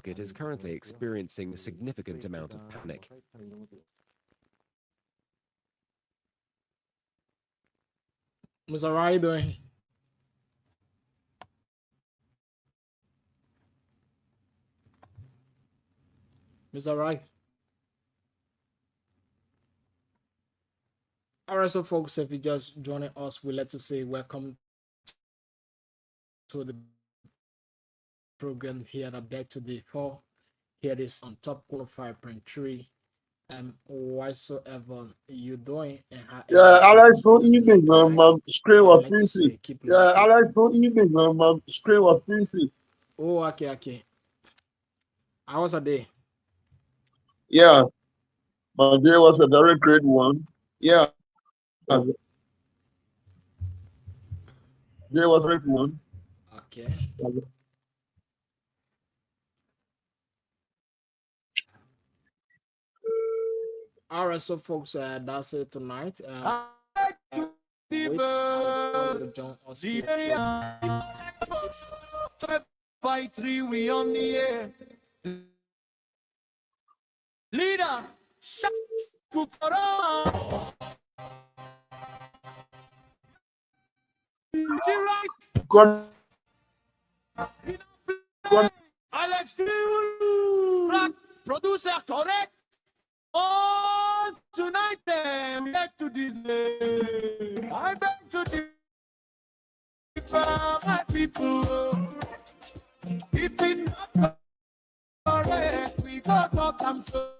market is currently experiencing a significant amount of panic. Mr. How are you doing? Mr. Right. All right, so folks, if you just joining us, we'd like to say welcome to the program here at Back to the 4. Here it is on top 5.3. Whatsoever you doing and Yeah, however is Alex, good listening evening. tonight, Screen I'd was like to busy. say keep Yeah, locking. Alex, good evening. Screen was busy. Oh, okay. How was a day? Yeah, my day was a very great one. Yeah, the day was a great one. Okay. All right, so folks, that's it tonight. Wait, to join us here. Fight three, we on the air. Leader, shut Kukarama. Right. Good, good. Alex Rock, producer, correct. Oh, tonight, we back to this day. I back to the my people. If it not correct, we got talk, I'm so.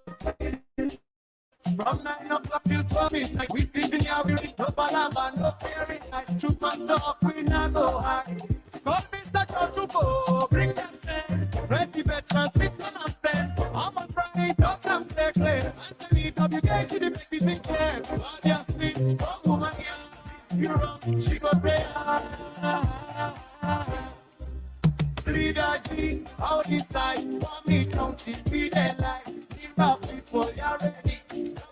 From 9 o'clock till 12 midnight, we sleeping here, we read no palava, no fearing night. Truth must talk, we not go high. Call Mr. Chochuko, bring them sense. Ready veterans, with nonsense. I'm a bright, up and play clear. Anthony WK, see the baby think clear. Audience speech, one woman here. You run, she go pray. Leader G, how decide, want me county, be their life. If people, you're ready.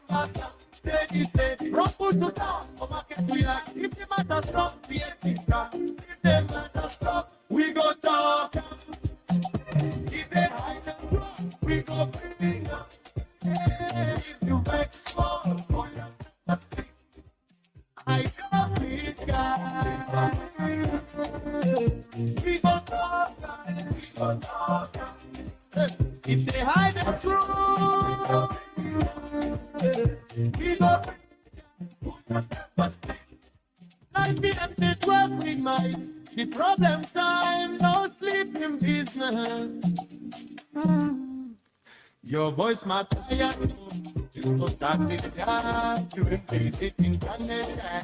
Master, steady. Rock push to down, come and get we like. If the matter strong, we ain't pick up. If the matter strong, we go talk. If they hide and drop, we go bring up. If you make small, for yourself, I know big guy. We go talk. If they hide the truth, we go 9 p.m. to 12 midnight. The problem time, no sleeping business. Your voice matter, you so that it down. You replace it in Canada.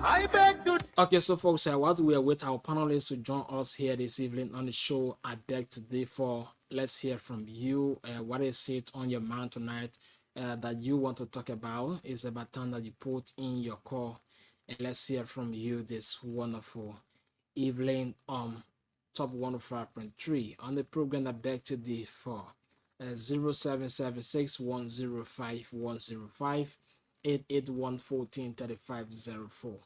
I beg to. Okay, so folks, while we are with our panelists to join us here this evening on the show at Deck Today for, let's hear from you. What is it on your mind tonight that you want to talk about? It's about time that you put in your call, and let's hear from you this wonderful evening top 105.3 on the program at Deck Today for 0776 105 105 881 143504.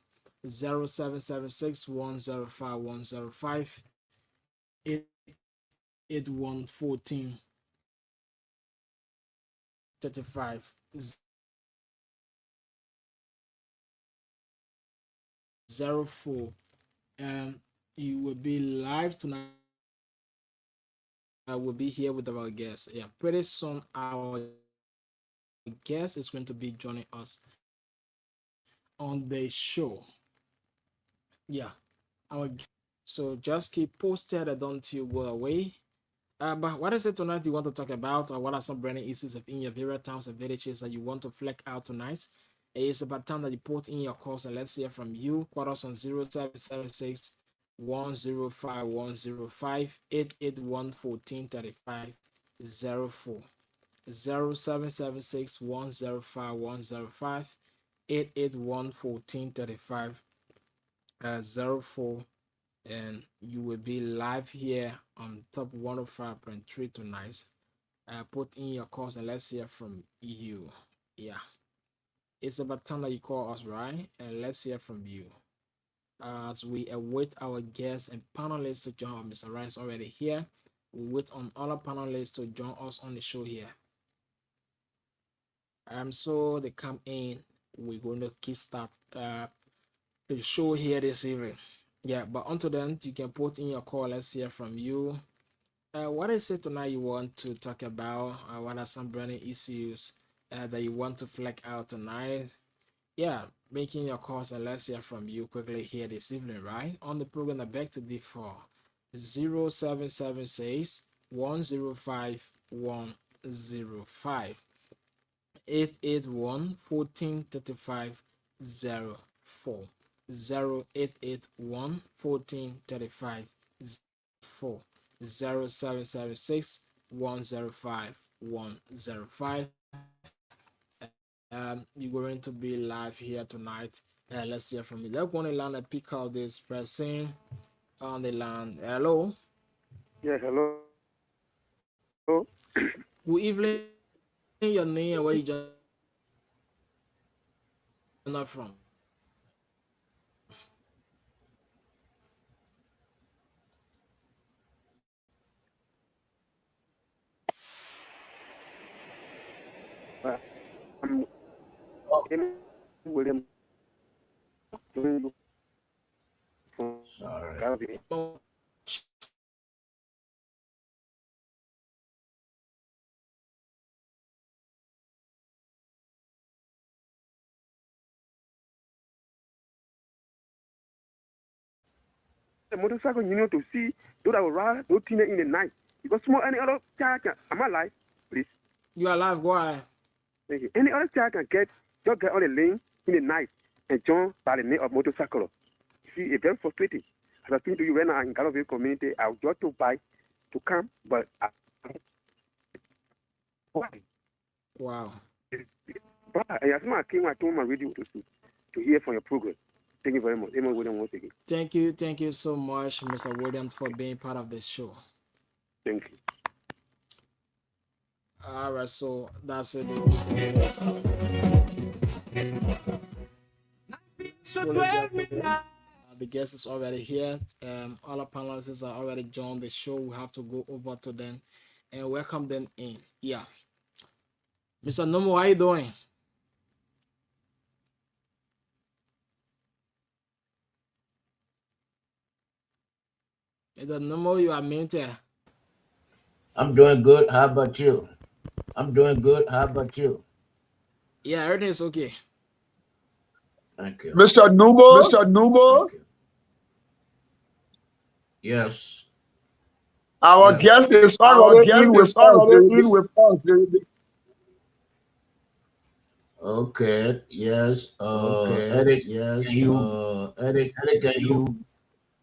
0776 105 105 881 1435 04. And you will be live tonight. I will be here with our guest. Yeah, pretty soon our guest is going to be joining us on the show. Yeah, our so just keep posted and don't you go away. But what is it tonight you want to talk about, or what are some burning issues in your various towns and villages that you want to fleck out tonight? It's about time that you put in your calls and let's hear from you. Call us on 0776 105 105 881 1435 04. 0776 105 105 881 1435 04, and you will be live here on top 105.3 tonight. Put in your calls and let's hear from you. Yeah, it's about time that you call us, right? And let's hear from you. as we await our guests and panelists to join. Mr. Rice already here. We wait on other panelists to join us on the show here. So they come in. We're going to keep start the show here this evening. Yeah, but until then, you can put in your call. Let's hear from you. What is it tonight you want to talk about? What are some burning issues that you want to flag out tonight? Yeah, making your calls and let's hear from you quickly here this evening, right? On the program, I beg to differ 0776 105 105 881 1435 04 0881 1435 04 0776 105 105. You're going to be live here tonight. Let's hear from you. Let's go on the line and pick out this person on the line. Hello. Yeah, hello. Good evening. Your name and where you join us from? I'm William joining you from Sorry. Calgary. Oh, The motorcycle you need to see those that will ride those teenagers in the night. Because small any other child can am I live? Please. you are live. Go ahead. Thank you. Any other child can just get on the lane in the night and join by the name of motorcycle. See, it's very frustrating. As I speak to you right now in Calgary community, I was just to buy to come, but why? Wow. But as I came, I told my radio to hear from your program. Thank you very much. Amen. William once again. Thank you so much, Mr. Williams, for being part of the show. Thank you. All right, so that's it. The guest is already here. All our panelists are already joined the show. We have to go over to them and welcome them in. Yeah, Mr. Nomo, how you doing? Mr. Nomo, you are muted. I'm doing good. How about you? I'm doing good. How about you? Yeah, everything is okay. Thank you. Mr. Nubo. Mr. Nubo. Thank you. Yes. Our Yes. guest is already in with us. Okay. Yes. Okay. Edit. Yes. Can you? Edit. Edit. Can you?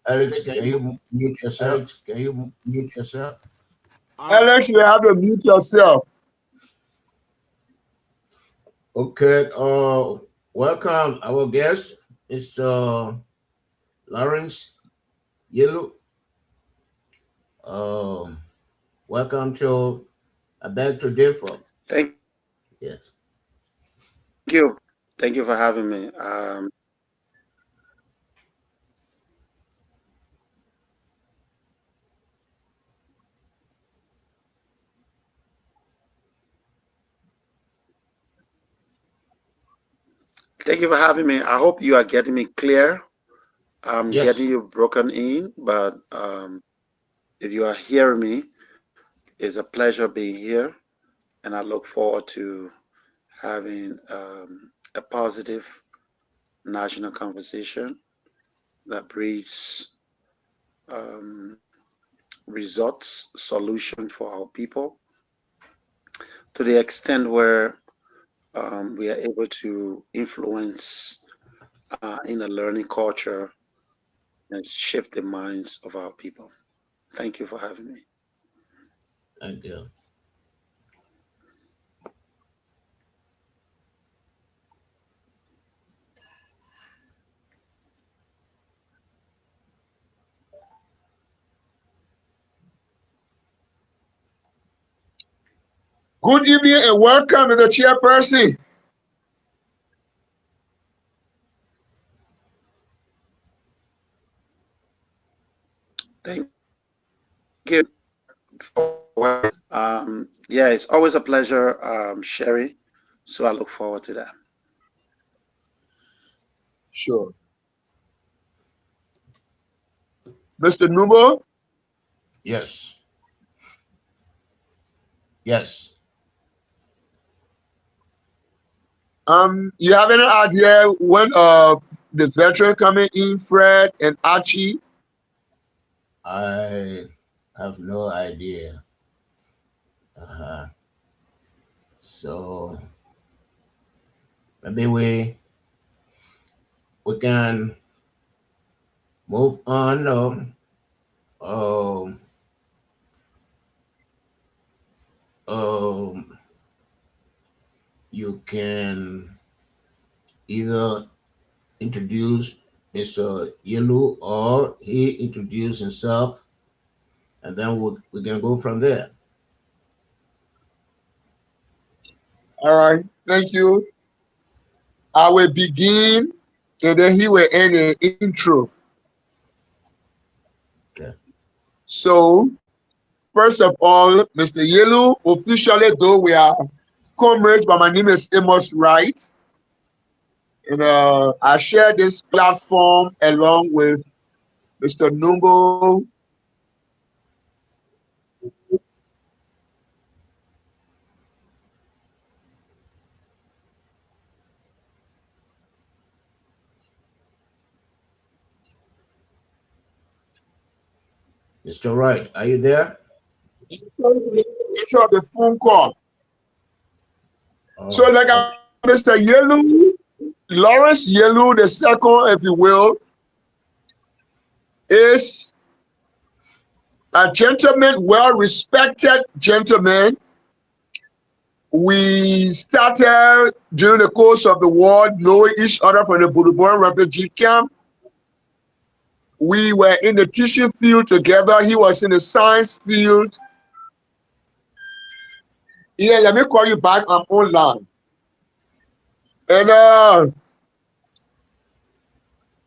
Alex, can you mute yourself? Alex, can you mute yourself? Alex, you have to mute yourself. Okay. Welcome our guest, Mr. Lawrence Yellow. Welcome to I beg to differ. Thank Yes. you. Thank you for having me. Thank you for having me. I hope you are getting me clear. I'm Yes. getting you broken in, but if you are hearing me, it's a pleasure being here, and I look forward to having a positive national conversation that breeds um, results, solution for our people, to the extent where we are able to influence in a learning culture and shift the minds of our people. Thank you for having me. Thank you. Good evening and welcome to the chairperson. Yeah, it's always a pleasure, Sherry. So I look forward to that. Sure. Mr. Nubo, Yes. Yes. you have any idea when the veteran coming in, Fred and Archie? I have no idea. Uh-huh. So maybe we can move on. Um, um, you can either introduce Mr. Yelu or he introduce himself, and then we can go from there. All right, thank you. I will begin, and then he will end the intro. Okay. So, first of all, Mr. Yelu, officially though we are comrades, but my name is Amos Wright, and I share this platform along with Mr. Numbo. Mr. Wright, are you there? Intro of the phone call. So, Oh, like okay. Mr. Yelu, Lawrence Yelu the second, if you will, is a gentleman, well-respected gentleman. We started during the course of the war knowing each other from the Buduburan refugee camp. We were in the teaching field together. He was in the science field. Yeah, let me call you back. I'm online. And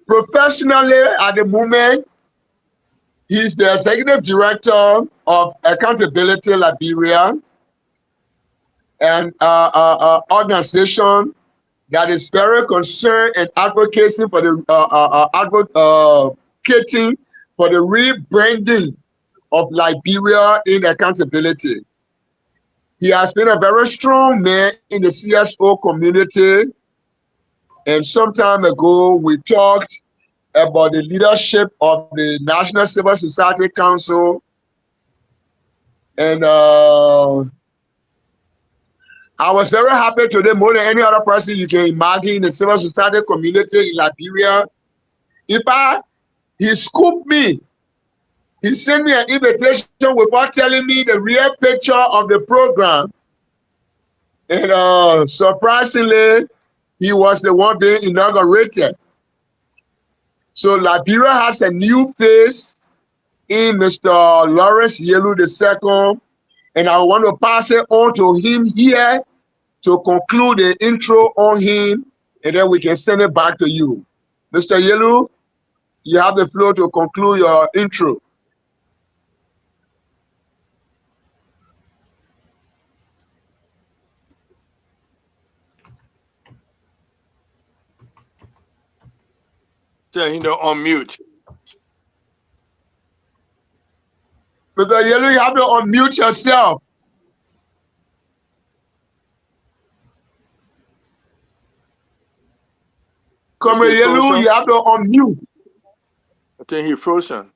professionally, at the moment, he's the executive director of Accountability Liberia, an organization that is very concerned and advocating for the advocating for the rebranding of Liberia in accountability. He has been a very strong man in the CSO community, and some time ago we talked about the leadership of the National Civil Society Council, and I was very happy today, more than any other person you can imagine in the civil society community in Liberia. In fact, he scooped me. He sent me an invitation without telling me the real picture of the program. And surprisingly, he was the one being inaugurated. So Liberia has a new face in Mr. Lawrence Yelu II, and I want to pass it on to him here to conclude the intro on him, and then we can send it back to you. Mr. Yelu, you have the floor to conclude your intro. Tell him to unmute. Mr. Yelu, you have to unmute yourself. Is he Comrade Yelu, frozen? you have to unmute. I think he frozen.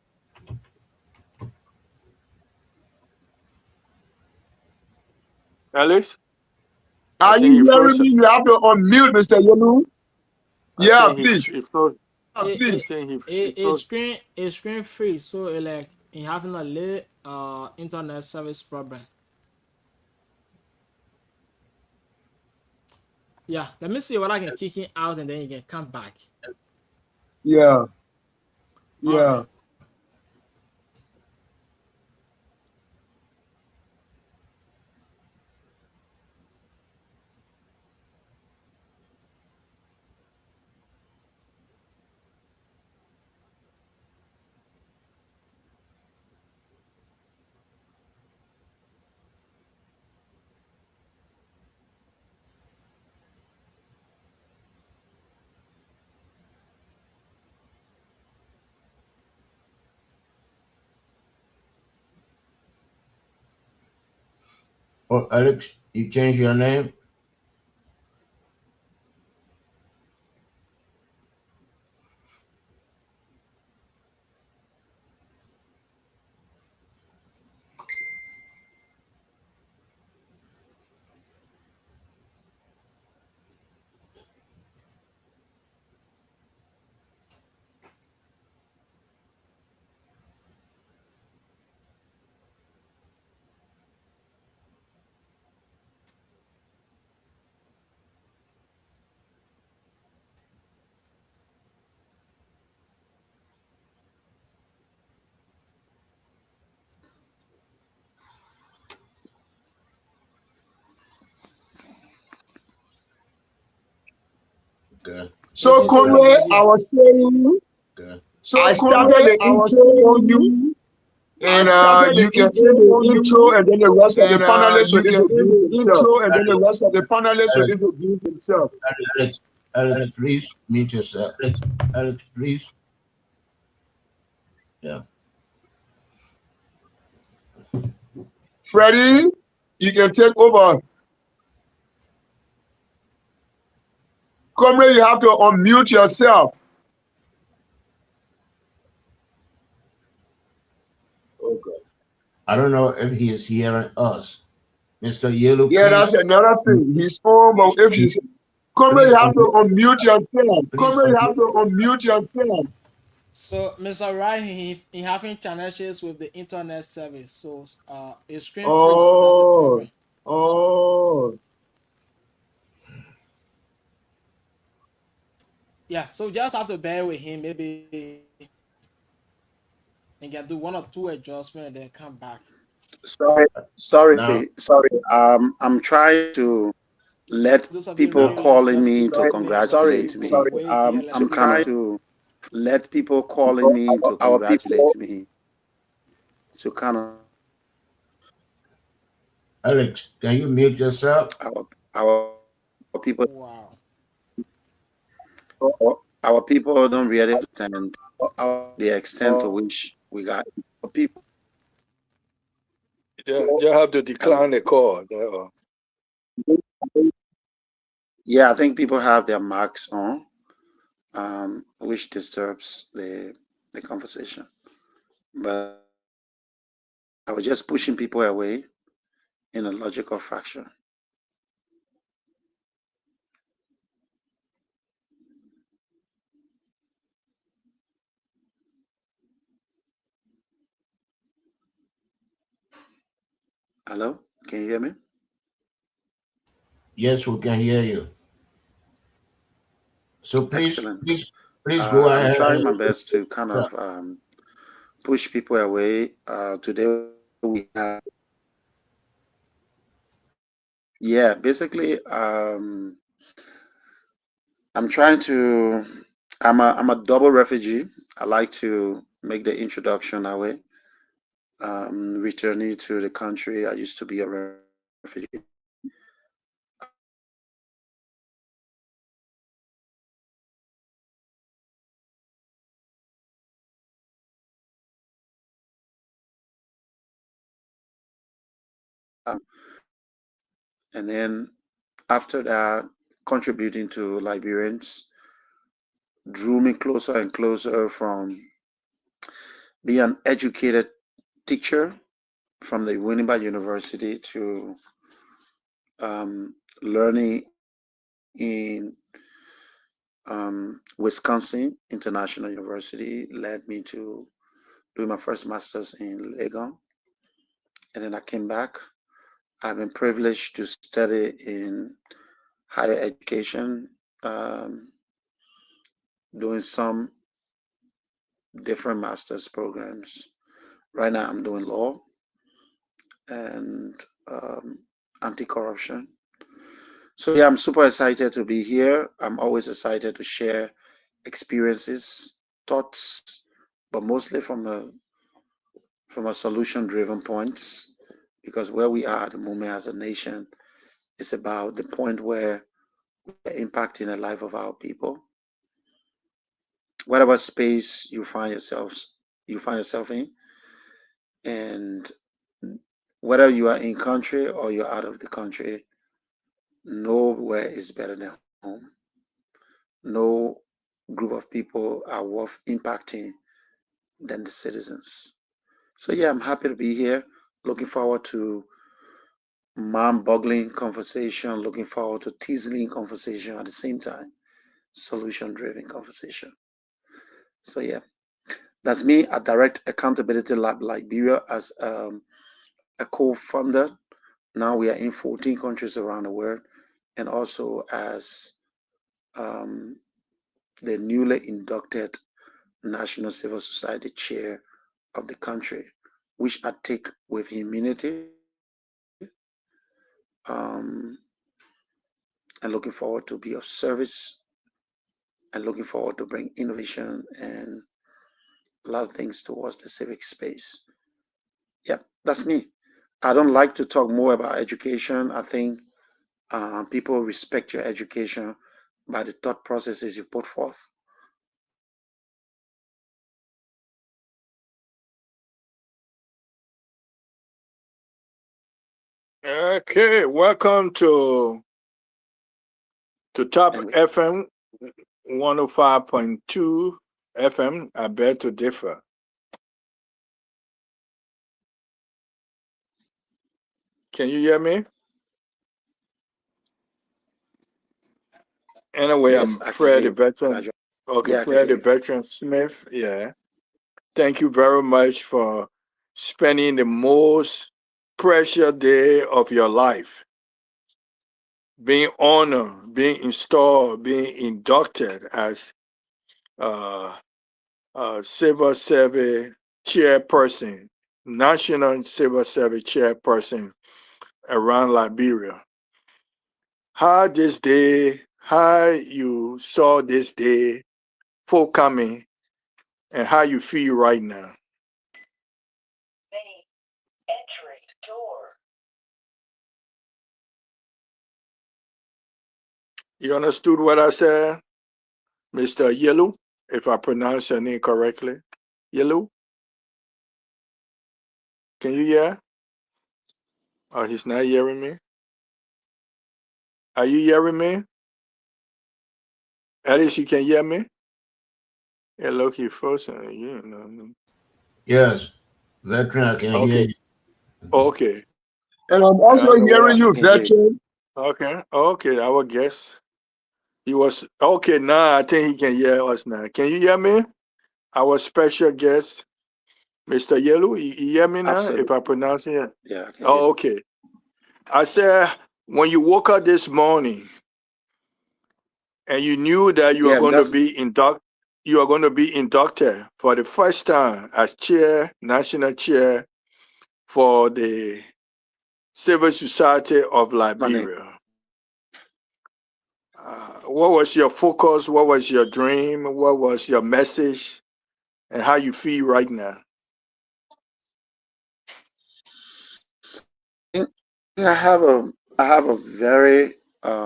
Alex? I Are think he you hearing frozen. me? You have to unmute, Mr. Yelu. I Yeah, think please. he frozen. It, I Please. think he it frozen. screen free, so it like in having a little internet service problem. Yeah, let me see what I can kick him out and then you can come back. Yeah, All right. yeah. Oh, Alex, you changed your name? Okay. So So, since you Conway, wanted, I yeah. was saying, Okay. I started the intro on you, and you can say the intro, and then the rest of the panelists will introduce themselves. Alex, Alex, Alex, please mute yourself. Alex, please. Yeah. Freddie, you can take over. Conway, you have to unmute yourself. Okay. I don't know if he is hearing us. Mr. Yellow, Yeah, that's please, another thing. He's home, but if he's Conway, please you have to unmute. unmute yourself. Please unmute. So Mr. Wright, he having challenges with the internet service. So his screen freeze. So that's a Oh, problem. oh. Yeah. So you just have to bear with him. Maybe he can do one or two adjustments and then come back. Sorry, Now, sorry. I'm trying to let Those of you people now, viewers, calling just me keep to with me. congratulate We will me. wait here. Let's I'm give him. trying to let people calling me to congratulate me to kind of Alex, can you mute yourself? our people. Wow. Our people don't really understand the extent to which we got people. You have to decline the call. Yeah, I think people have their marks on, which disturbs the conversation. But I was just pushing people away in a logical fashion. Hello, can you hear me? Yes, we can hear you. So Excellent. please go I'm ahead trying and my best to kind of push people away. Today we have, yeah, basically, I'm trying to, I'm a double refugee. I like to make the introduction that way. Returning to the country, I used to be a refugee. And then after that, contributing to Liberians drew me closer and closer from being an educated teacher from the Winneba University to learning in Wisconsin International University led me to do my first master's in Legon. And then I came back. I've been privileged to study in higher education, doing some different master's programs. Right now, I'm doing law and anti-corruption. So yeah, I'm super excited to be here. I'm always excited to share experiences, thoughts, but mostly from a solution-driven points, because where we are at the moment as a nation is about the point where we're impacting the life of our people. Whatever space you find yourself in, and whether you are in country or you're out of the country, nowhere is better than home. No group of people are worth impacting than the citizens. So yeah, I'm happy to be here. Looking forward to mind-boggling conversation. Looking forward to teasing conversation at the same time, solution-driven conversation. So yeah, that's me at Direct Accountability Lab Liberia as a co-founder. Now we are in 14 countries around the world, and also as um, the newly inducted National Civil Society Chair of the country, which I take with humility. Um, and looking forward to be of service and looking forward to bring innovation and a lot of things towards the civic space. Yep, that's me. I don't like to talk more about education. I think people respect your education by the thought processes you put forth. Okay, welcome to Top And with FM 105.2 FM. I beg to differ. Can you hear me? Anyway, yes, I'm I can Fred hear the you. veteran. Gradually. Okay, Yeah, I can Fred hear the you. veteran Smith. Yeah. Thank you very much for spending the most precious day of your life, being honored, being installed, being inducted as uh, civil service chairperson, national civil service chairperson around Liberia. How you saw this day forthcoming, and how you feel right now. You understood what I said, Mr. Yellow, if I pronounce your name correctly? Yellow, can you hear? Oh, he's not hearing me. Are you hearing me? At least you can hear me. Yeah, look, you frozen. You know. Yes, veteran, I can hear Okay, you. okay. And I'm I also don't know what hearing I. I you, can hear you. veteran. Okay, okay. I would guess he was okay. Now I think he can hear us now. Can you hear me? Our special guest, Mr. Yellow. You hear me now? If Absolutely. I pronounce it. Yeah, I can hear Oh, you. okay. I said when you woke up this morning and you knew that you are Yeah, going to that's be you are going to be inducted for the first time as chair, national chair for the Civil Society of my name. Liberia. What was your focus? What was your dream? What was your message? And how you feel right now? I think I have a very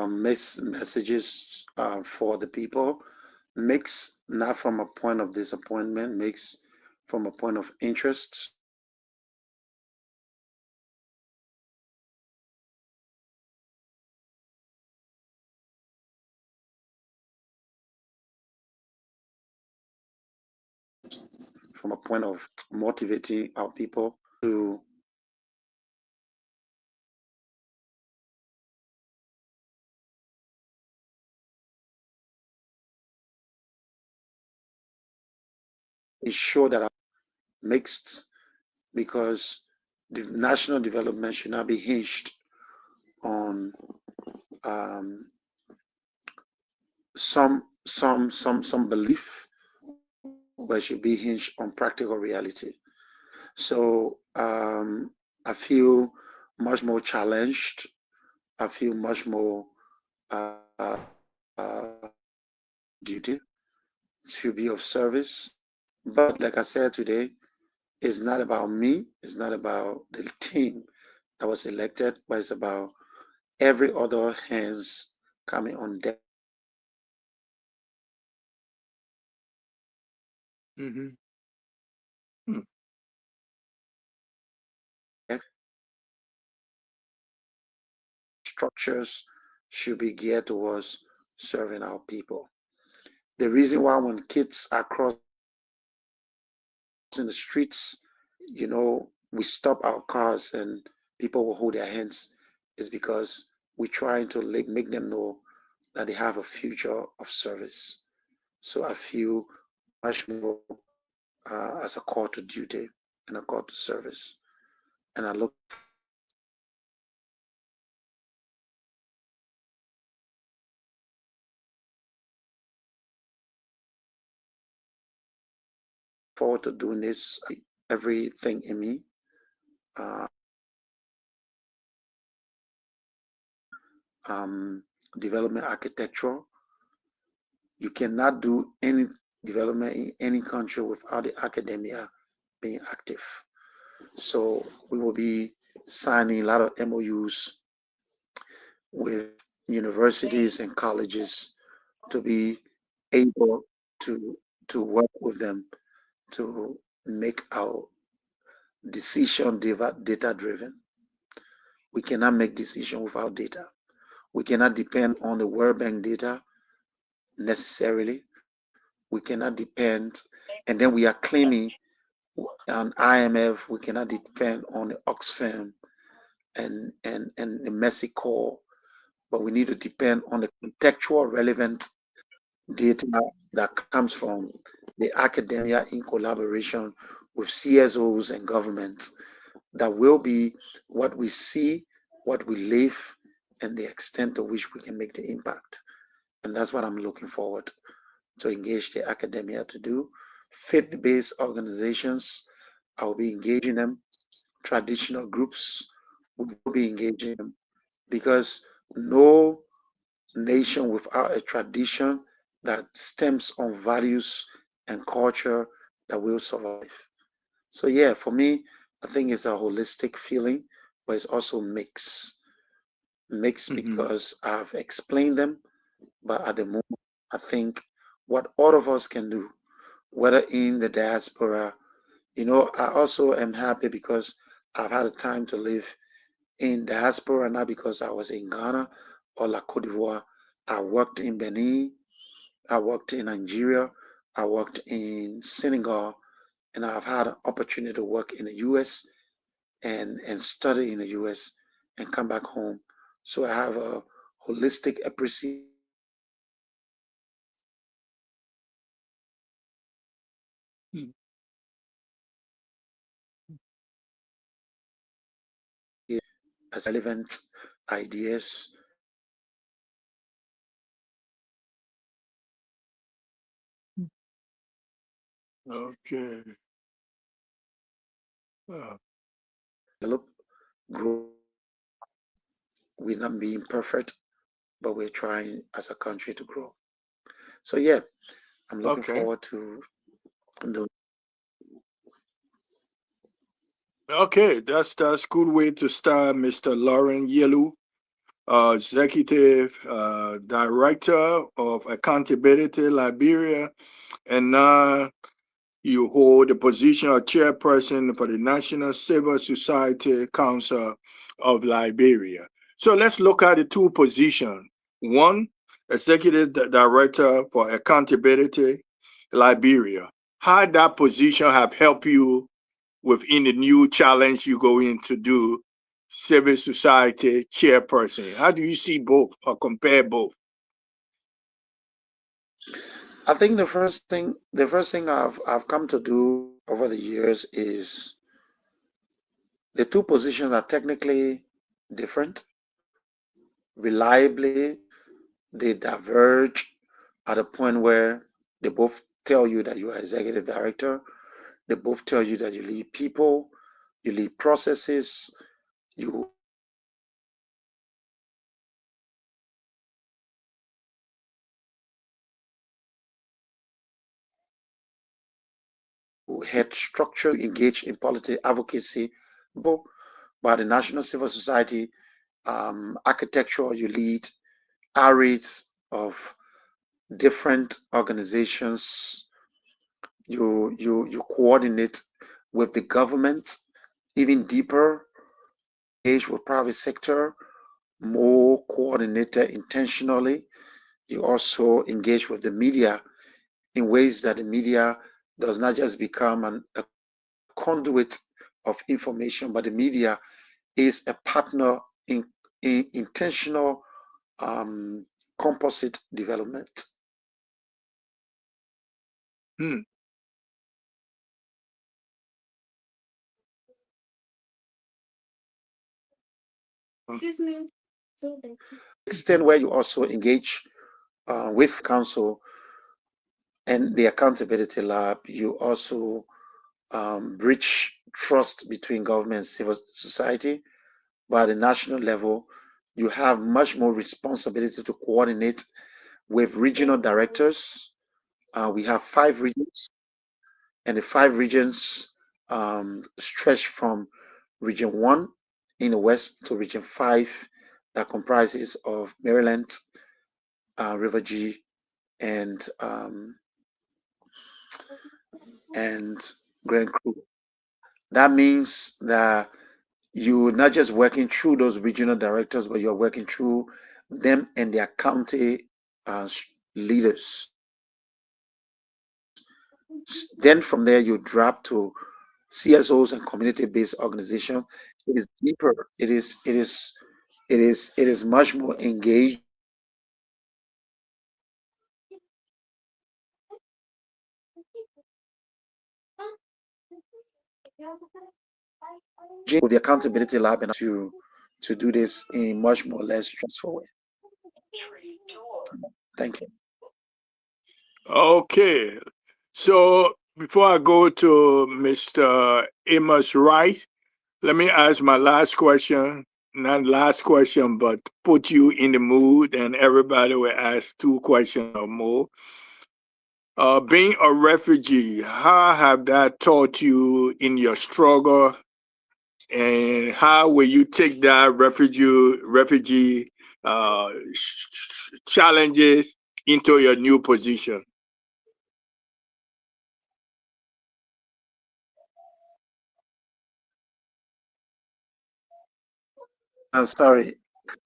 mixed messages for the people. Mixed not from a point of disappointment, mixed from a point of interest. From a point of motivating our people to ensure that our mixed because the national development should not be hinged on um, some belief, but should be hinged on practical reality. So I feel much more challenged. I feel much more duty to be of service. But like I said today, it's not about me. It's not about the team that was elected, but it's about every other hands coming on deck Mm-hmm. structures should be geared towards serving our people. The reason why when kids are crossing the streets, we stop our cars and people will hold their hands is because we're trying to make them know that they have a future of service. So I feel much more as a call to duty and a call to service. And I look forward to doing this. Everything in me. Uh, Development architecture. You cannot do any development in any country without the academia being active. So we will be signing a lot of MOUs with universities and colleges to be able to work with them to make our decision data driven. We cannot make decision without data. We cannot depend on the World Bank data necessarily. We cannot depend, and then we are claiming on IMF. We cannot depend on the Oxfam and the Mexico, but we need to depend on the contextual relevant data that comes from the academia in collaboration with CSOs and governments that will be what we see, what we live, and the extent to which we can make the impact. And that's what I'm looking forward to engage the academia to do. Faith-based organizations, I will be engaging them. Traditional groups, we will be engaging them because no nation without a tradition that stems on values and culture that will survive. So yeah, for me, I think it's a holistic feeling, but it's also mixed. Mixed because I've explained them, but at the moment, I think what all of us can do, whether in the diaspora, I also am happy because I've had a time to live in diaspora, not because I was in Ghana or La Cote d'Ivoire. I worked in Benin, I worked in Nigeria, I worked in Senegal, and I've had an opportunity to work in the US and study in the US and come back home. So I have a holistic appreciation as relevant ideas. Okay. Develop, grow. We're not being perfect, but we're trying as a country to grow. So yeah, I'm looking Okay. forward to the Okay, that's good way to start, Mr. Lauren Yelu, Executive Director of Accountability Liberia, and now you hold the position of Chairperson for the National Civil Society Council of Liberia. So let's look at the two positions. One, Executive Director for Accountability Liberia. How that position have helped you within the new challenge you go in to do civil society chairperson? How do you see both or compare both? I think the first thing I've come to do over the years is the two positions are technically different. Reliably, they diverge at a point where they both tell you that you are executive director. They both tell you that you lead people, you lead processes, you head structure, engage in policy advocacy, by the National Civil Society architecture, you lead arrays of different organizations. You coordinate with the government even deeper, engage with private sector, more coordinated intentionally. You also engage with the media in ways that the media does not just become a conduit of information, but the media is a partner in intentional composite development. Hmm. Extent where you also engage with council and the accountability lab, you also bridge trust between government and civil society. But at the national level, you have much more responsibility to coordinate with regional directors. We have 5 regions, and the 5 regions stretch from Region 1 in the west to Region 5 that comprises of Maryland, River G, and um, and Grand Crew. That means that you're not just working through those regional directors, but you're working through them and their county leaders. Then from there, you drop to CSOs and community-based organizations. It is deeper. It is much more engaging with the accountability lab and to do this in much more less stressful way. Thank you. Okay. So before I go to Mr. Amos Wright, let me ask my last question. Not last question, but put you in the mood, and everybody will ask 2 questions or more. Being a refugee, how have that taught you in your struggle, and how will you take that refugee challenges into your new position? I'm sorry.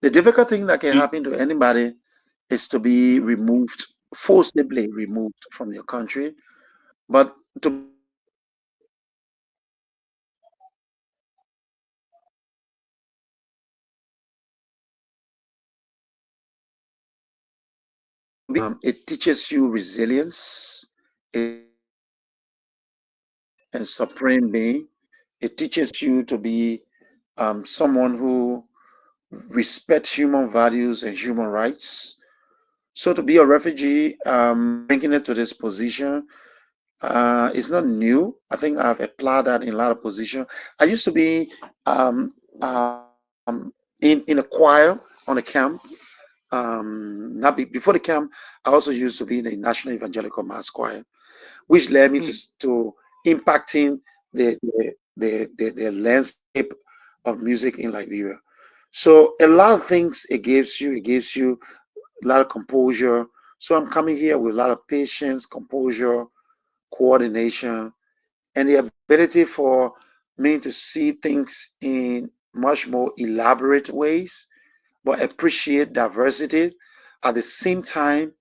The difficult thing that can happen to anybody is to be removed, forcibly removed from your country. But to be honest, it teaches you resilience, it teaches you to be a supreme being. It teaches you to be someone who respects human values and human rights. So to be a refugee, bringing it to this position, it's not new. I think I've applied that in a lot of positions. I used to be um, in a choir on a camp. Not before the camp, I also used to be in the National Evangelical Mass Choir, which led me to impacting the landscape of music in Liberia. So a lot of things it gives you. It gives you a lot of composure. So I'm coming here with a lot of patience, composure, coordination, and the ability for me to see things in much more elaborate ways, but appreciate diversity at the same time,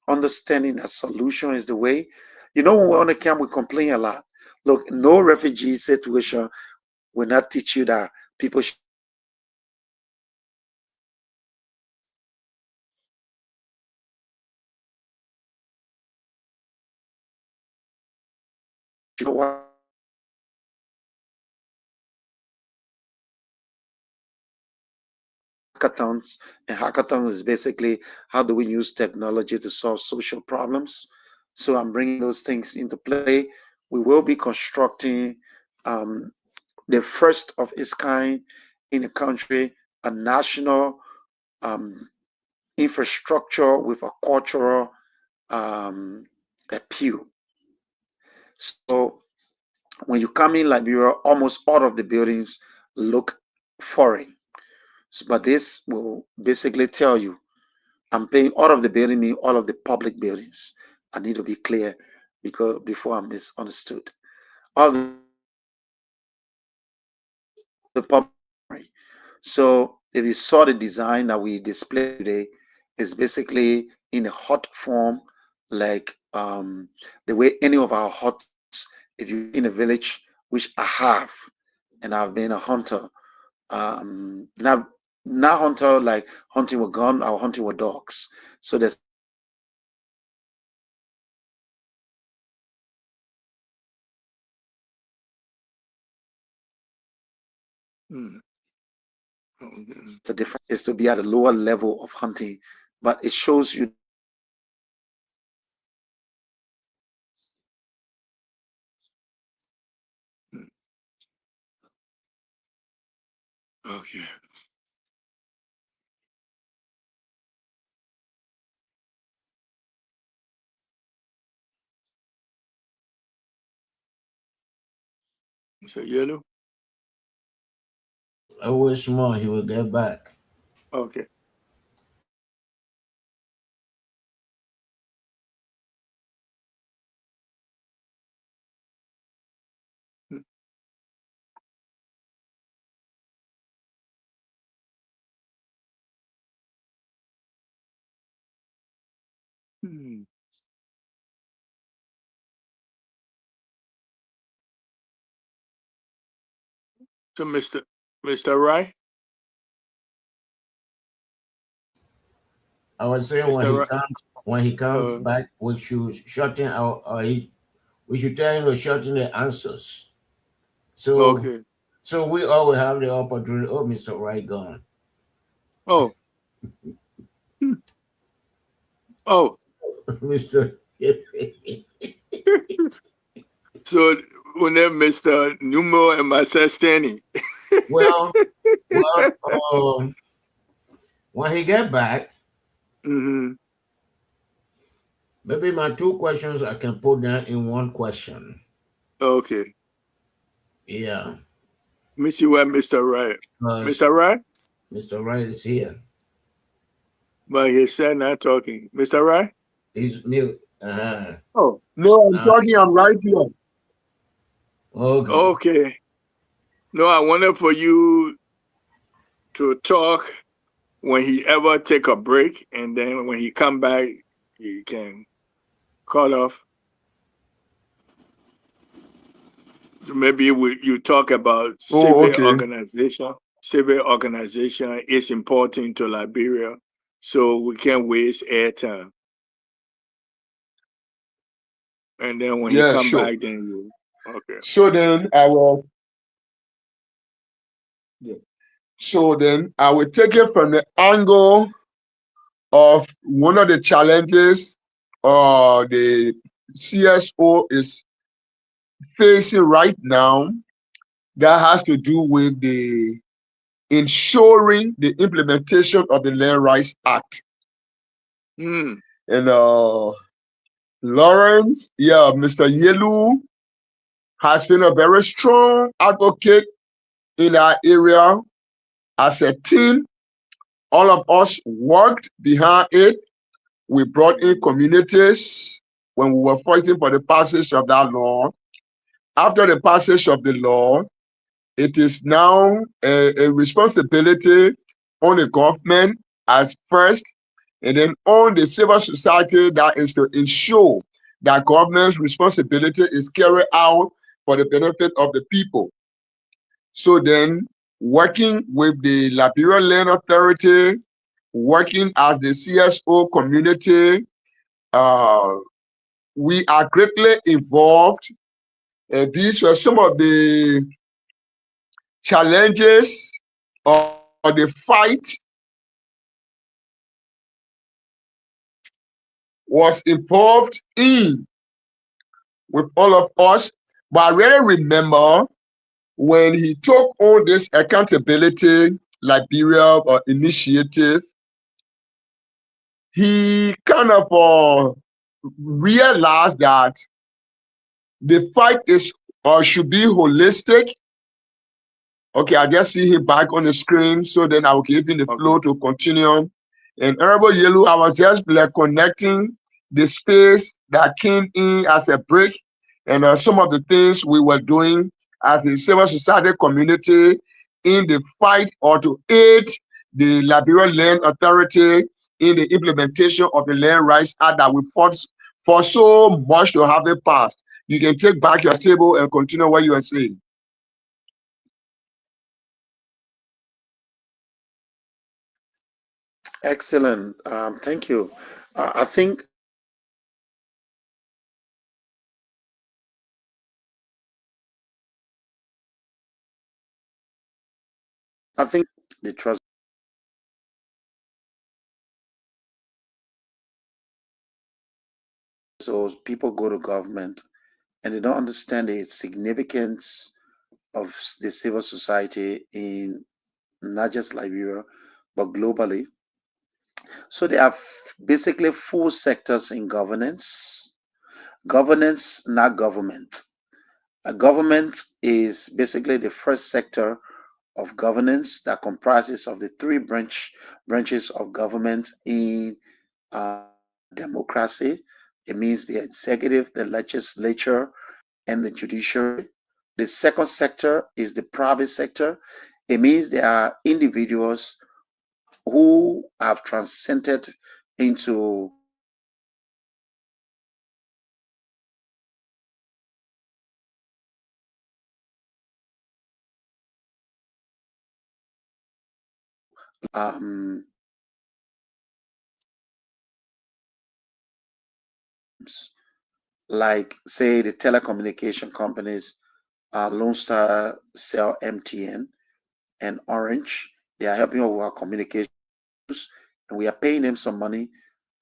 understanding that solution is the way. You know, when we're on the camp, we complain a lot. Look, no refugee situation will not teach you that people should not be racist. People should not be you know why we do this? Hackathons, and hackathons is basically how do we use technology to solve social problems. So I'm bringing those things into play. We will be constructing um, the first of its kind in the country, a national um, infrastructure with a cultural appeal. So when you come in Liberia, almost all of the buildings look foreign. But this will basically tell you I'm paying all of the building, mean all of the public buildings. I need to be clear because before I'm misunderstood. All the public buildings are foreign. So if you saw the design that we display today, it's basically in a hut form, like the way any of our huts, if you're in a village, which I have, and I've been a hunter. Now, not hunter like hunting with gun or hunting with dogs. So there's a difference. It's a different, is to be at a lower level of hunting, but it shows you that Okay. Mr. Yellow? I wish more he will get back. Okay. Hmm. So, Mr. Rai? I was saying Mr. Rai? when he comes Uh, back, we should shorten our we should tell him to shorten the answers. So okay. so we always have the opportunity. Oh, Mr. Right gone. Oh. Hmm. Oh. Mr. So, when they Mr. Numo and myself standing. well, well, when he get back, Mm-hmm. maybe my two questions I can put down in one question. Okay. Yeah, Let me see where Mr. Rai. because Mr. Rai? Mr. Right is here. But he said not talking. Mr. Rai? He's mute. Uh-huh. Oh. No, I'm Uh, talking. I'm right here. okay. Okay. No, I wanted for you to talk when he ever take a break, and then when he come back, he can call off. Maybe you talk about Oh, civil okay. organization. Civil organization is important to Liberia, so we can't waste airtime. And then when he Yeah, come sure. back, then you okay. So then I will. Yeah. So then I will take it from the angle of one of the challenges the CSO is facing right now that has to do with the ensuring the implementation of the Land Rights Act. Hmm. And Lawrence, yeah, Mr. Yelu has been a very strong advocate in our area. As a team, all of us worked behind it. We brought in communities when we were fighting for the passage of that law. After the passage of the law, it is now a responsibility on the government as first, and then on the civil society that is to ensure that government's responsibility is carried out for the benefit of the people. So then, working with the Liberia Land Authority, working as the CSO community, uh, we are greatly involved. And these were some of the challenges or the fight was involved in with all of us. But I really remember when he took on this accountability Liberia initiative, he kind of realized that the fight is or should be holistic. Okay, I just see him back on the screen, so then I will give him the Okay. floor to continue. And Honorable Yellow, I was just like connecting the space that came in as a break and some of the things we were doing as a civil society community in the fight or to aid the Liberian Land Authority in the implementation of the Land Rights Act that we fought for so much to have it passed. You can take back your table and continue what you are saying. Excellent. Thank you. I think the trust. So people go to government and they don't understand the significance of the civil society in not just Liberia but globally. So there are basically four sectors in governance. Governance, not government. A government is basically the first sector of governance that comprises of the three branches of government in democracy. It means the executive, the legislature, and the judiciary. The second sector is the private sector. It means there are individuals who have transcended into um, like say the telecommunication companies, Lone Star, Cell, MTN, and Orange. They are helping us with our communications, and we are paying them some money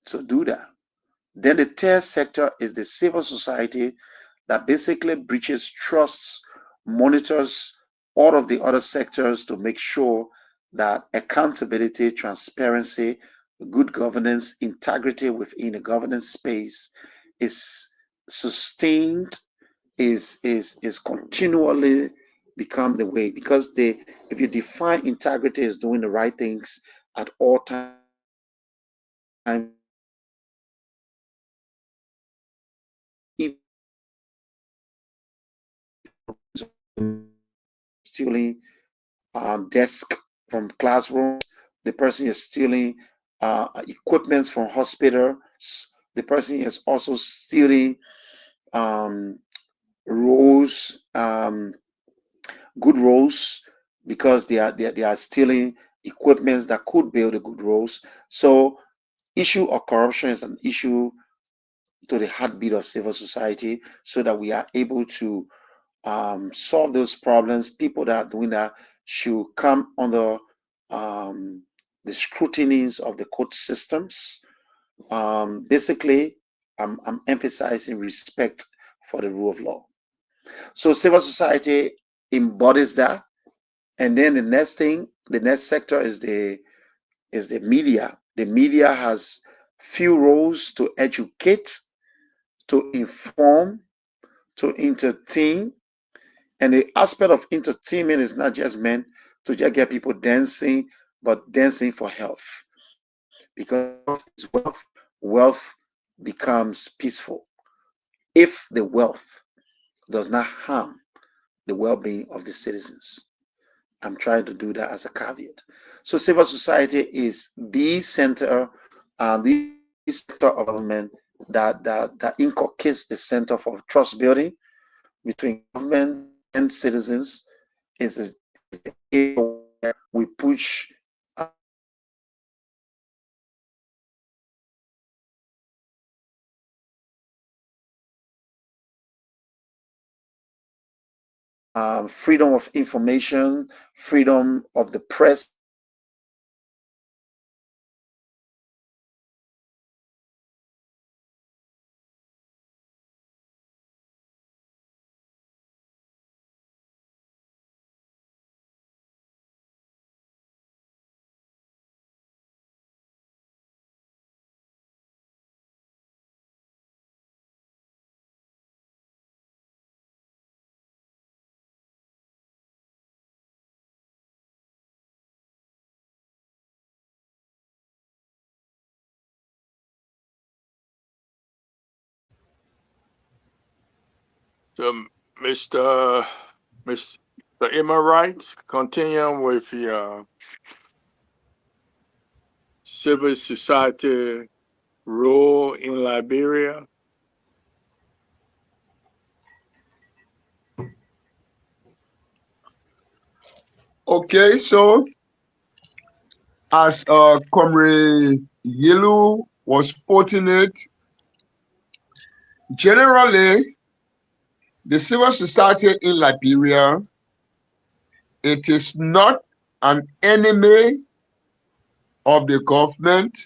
to do that. Then the third sector is the civil society that basically breaches trusts, monitors all of the other sectors to make sure that accountability, transparency, good governance, integrity within the governance space is sustained, is continually become the way, because they, if you define integrity as doing the right things at all times, stealing desk from classrooms, the person is stealing equipments from hospitals, the person is also stealing um, roles, good roles, because they are stealing equipments that could build the good roles. So issue of corruption is an issue to the heartbeat of civil society, so that we are able to solve those problems. People that are doing that should come under the scrutinies of the court systems. Basically, I'm emphasizing respect for the rule of law. So civil society embodies that. And then the next thing, the next sector is the media. The media has few roles: to educate, to inform, to entertain. And the aspect of entertainment is not just meant to just get people dancing, but dancing for health. Because health is wealth, wealth becomes peaceful if the wealth does not harm the well being of the citizens. I'm trying to do that as a caveat. So, civil society is the center, the sector of government that inculcates the center for trust building between government and citizens. Is the area where we push freedom of information, freedom of the press, So, Mr. Mr. Am I right? Continue with your civil society role in Liberia? Okay, so as Comrade Yelu was putting it, generally, the civil society in Liberia, it is not an enemy of the government.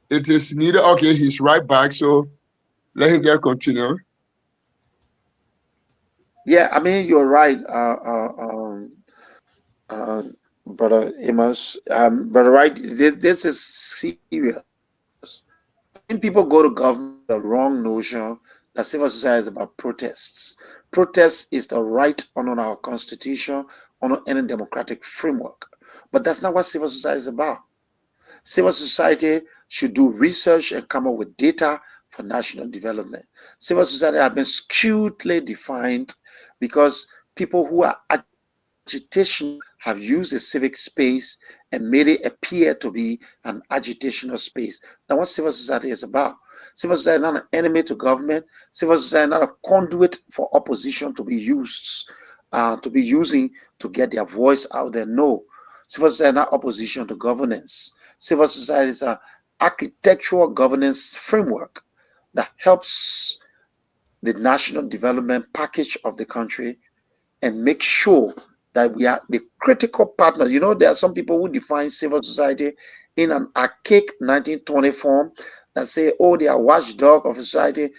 It is neither. Okay, he's right back, so let him get continue. Yeah, I mean, you're right, uh, Brother Amos. Brother, right, this is serious. I think people go to government with the wrong notion that civil society is about protests. Protest is the right under our constitution, under any democratic framework. But that's not what civil society is about. Civil society should do research and come up with data for national development. Civil society have been skewedly defined because people who are agitational have used the civic space and made it appear to be an agitational space. That's what civil society is about. Civil society is not an enemy to government. Civil society is not a conduit for opposition to be used, to be using to get their voice out there. No, civil society is not opposition to governance. Civil society is an architectural governance framework that helps the national development package of the country and make sure that we are the critical partners. You know, there are some people who define civil society in an archaic 1920 form that say, oh, they are watchdog of society.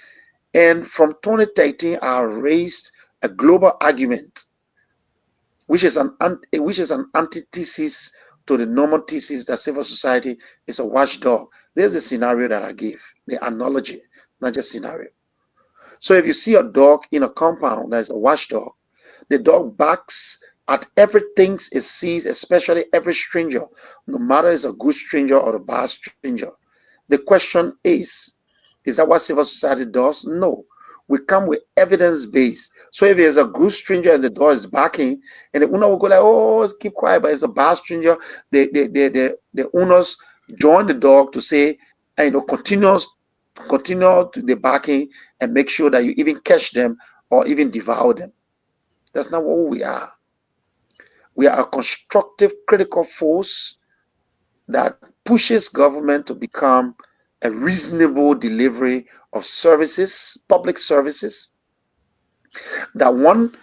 And from 2013, I raised a global argument, which is an antithesis to the normal thesis that civil society is a watchdog. There's the scenario that I gave, the analogy, not just scenario. So if you see a dog in a compound that is a watchdog, the dog barks at everything it sees, especially every stranger, no matter it's a good stranger or a bad stranger. The question is that what civil society does? No. We come with evidence based. So if there's a good stranger and the door is barking, and the owner will go like, oh, keep quiet, but it's a bad stranger. The owners join the dog to say, continue to the barking and make sure that you even catch them or even devour them. That's not what we are. We are a constructive, critical force that pushes government to become a reasonable delivery of services, public services. That one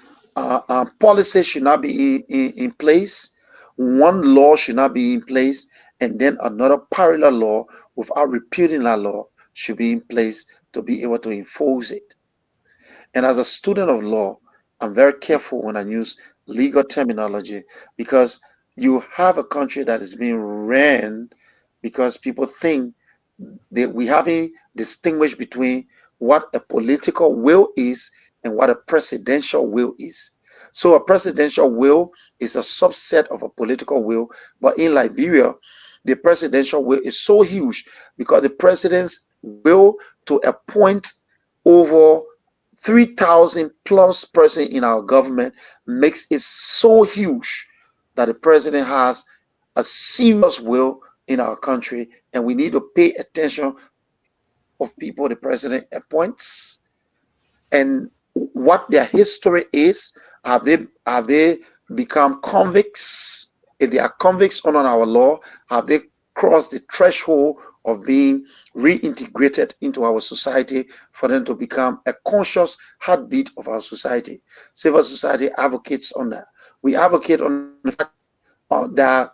policy should not be in place, one law should not be in place, and then another parallel law without repealing that law should be in place to be able to enforce it. And as a student of law, I'm very careful when I use legal terminology because you have a country that is being ran because people think that we haven't distinguished between what a political will is and what a presidential will is. So a presidential will is a subset of a political will, but in Liberia, the presidential will is so huge because the president's will to appoint over 3,000 plus person in our government makes it so huge that the president has a serious will in our country, and we need to pay attention of people the president appoints and what their history is. Have they become convicts? If they are convicts under our law, have they crossed the threshold of being reintegrated into our society for them to become a conscious heartbeat of our society? Civil society advocates on that. We advocate on the fact that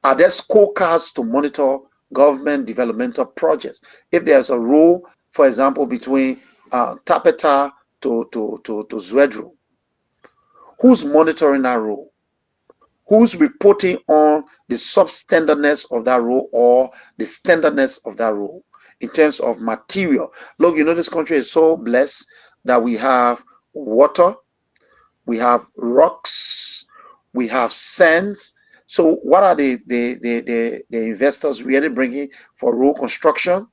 are there scorecards to monitor government developmental projects? If there's a rule, for example, between Tapeta to Zwedru, who's monitoring that rule? Who's reporting on the substandardness of that rule or the standardness of that rule in terms of material? Look, this country is so blessed that we have water, we have rocks, we have sands. So what are the investors really bringing for road construction?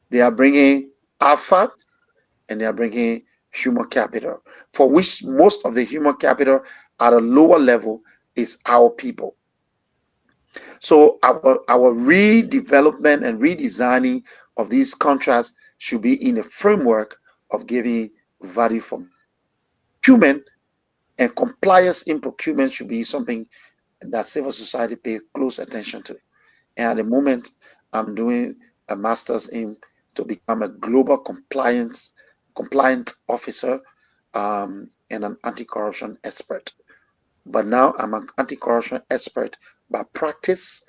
They are bringing effort and they are bringing human capital, for which most of the human capital at a lower level is our people. So our redevelopment and redesigning of these contracts should be in a framework of giving value for procurement, and compliance in procurement should be something that civil society pay close attention to. And at the moment, I'm doing a master's in to become a global compliant officer, and an anti-corruption expert. But now I'm an anti-corruption expert by practice,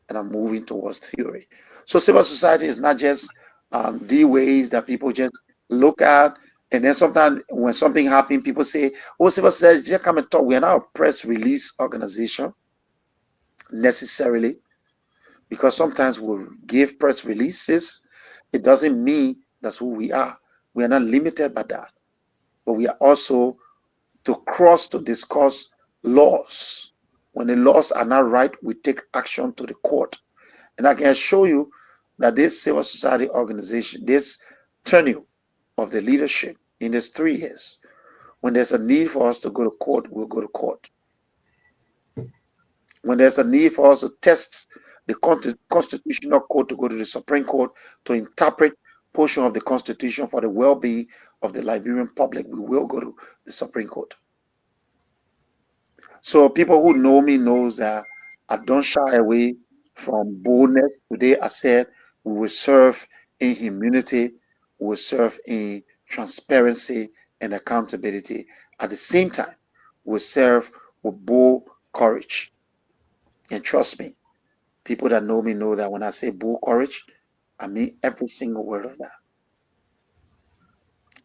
and I'm moving towards theory. So civil society is not just the ways that people just look at, and then sometimes when something happens, people say, "Oh, civil society, just come and talk." We are not a press release organization necessarily, because sometimes we'll give press releases. It doesn't mean that's who we are. We are not limited by that, but we are also to discuss laws. When the laws are not right, we take action to the court. And I can assure you that this civil society organization, this tenure of the leadership in these 3 years, when there's a need for us to go to court, we'll go to court. When there's a need for us to test the constitutional court, to go to the Supreme Court to interpret portion of the Constitution for the well-being of the Liberian public, we will go to the Supreme Court. So people who know me knows that I don't shy away from boldness. Today I said we will serve in humility, we will serve in transparency and accountability. At the same time, we'll serve with bold courage. And trust me, people that know me know that when I say bold courage, I mean every single word of that.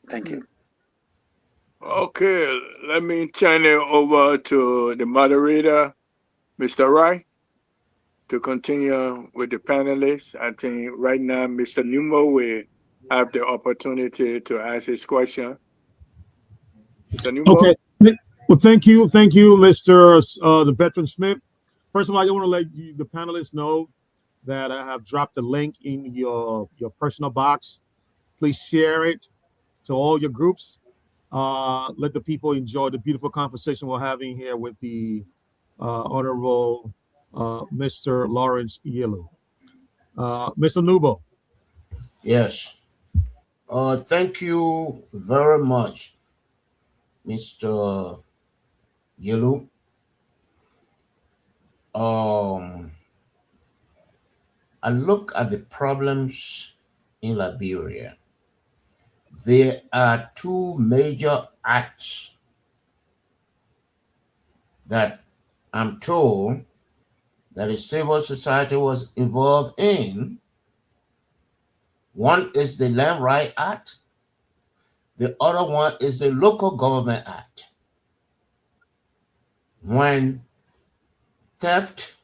Thank you. Okay, let me turn it over to the moderator, Mr. Wright, to continue with the panelists. I think right now, Mr. Newmo will have the opportunity to ask his question. Mr. Newmo? Okay. Well, thank you, Mr. The Veteran Smith. First of all, I want to let you, the panelists, know that I have dropped the link in your personal box. Please share it to all your groups. Let the people enjoy the beautiful conversation we're having here with the Honorable Mr. Lawrence Yelu. Mr. Nubo. Yes. Thank you very much, Mr. Yelu. I look at the problems in Liberia. There are 2 major acts that I'm told that the civil society was involved in. One is the Land Right Act. The other one is the Local Government Act. When theft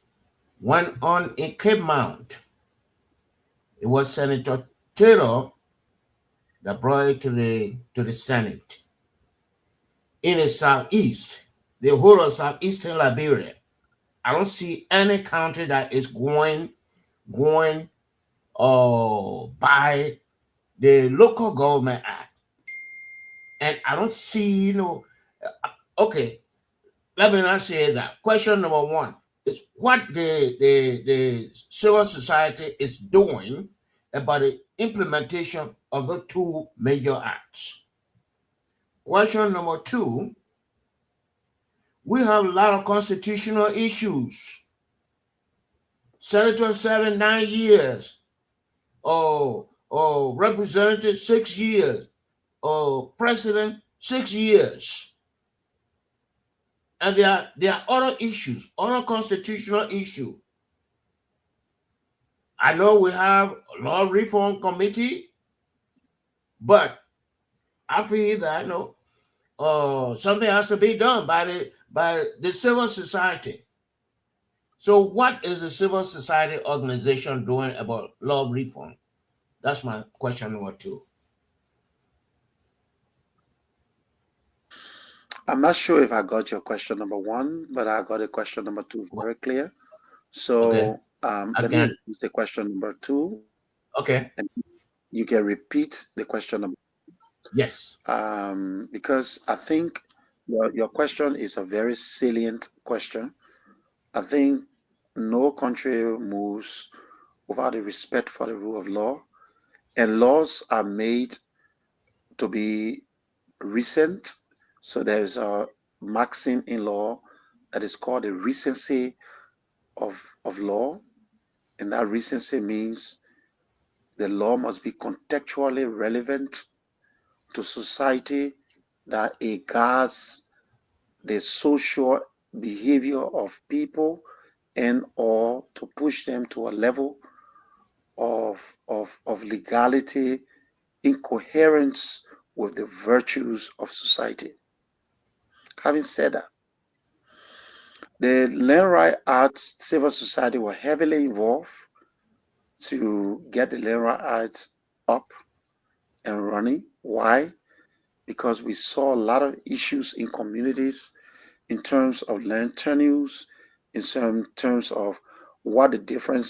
went on in Cape Mount, it was Senator Taylor that brought it to the Senate. In the Southeast, the whole of Southeastern Liberia, I don't see any country that is going by the Local Government Act. And I don't see, okay, let me not say that. Question number 1 is what the civil society is doing about the implementation of the 2 major acts. Question number 2, we have a lot of constitutional issues. Senator serving 9 years, representative 6 years, president 6 years. And there are other issues, other constitutional issues. I know we have a law reform committee, but I feel that something has to be done by the civil society. So what is the civil society organization doing about law reform? That's my question number 2. I'm not sure if I got your question number 1, but I got a question number 2 very clear. So Okay. let me repeat the question number 2. Okay. And you can repeat the question number. Yes. Because I think your question is a very salient question. I think no country moves without a respect for the rule of law, and laws are made to be recent. So there's a maxim in law that is called the recency of law, and that recency means the law must be contextually relevant to society, that it guards the social behavior of people and or to push them to a level of legality in coherence with the virtues of society. Having said that, the Land Right Act, civil society were heavily involved to get the Land Right Act up and running. Why? Because we saw a lot of issues in communities in terms of land tenures, in some terms of what the different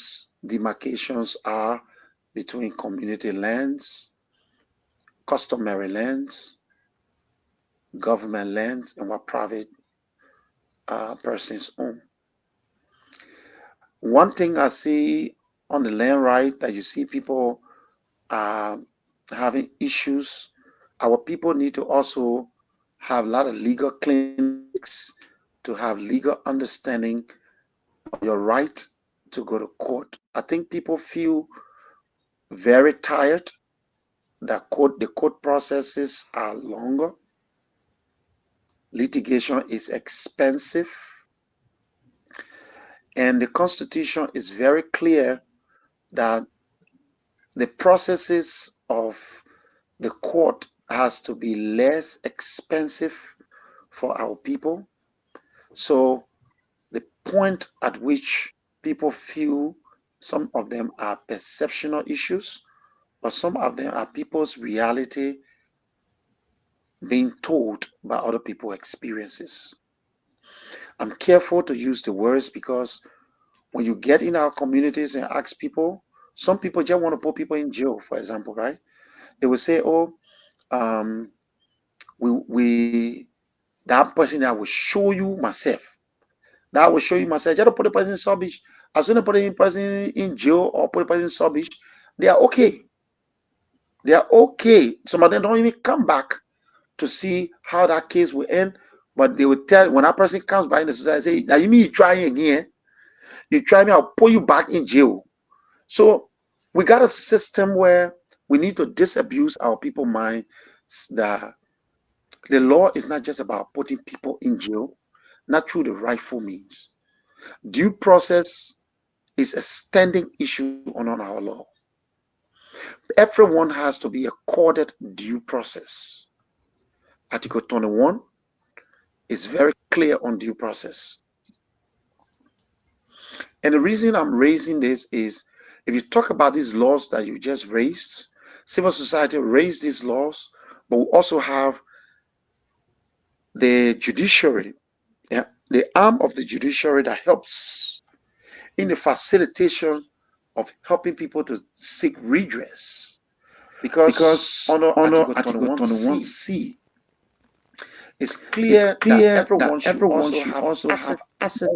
demarcations are between community lands, customary lands, government lands, and what private persons own. One thing I see on the land right that you see people uh, having issues, our people need to also have a lot of legal clinics to have legal understanding of your right to go to court. I think people feel very tired that the court processes are longer, litigation is expensive, and the Constitution is very clear that the processes of the court has to be less expensive for our people. So the point at which people feel some of them are perceptional issues, or some of them are people's reality being told by other people's experiences. I'm careful to use the words because when you get in our communities and ask people, some people just want to put people in jail, for example, right? They will say, "Oh, um, we that person I will show you myself. That I will show you myself. Just put the person in subbish. As soon as put the person in jail or put the person in subbish, they are okay. They are okay. Some of them don't even come back to see how that case will end. But they will tell when that person comes back in the society, say, now you mean you trying again? You try me, I'll put you back in jail. So we got a system where we need to disabuse our people minds that the law is not just about putting people in jail, not through the rightful means. Due process is a standing issue on our law. Everyone has to be accorded due process. Article 21 is very clear on due process. And the reason I'm raising this is if you talk about these laws that you just raised, civil society raised these laws, but we also have the judiciary, yeah, the arm of the judiciary that helps in the facilitation of helping people to seek redress. Because under Article 21C, it's clear that everyone should also have access.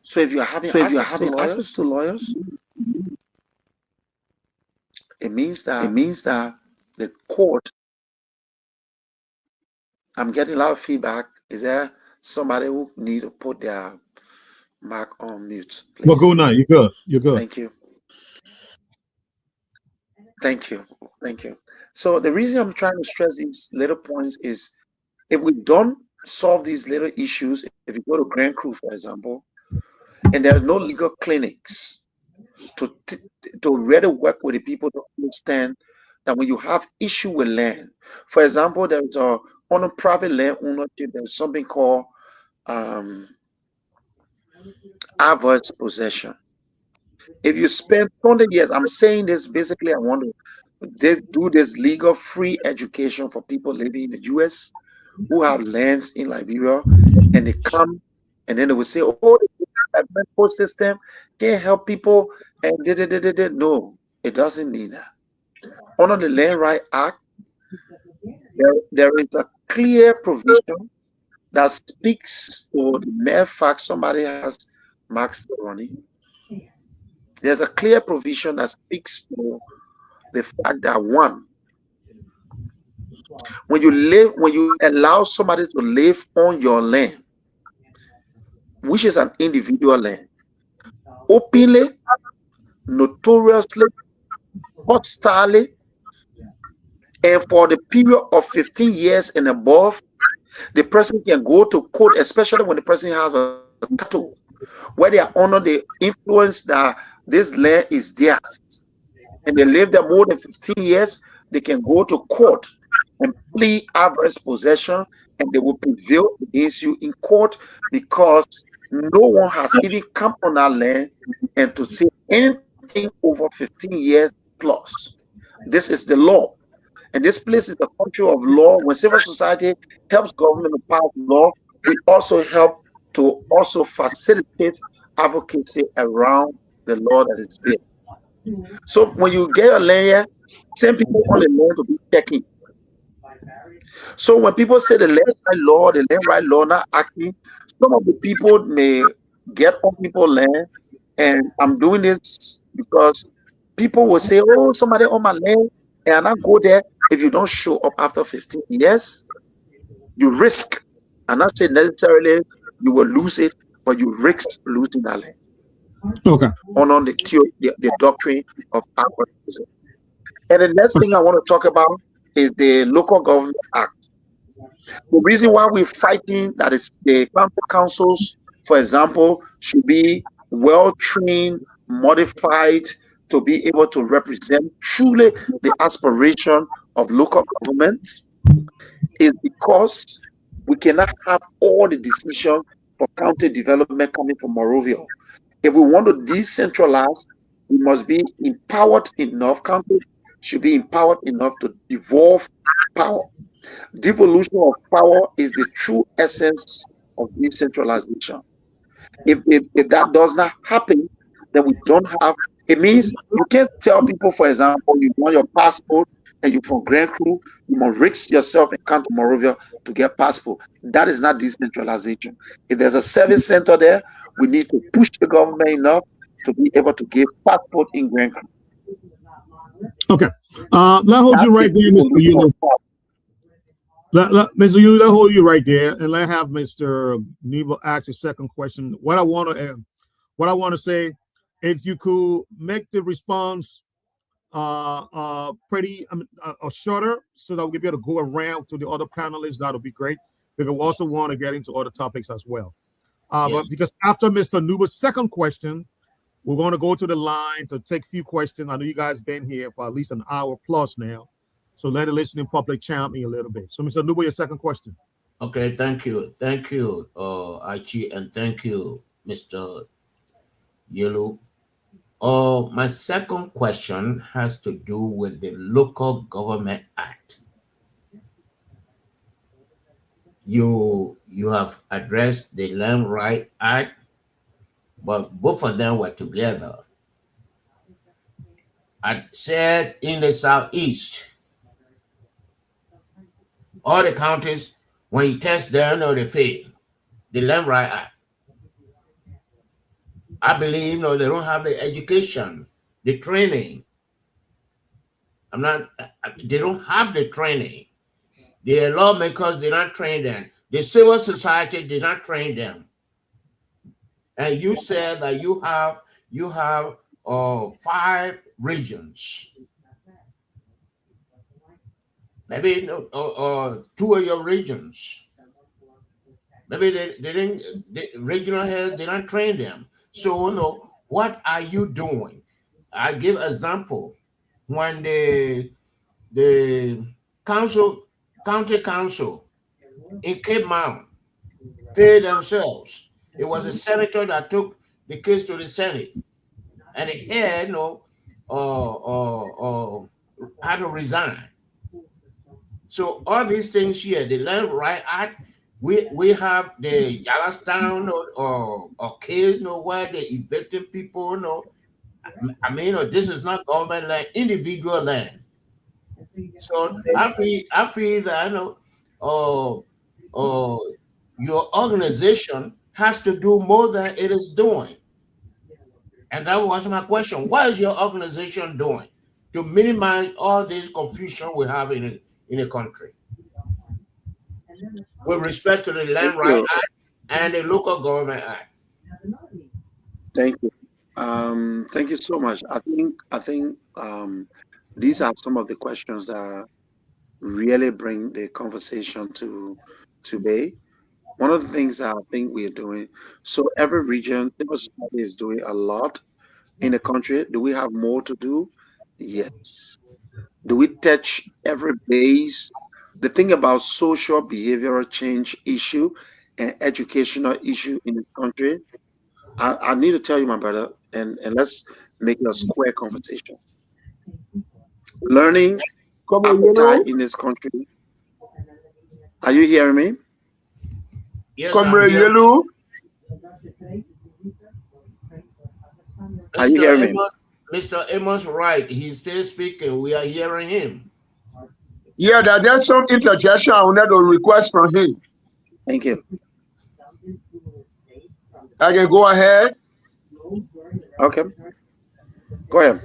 So if you are having access to lawyers, it means that the court. I'm getting a lot of feedback. Is there somebody who needs to put their mic on mute, please? No, go now. You're good. You're good. Thank you. Thank you. Thank you. So the reason I'm trying to stress these little points is if we don't solve these little issues, if you go to Grand Crew, for example, and there's no legal clinics to really work with the people to understand that when you have issue with land, for example, there's on a private land ownership, there's something called adverse possession. If you spend 20 years, I'm saying this basically, I want to do this legal free education for people living in the US who have lands in Liberia, and they come and then they will say, oh, the medical system can't help people, and no, it doesn't mean that. Under the Land Right Act, there is a clear provision that speaks to the mere fact somebody has Max Ronnie. There's a clear provision that speaks to the fact that one, when you allow somebody to live on your land, which is an individual land, openly, notoriously, hostilely, and for the period of 15 years and above, the person can go to court, especially when the person has a title, where they are under the influence that this land is theirs, and they live there more than 15 years, they can go to court and plead adverse possession, and they will prevail against you in court because no one has even come on that land and to say anything over 15 years plus. This is the law. And this place is the country of law. When civil society helps government to pass law, we also help to also facilitate advocacy around the law that is built. So when you get a land, same people only learn to be checking. So when people say the land right law, not acting, some of the people may get on people's land, and I'm doing this because people will say, "Oh, somebody on my land," and I go there. If you don't show up after 15 years, you risk. I'm not saying necessarily you will lose it, but you risk losing that land. Okay. On the doctrine of acquisition. And the next thing I want to talk about is the Local Government Act. The reason why we're fighting that is the councils, for example, should be well trained, modified to be able to represent truly the aspiration of local government is because we cannot have all the decision for county development coming from Morovia. If we want to decentralize, we must be empowered enough. County should be empowered enough to devolve power. Devolution of power is the true essence of decentralization. If that does not happen, then we don't have. It means you can't tell people, for example, you want your passport and you're from Grand Crew, you must risk yourself and come to Morovia to get passport. That is not decentralization. If there's a service center there, we need to push the government enough to be able to give passport in Grand Crew. Okay. Let hold you right there, Mr. Yulo. Mr. Yulo, let hold you right there, and let have Mr. Nebo ask a second question. What I want to say, if you could make the response pretty shorter, so that we can be able to go around to the other panelists, that'll be great. Because we also want to get into other topics as well. Yes. But because after Mr. Nuba's second question, we're going to go to the line to take a few questions. I know you guys been here for at least an hour plus now. So let the listening public chime me a little bit. So Mr. Nuba, your second question. Okay, thank you. Thank you, Archie, and thank you, Mr. Yellow. My second question has to do with the Local Government Act. You have addressed the Land Right Act, but both of them were together. I said in the Southeast, all the counties, when you test them, they fail. The Land Right Act. I believe they don't have the education, the training. They don't have the training. The lawmakers did not train them. The civil society did not train them. And you said that you have 5 regions. Maybe 2 of your regions. Maybe the regional heads did not train them. So what are you doing? I give example when the county council in Cape Mount paid themselves. It was a senator that took the case to the Senate, and the head had to resign. So all these things here, the Land Right Act, we have the Yellowstone or case where they evicting people. This is not government land, individual land. So I feel that your organization has to do more than it is doing. And that was my question. What is your organization doing to minimize all this confusion we have in a country with respect to the Thank Land Right you. Act and the Local Government Act? Thank you. Thank you so much. I think these are some of the questions that really bring the conversation to today. One of the things that I think we are doing, so every region, civil society is doing a lot in the country. Do we have more to do? Yes. Do we touch every base? The thing about social behavioral change issue and educational issue in the country, I need to tell you, my brother, and let's make it a square conversation. Learning Come on, appetite in this country. Are you hearing me? Yes, I'm Comrade here. Yellow. Are you Mr. hearing me? Amos, Mr. Amos Wright, he's still speaking. We are hearing him. Yeah, there's some interjection I wanted to request from him. Thank you. I can go ahead. Okay, go ahead.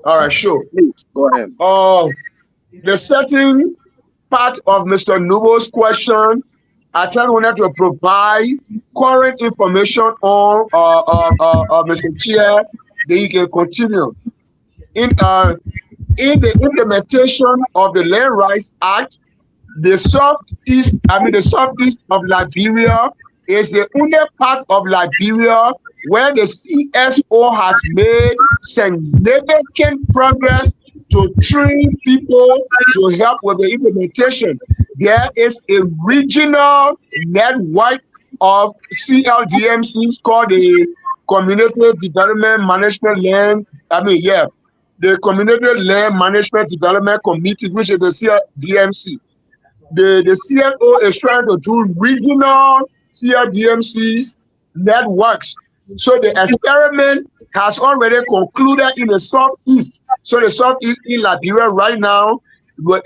All right, sure. Please go ahead. The second part of Mr. Nubo's question, I just wanted to provide current information on Mr. Chair. Then you can continue. In uh in the implementation of the Land Rights Act, the southeast of Liberia is the only part of Liberia where the CSO has made significant progress to train people to help with the implementation. There is a regional network of CLDMCs called the Community Development Management Land. The Community Land Management Development Committee, which is the CLDMC. The CFO is trying to do regional CFDMCs networks. So the experiment has already concluded in the southeast. So the southeast in Liberia right now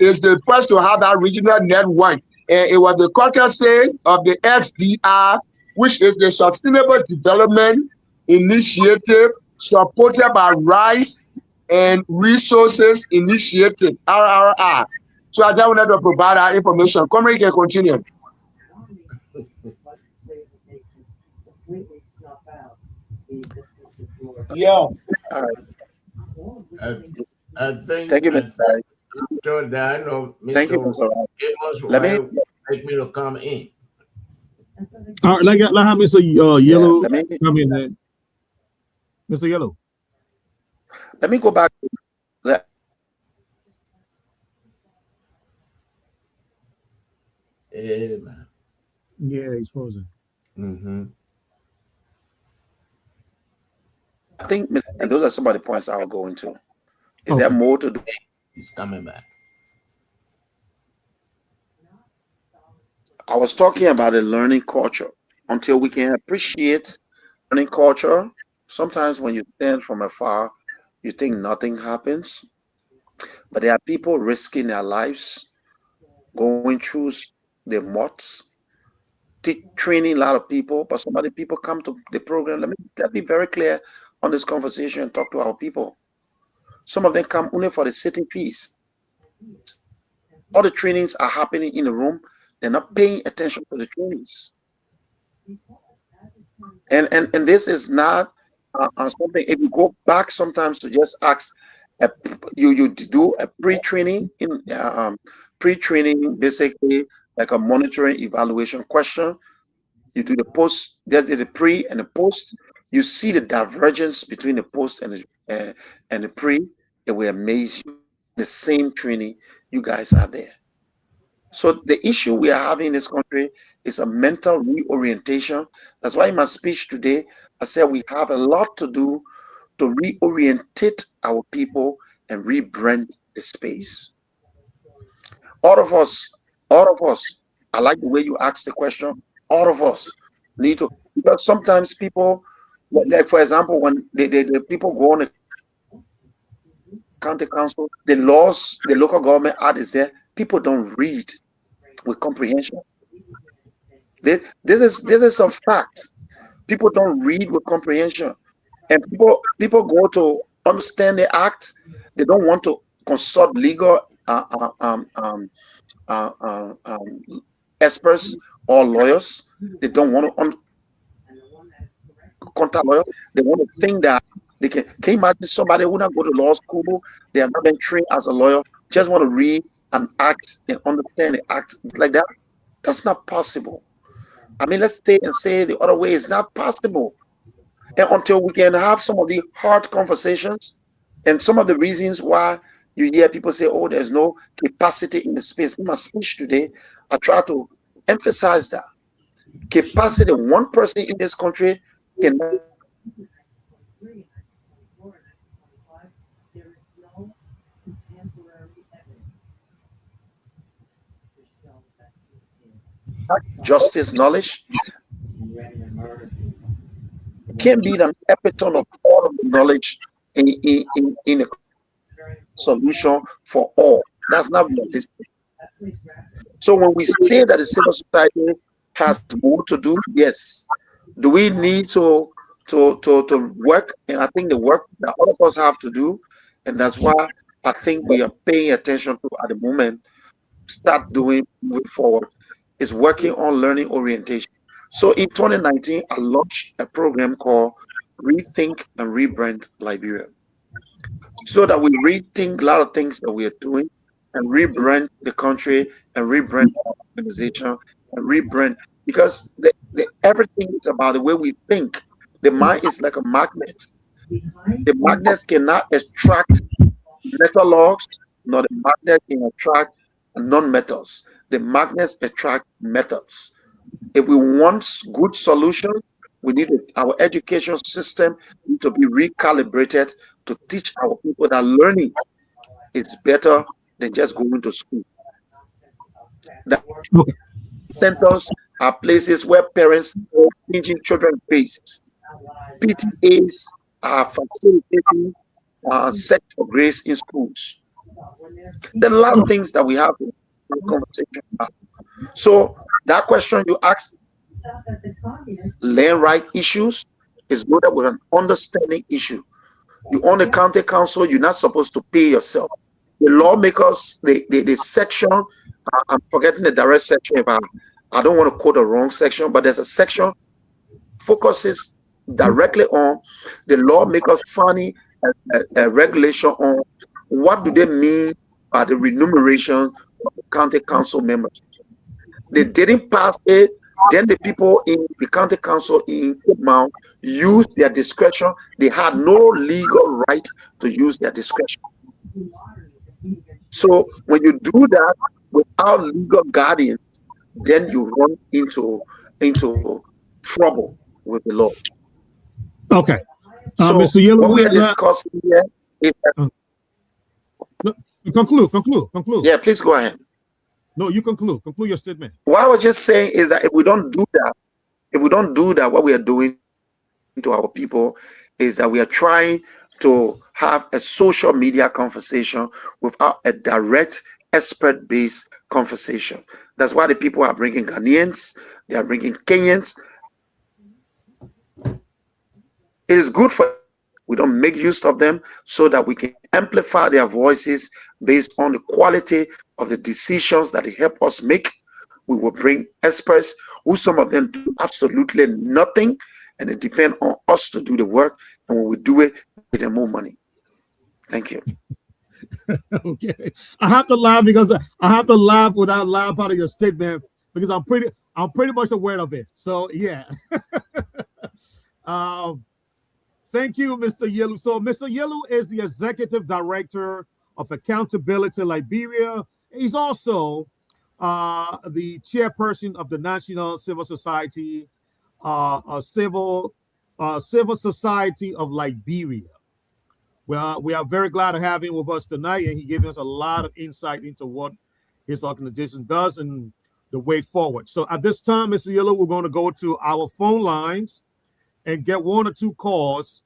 is the first to have that regional network. And it was the courtesy of the SDR, which is the Sustainable Development Initiative supported by Rice and Resources Initiative, RRR. So I just wanted to provide that information. Come you can continue. Yeah. All right. I, I think Thank you, I Mr. think Barry. after that, I know Thank you, Mr. Mr. Wright. Amos Let me, Wright take me to come in. All right, let have Mr. yeah, Yellow come in then. Mr. Yellow. let me go back. Let, Amen. Yeah, he's frozen. Mm-hmm. I think, and those are some of the points I'll go into. Is Okay. there more to do? He's coming back. I was talking about the learning culture. Until we can appreciate learning culture, sometimes when you stand from afar, you think nothing happens. But there are people risking their lives, going through the mods, training a lot of people. But some of the people come to the program. Let me be very clear on this conversation and talk to our people. Some of them come only for the sitting piece. All the trainings are happening in the room. They're not paying attention to the trainings. And this is not something. If you go back sometimes to just ask, you do a pre-training basically like a monitoring evaluation question. You do the post. There's the pre and the post. You see the divergence between the post and the pre. It will amaze you. The same training, you guys are there. So the issue we are having in this country is a mental reorientation. That's why in my speech today, I said we have a lot to do to reorientate our people and rebrand the space. All of us, I like the way you asked the question. All of us need to, because sometimes people, like for example, when the people go on the county council, the laws, the local government act is there. People don't read with comprehension. This is a fact. People don't read with comprehension, and people go to understand the act. They don't want to consult legal uh, uh, um, experts or lawyers. They don't want to contact lawyer. They want to think that they can. Can you imagine somebody who not go to law school? They have not been trained as a lawyer. Just want to read an act and understand the act like that. That's not possible. I mean, let's say the other way. It's not possible. And until we can have some of the hard conversations, and some of the reasons why you hear people say, "Oh, there's no capacity in the space." In my speech today, I try to emphasize that capacity. One person in this country can justice knowledge can be an epitome of all of the knowledge in a solution for all. That's not realistic. So when we say that the civil society has more to do, yes. Do we need to work? And I think the work that all of us have to do, and that's why I think we are paying attention to at the moment, start doing moving forward, is working on learning orientation. So in 2019, I launched a program called Rethink and Rebrand Liberia, so that we rethink a lot of things that we are doing and rebrand the country and rebrand our organization and rebrand, because everything is about the way we think. The mind is like a magnet. The magnet cannot extract metal logs, nor the magnet can attract non-metals. The magnets attract metals. If we want good solutions, we need our education system need to be recalibrated to teach our people that learning is better than just going to school. That centers are places where parents are changing children's grades. PTAs are facilitating sex for grace in schools. There are a lot of things that we have to have a conversation about. So that question you asked, land right issues, is loaded with an understanding issue. You own a county council, you're not supposed to pay yourself. The lawmakers, the section, I'm forgetting the direct section, if I don't want to quote the wrong section, but there's a section focuses directly on the lawmakers finding a regulation on what do they mean by the remuneration of the county council members. They didn't pass it. Then the people in the county council in Cape Mount used their discretion. They had no legal right to use their discretion. So when you do that without legal guardians, then you run into trouble with the law. Okay. So Mr. Yellow, what we are discussing here is that, conclude. Yeah, please go ahead. No, you conclude your statement. What I was just saying is that if we don't do that, what we are doing to our people is that we are trying to have a social media conversation without a direct expert-based conversation. That's why the people are bringing Ghanaians, they are bringing Kenyans. It is good for we don't make use of them so that we can amplify their voices based on the quality of the decisions that they help us make. We will bring experts who some of them do absolutely nothing, and it depends on us to do the work. And when we do it, we get them more money. Thank you. Okay, I have to laugh because I have to laugh without laugh out of your statement because I'm pretty much aware of it. So yeah. Thank you, Mr. Yelu. So Mr. Yelu is the executive director of Accountability Liberia. He's also the chairperson of the National Civil Society, Civil Society of Liberia. Well, we are very glad to have him with us tonight, and he gave us a lot of insight into what his organization does and the way forward. So at this time, Mr. Yellow, we're going to go to our phone lines and get one or two calls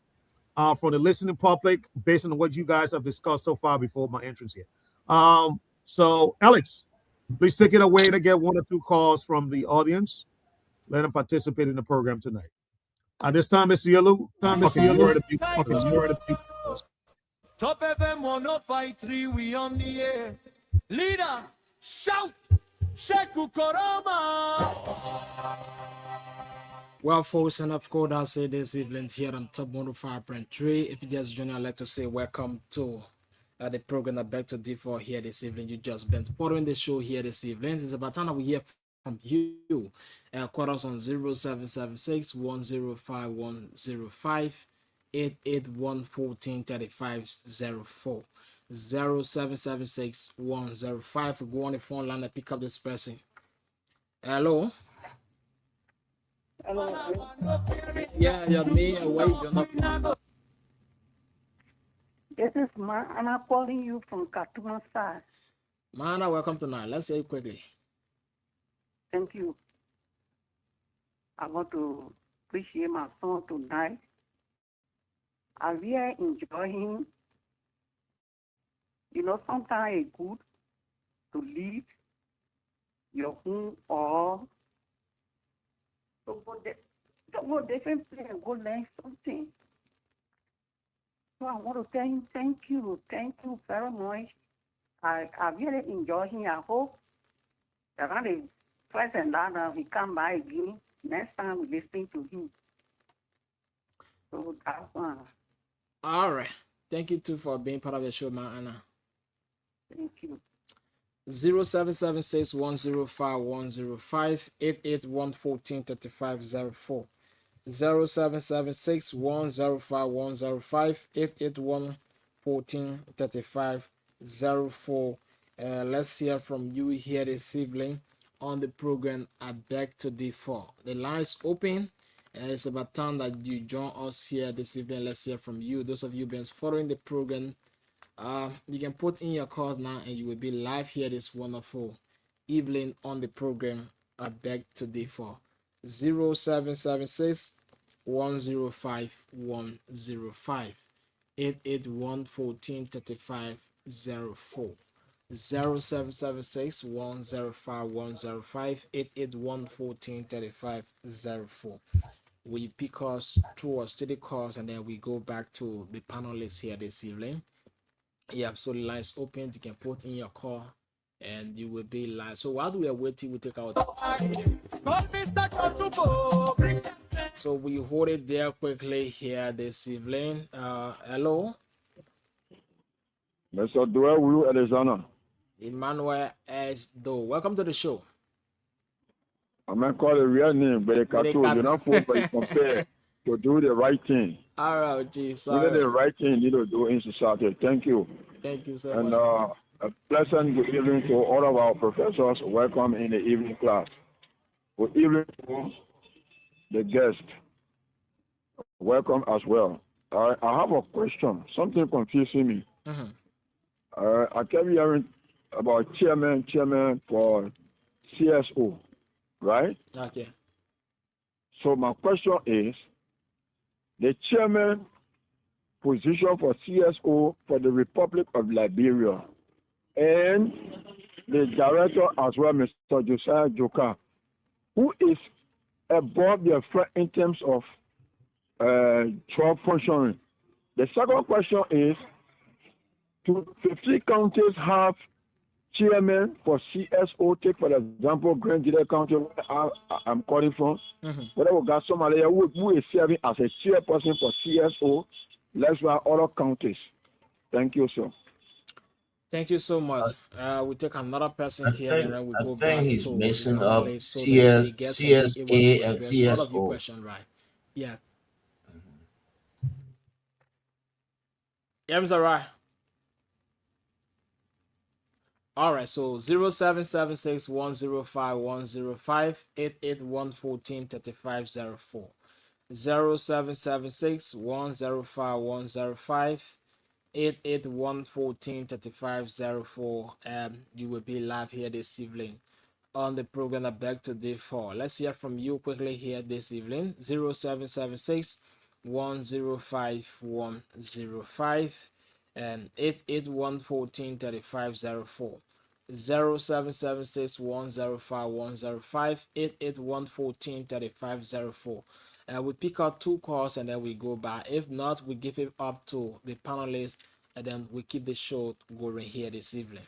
from the listening public based on what you guys have discussed so far before my entrance here. So Alex, please take it away to get one or two calls from the audience. let them participate in the program tonight. At this time, Mr. Yellow, okay, you heard a few. Okay, you heard a few. Top FM 105.3, we on the air. Leader, shout, Sheku Koroma. Well, folks, and of course, I'll say this evening here on Top 105.3. If you just joined, I'd like to say welcome to the program that back to D4 here this evening. You just been following the show here this evening. It's about time that we hear from you. Call us on 0776 105 105 881 1435 0776 105. Go on the phone line and pick up this person. Hello. Hello. Yeah, you're me. Wait, you're not. This is Anna calling you from Katuma Star. Mana, welcome tonight. Let's say it quickly. Thank you. I want to appreciate my son tonight. I really enjoy him. You know, sometimes it's good to leave your home or to go different place and go learn something. So I want to tell him thank you very much. I really enjoy him. I hope that on the present that he come by again. Next time we listen to him. So that's all right. Thank you too for being part of the show, Anna. Thank you. 0776 105 105 881 1435 0776 105 105 881 1435 let's hear from you here this evening on the program. I beg to differ. The lines open. It's about time that you join us here this evening. Let's hear from you. Those of you been following the program, you can put in your calls now and you will be live here this wonderful evening on the program. I beg to differ. 0776 105 105 881 1435 0776 105 105 881 1435 We pick us towards to the calls and then we go back to the panelists here this evening. Yeah, so the lines open. You can put in your call and you will be live. So while we are waiting, we take our so we hold it there quickly here this evening. Hello, Mr. Dwell Wu Arizona. Emmanuel S. Do. Welcome to the show. I'm going to call a real name, but you're not supposed to compare to do the right thing. All right, Chief. You Sorry. know the right thing you need to do in society. Thank you. Thank you so and, much. A pleasant good evening to all of our professors. Welcome in the evening class. Good evening to the guest. Welcome as well. I have a question. Something confusing me. I kept hearing about chairman for CSO, right? Okay. So my question is, the chairman position for CSO for the Republic of Liberia and the director as well, Mr. Josiah Joka, who is above the in terms of job functioning. The second question is, do 50 counties have chairman for CSO? Take for example, Grand GEDEH County, where I'm calling from. Whether we got somebody who is serving as a chairperson for CSO, let's try other counties. Thank you, sir. Thank you so much. We take another person here and then we go back he's to mixing the up place so that the guests can be able CSA to and address all of your CSO. questions, right? Yeah. Yeah, Mr. Right. All right, so 0776 105 105 881 1435 0776 105 105 881 1435 you will be live here this evening on the program I beg to differ. Let's hear from you quickly here this evening. 0776 105 105 and 881 1435 0776105105 881143504. We pick out two calls and then we go by. If not, we give it up to the panelists and then we keep the show going here this evening.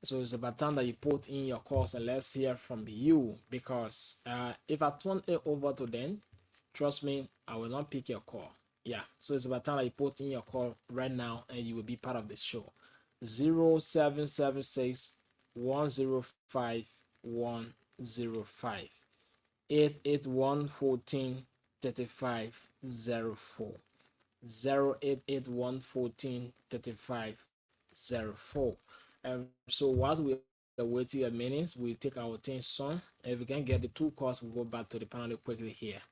So it's about time that you put in your calls and let's hear from you, because if I turn it over to them, trust me, I will not pick your call. Yeah, so it's about time that you put in your call right now and you will be part of the show. 0776 105 105 881 14 35 04 0881 14 35 04. So what we are waiting a minute, we take our thing song. If we can get the two calls, we'll go back to the panel quickly here.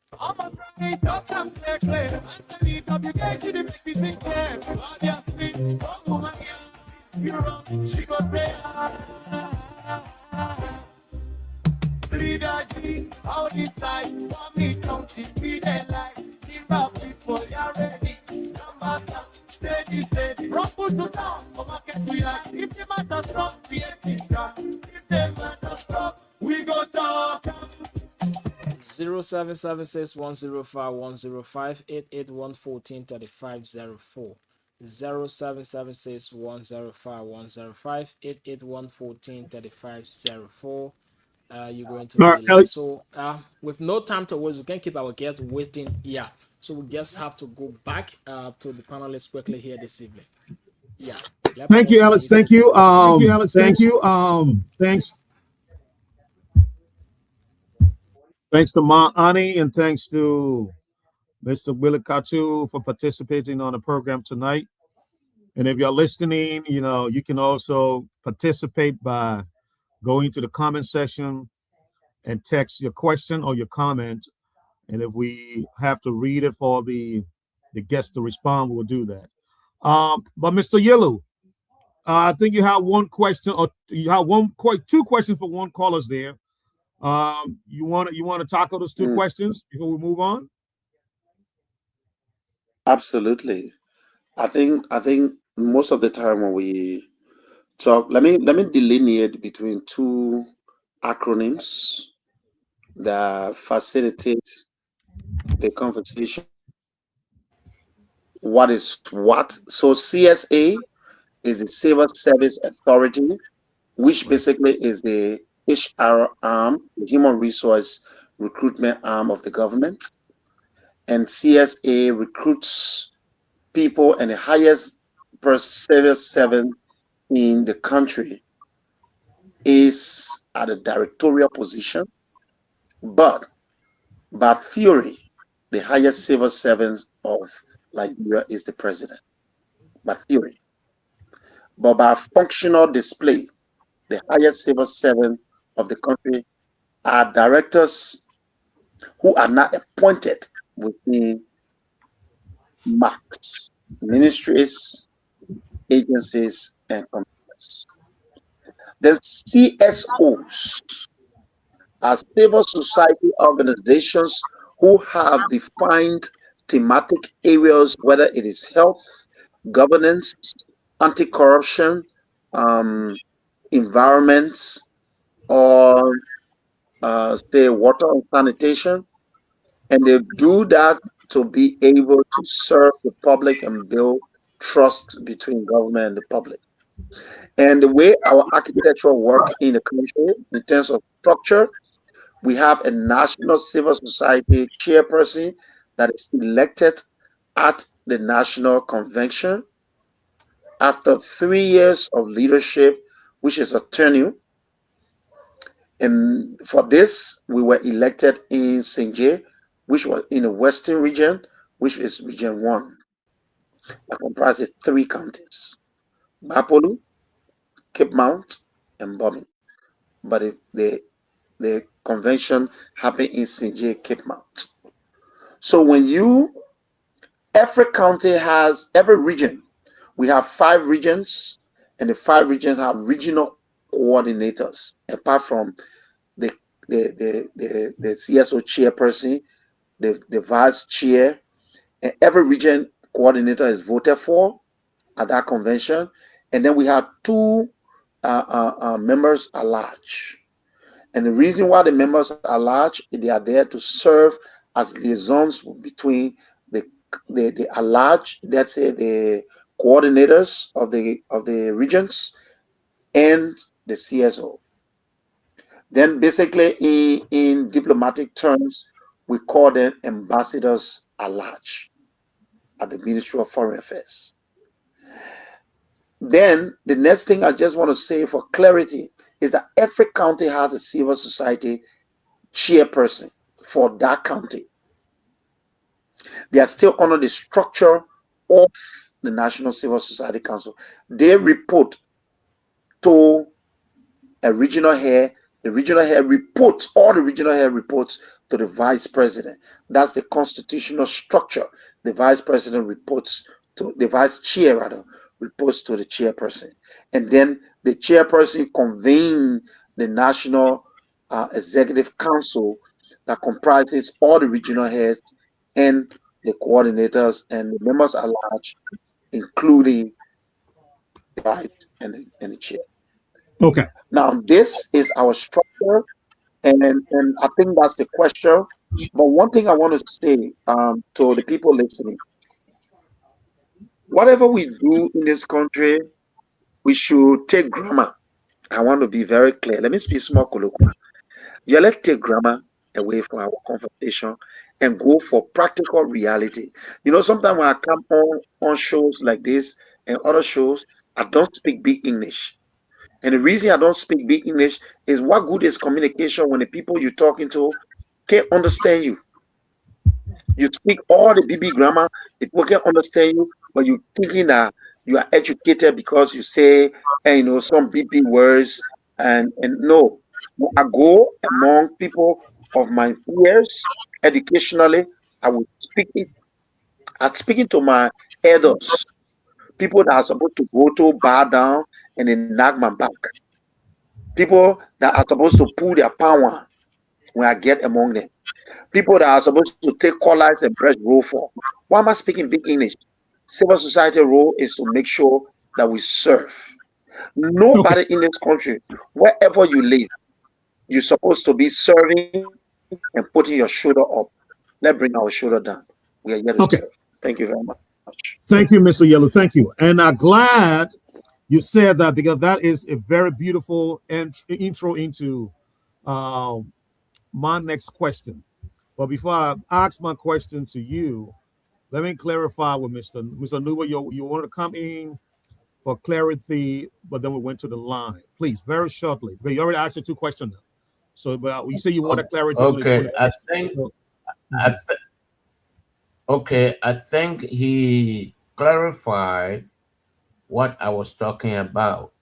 Leader G, out inside, want me county, be there like, give up people, you're ready, number stop, steady, steady, rock push to down, from market to yard, if the matter strong, the empty track, if the matter strong, we go talk. 0776 105 105 881 14 35 04. 0776 105 105 881 14 35 04. You're going to All be right, live. So with no time to waste, we can't keep our guests waiting. Yeah. So we just have to go back to the panelists quickly here this evening. Yeah. thank you, Alex. Thank you. Thank you. Thanks to Ma Ani and thanks to Mr. Willie Katu for participating on the program tonight. And if you're listening, you can also participate by going to the comment section and text your question or your comment. And if we have to read it for the guest to respond, we'll do that. But Mr. Yellow, I think you have one question, or you have two questions for one callers there. You want to tackle those two questions before we move on? Absolutely. I think most of the time when we talk, let me delineate between two acronyms that facilitate the conversation. What is what? So CSA is the Civil Service Authority, which basically is the HR arm, the human resource recruitment arm of the government. And CSA recruits people, and the highest civil servant in the country is at a directorial position. But by theory, the highest civil servant of Liberia is the president. By theory. But by functional display, the highest civil servant of the country are directors who are not appointed within MACs, ministries, agencies, and companies. The CSOs are civil society organizations who have defined thematic areas, whether it is health, governance, anti-corruption, environment, or say water and sanitation, and they do that to be able to serve the public and build trust between government and the public. And the way our architecture work in the country in terms of structure, we have a national civil society chairperson that is elected at the national convention after 3 years of leadership, which is a tenure. And for this, we were elected in Sinje, which was in the Western region, which is Region 1. That comprises 3 counties: Bapolu, Cape Mount, and Bomi. But the convention happened in Sinje, Cape Mount. So every county has, every region, we have 5 regions, and the 5 regions have regional coordinators, apart from the CSO chairperson, the vice chair, and every region coordinator is voted for at that convention. And then we have 2 members are large. And the reason why the members are large, they are there to serve as liaisons between the large, let's say the coordinators of the regions and the CSO. Then basically in diplomatic terms, we call them ambassadors at large at the Ministry of Foreign Affairs. Then the next thing I just want to say for clarity is that every county has a civil society chairperson for that county. They are still under the structure of the National Civil Society Council. They report to a regional head. The regional head reports, all the regional head reports to the vice president. That's the constitutional structure. The vice president reports to the vice chair, rather, reports to the chairperson. And then the chairperson convenes the National Executive Council that comprises all the regional heads and the coordinators and the members at large, including the vice and the chair. Okay. Now, this is our structure, and I think that's the question. But one thing I want to say to the people listening, whatever we do in this country, we should take grammar. I want to be very clear. Let me speak small colloquial. Yeah, let's take grammar away from our conversation and go for practical reality. You know, sometimes when I come on shows like this and other shows, I don't speak big English. And the reason I don't speak big English is what good is communication when the people you're talking to can't understand you. You speak all the BB grammar, people can understand you, but you're thinking that you are educated because you say, you know, some BB words, and no. When I go among people of my peers educationally, I will speak it. I'm speaking to my elders, people that are supposed to go to bow down and then knock my back. People that are supposed to pull their power when I get among them. People that are supposed to take callers and press roll for. Why am I speaking big English? Civil society role is to make sure that we serve. Nobody in this country, wherever you live, you're supposed to be serving and putting your shoulder up. Let's bring our shoulder down. We are here to serve. Thank you very much. Thank you, Mr. Yellow. Thank you. And I'm glad you said that, because that is a very beautiful intro into my next question. But before I ask my question to you, let me clarify with Mr. Nuba. You want to come in for clarity, but then we went to the line. Please, very shortly. But you already asked the two questions. So, but you say you want a clarity. Okay, I think he clarified what I was talking about.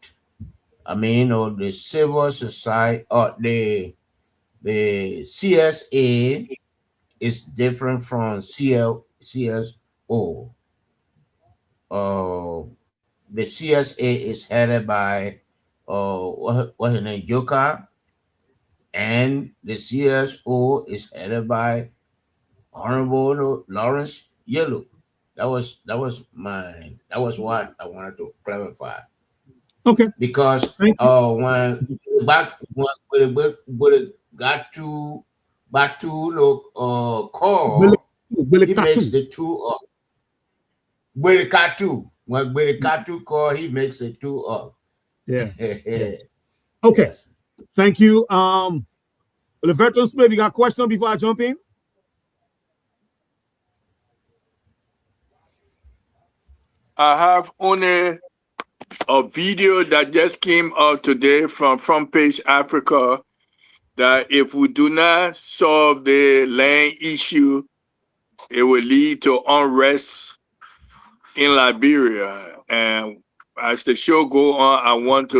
I mean, the civil society or the CSA is different from CSO. The CSA is headed by what's his name, Joker, and the CSO is headed by Honorable Lawrence Yellow. That was what I wanted to clarify. Okay. Because when it got to call, he makes the two up. When it got to call, he makes the two up. Yeah. Yes. Okay. Yes. Thank you. The Veteran Smith, you got a question before I jump in? I have only a video that just came out today from Front Page Africa that if we do not solve the land issue, it will lead to unrest in Liberia. And as the show go on, I want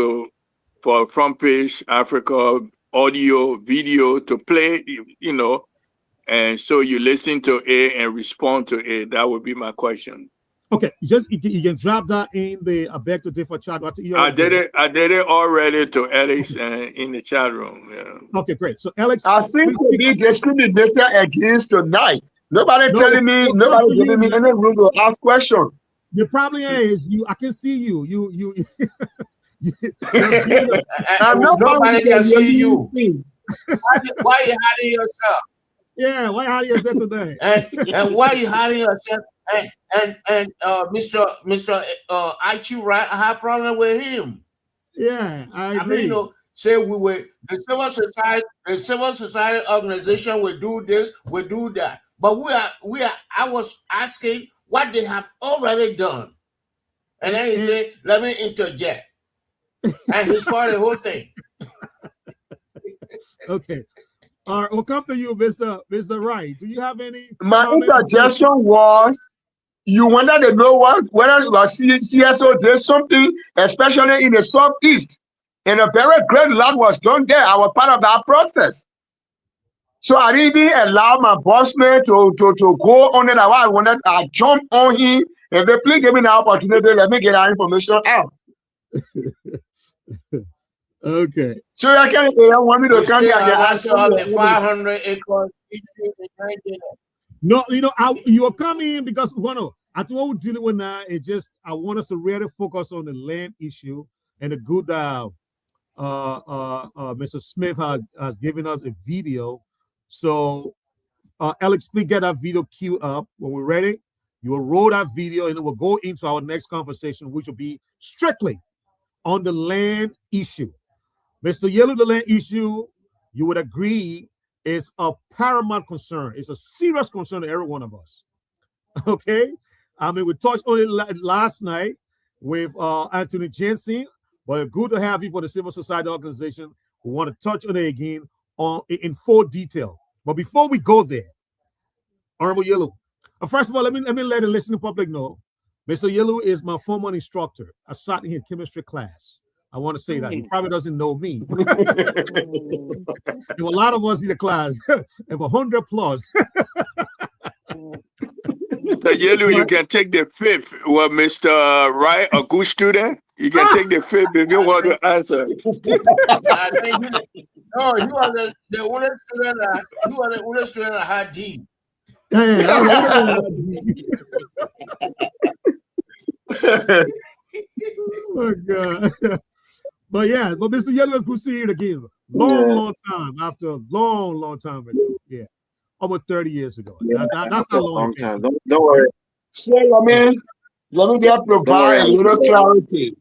for Front Page Africa audio, video to play, you know, and so you listen to it and respond to it. That would be my question. Okay, you can drop that in the beg to differ chat. I did it already to Alex in the chat room. Yeah. Okay, great. So Alex, I seem to be discriminated against tonight. Nobody telling me, nobody giving me any room to ask questions. The problem is I can see you. Your video, I'm not Nobody Mr. can see Yelu you. thing. Why you hiding yourself? yeah, why hiding yourself today? And why you hiding yourself? And Mr. IQ, right? I have problem with him. Yeah, I I mean, agree. you know, say we were the civil society organization will do this, will do that. But I was asking what they have already done. And then he said, let me interject. And he spoiled the whole thing. Okay. All right, we'll come to you, Mr. Wright. Do you have any My comment? interjection was you wanted to know whether CSO did something, especially in the southeast. And a very great lot was done there. I was part of that process. So I didn't allow my boss man to go on it. I jumped on him. If they please give me the opportunity, let me get that information out. Okay. So I can't want me to We come still here and are not answer sure of the you. 500 acres issue in Nigeria. No, you know, you are coming in because I told you dealing with now. It just I want us to really focus on the land issue and the good Mr. Smith has given us a video. So Alex, please get that video queued up. When we're ready, you will roll that video and it will go into our next conversation, which will be strictly on the land issue. Mr. Yellow, the land issue, you would agree, is a paramount concern. It's a serious concern to every one of us. Okay? I mean, we touched on it last night with Anthony Jensen, but good to have you for the Civil Society Organization. We want to touch on it again in full detail. But before we go there, Honorable Yellow, first of all, let me let the listening public know, Mr. Yellow is my former instructor. I sat in his chemistry class. I want to say that. He probably doesn't know me. There were a lot of us in the class. There were 100 plus. Mr. Yelu, you can take the fifth. Well, Mr. Wright, a good student, you can take the fifth if you want to answer. I think no, you are the only student that you are the only student that had D. Oh my God. But yeah, but Mr. Yellow, good to see you again. Long time after a long time ago. Yeah, almost 30 years ago. That's how long time. Don't worry. So let me just provide a little clarity.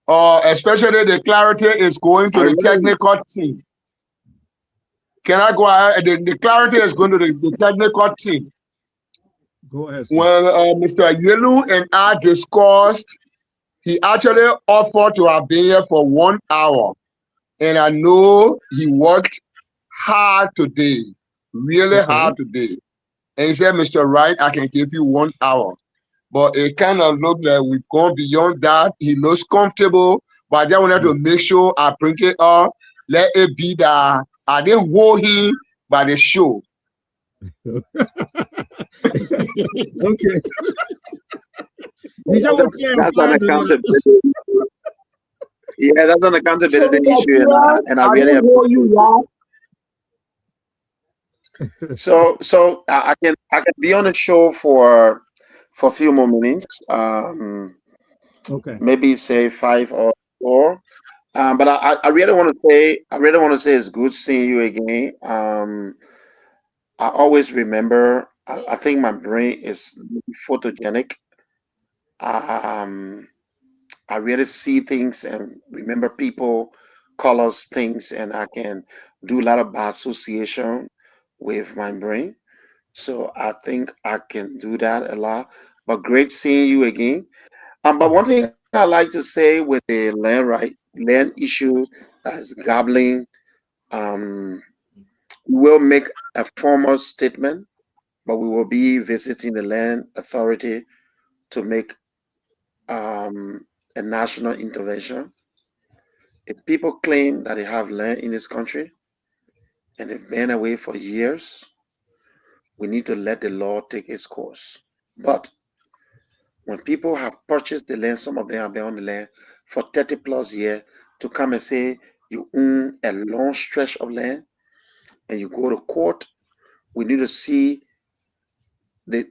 Especially the clarity is going to the technical team. Can I go ahead? The clarity is going to the technical team. Go ahead. Sir. When Mr. Yelu and I discussed, he actually offered to have been here for 1 hour. And I know he worked hard today, really hard today. And he said, Mr. Wright, I can give you 1 hour. But it kind of looked like we've gone beyond that. He looks comfortable, but I just wanted to make sure I bring it up. Let it be that I didn't hold him by the show. Okay. That's an accountability. Yeah, that's an accountability issue, and I really hold you, So I can be on the show for a few more minutes. Okay. Maybe say 5 or 4. But I really want to say it's good seeing you again. I always remember. I think my brain is photogenic. I really see things and remember people, colors, things, and I can do a lot of association with my brain. So I think I can do that a lot. But great seeing you again. But one thing I like to say with the land issue that's gobbling, we'll make a formal statement, but we will be visiting the land authority to make a national intervention. If people claim that they have land in this country and they've been away for years, we need to let the law take its course. But when people have purchased the land, some of them have been on the land for 30 plus years, to come and say you own a long stretch of land and you go to court, we need to see the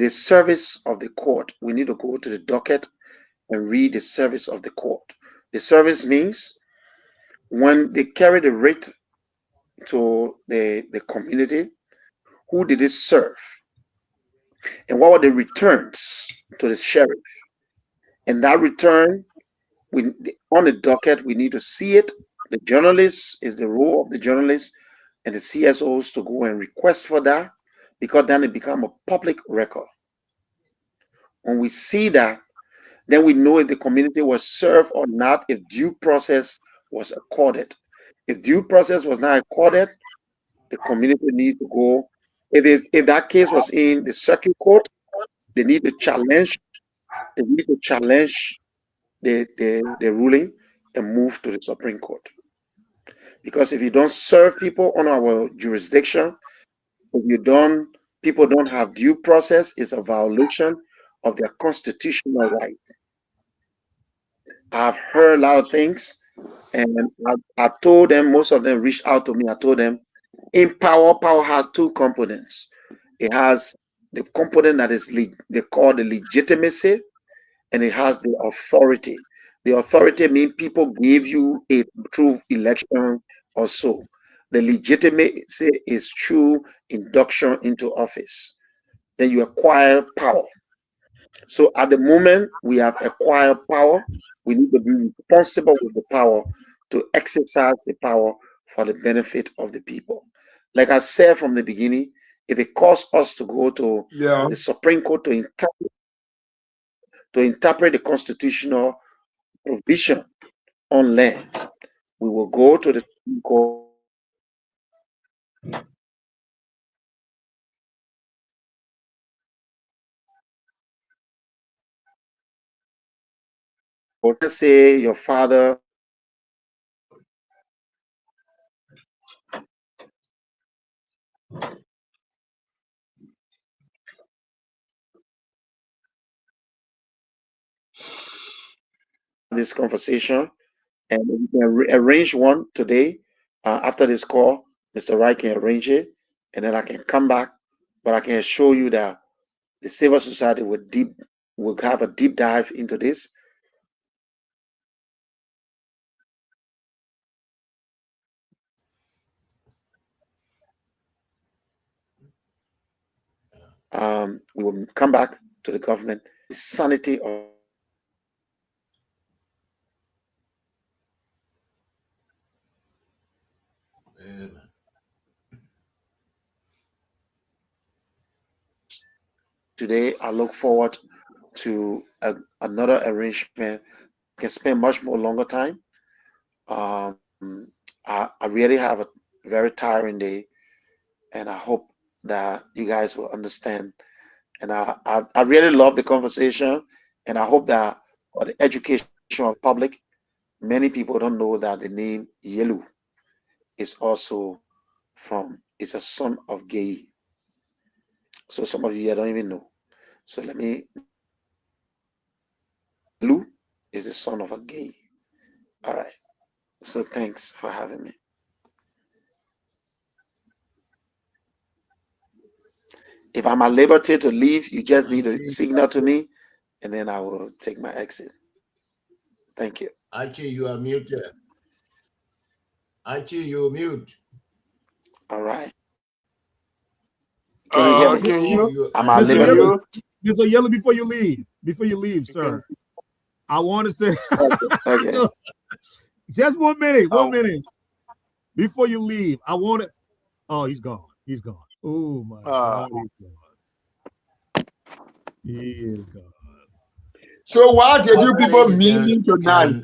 service of the court. We need to go to the docket and read the service of the court. The service means when they carry the writ to the community, who did it serve? And what were the returns to the sheriff? And that return, we on the docket, we need to see it. The journalist is the role of the journalist and the CSOs to go and request for that, because then it become a public record. When we see that, then we know if the community was served or not, if due process was accorded. If due process was not accorded, the community needs to go. If that case was in the circuit court, they need to challenge. They need to challenge the ruling and move to the Supreme Court. Because if you don't serve people on our jurisdiction, if you don't, people don't have due process, it's a violation of their constitutional right. I've heard a lot of things, and I told them, most of them reached out to me. I told them, in power has two components. It has the component that is they call the legitimacy, and it has the authority. The authority means people gave you a true election or so. The legitimacy is through induction into office. Then you acquire power. So at the moment we have acquired power, we need to be responsible with the power to exercise the power for the benefit of the people. Like I said from the beginning, if it costs us to go to the Supreme Court to interpret the constitutional provision on land, we will go to the Supreme Court. Let's say your father this conversation, and we can arrange one today. After this call, Mr. Wright can arrange it, and then I can come back. But I can assure you that the civil society will have a deep dive into this. We will come back to the government, the sanity of today. I look forward to another arrangement. I can spend much more longer time. I really have a very tiring day, and I hope that you guys will understand. And I really love the conversation, and I hope that for the education of public, many people don't know that the name Yelu is also is a son of Gay. So some of you here don't even know. So let me, Yelu is the son of a Gay. All right. So thanks for having me. If I'm at liberty to leave, you just need to signal to me, and then I will take my exit. Thank you. Archie, you are muted. Archie, you're mute. All right. Can you hear me? Can you? I'm at liberty. Mr. Yellow, before you leave, sir, I want to say, Okay. just 1 minute, 1 minute. Before you leave, I want to, oh, he's gone. He's gone. Oh, my God, he's gone. He is gone. So why did you people meeting tonight?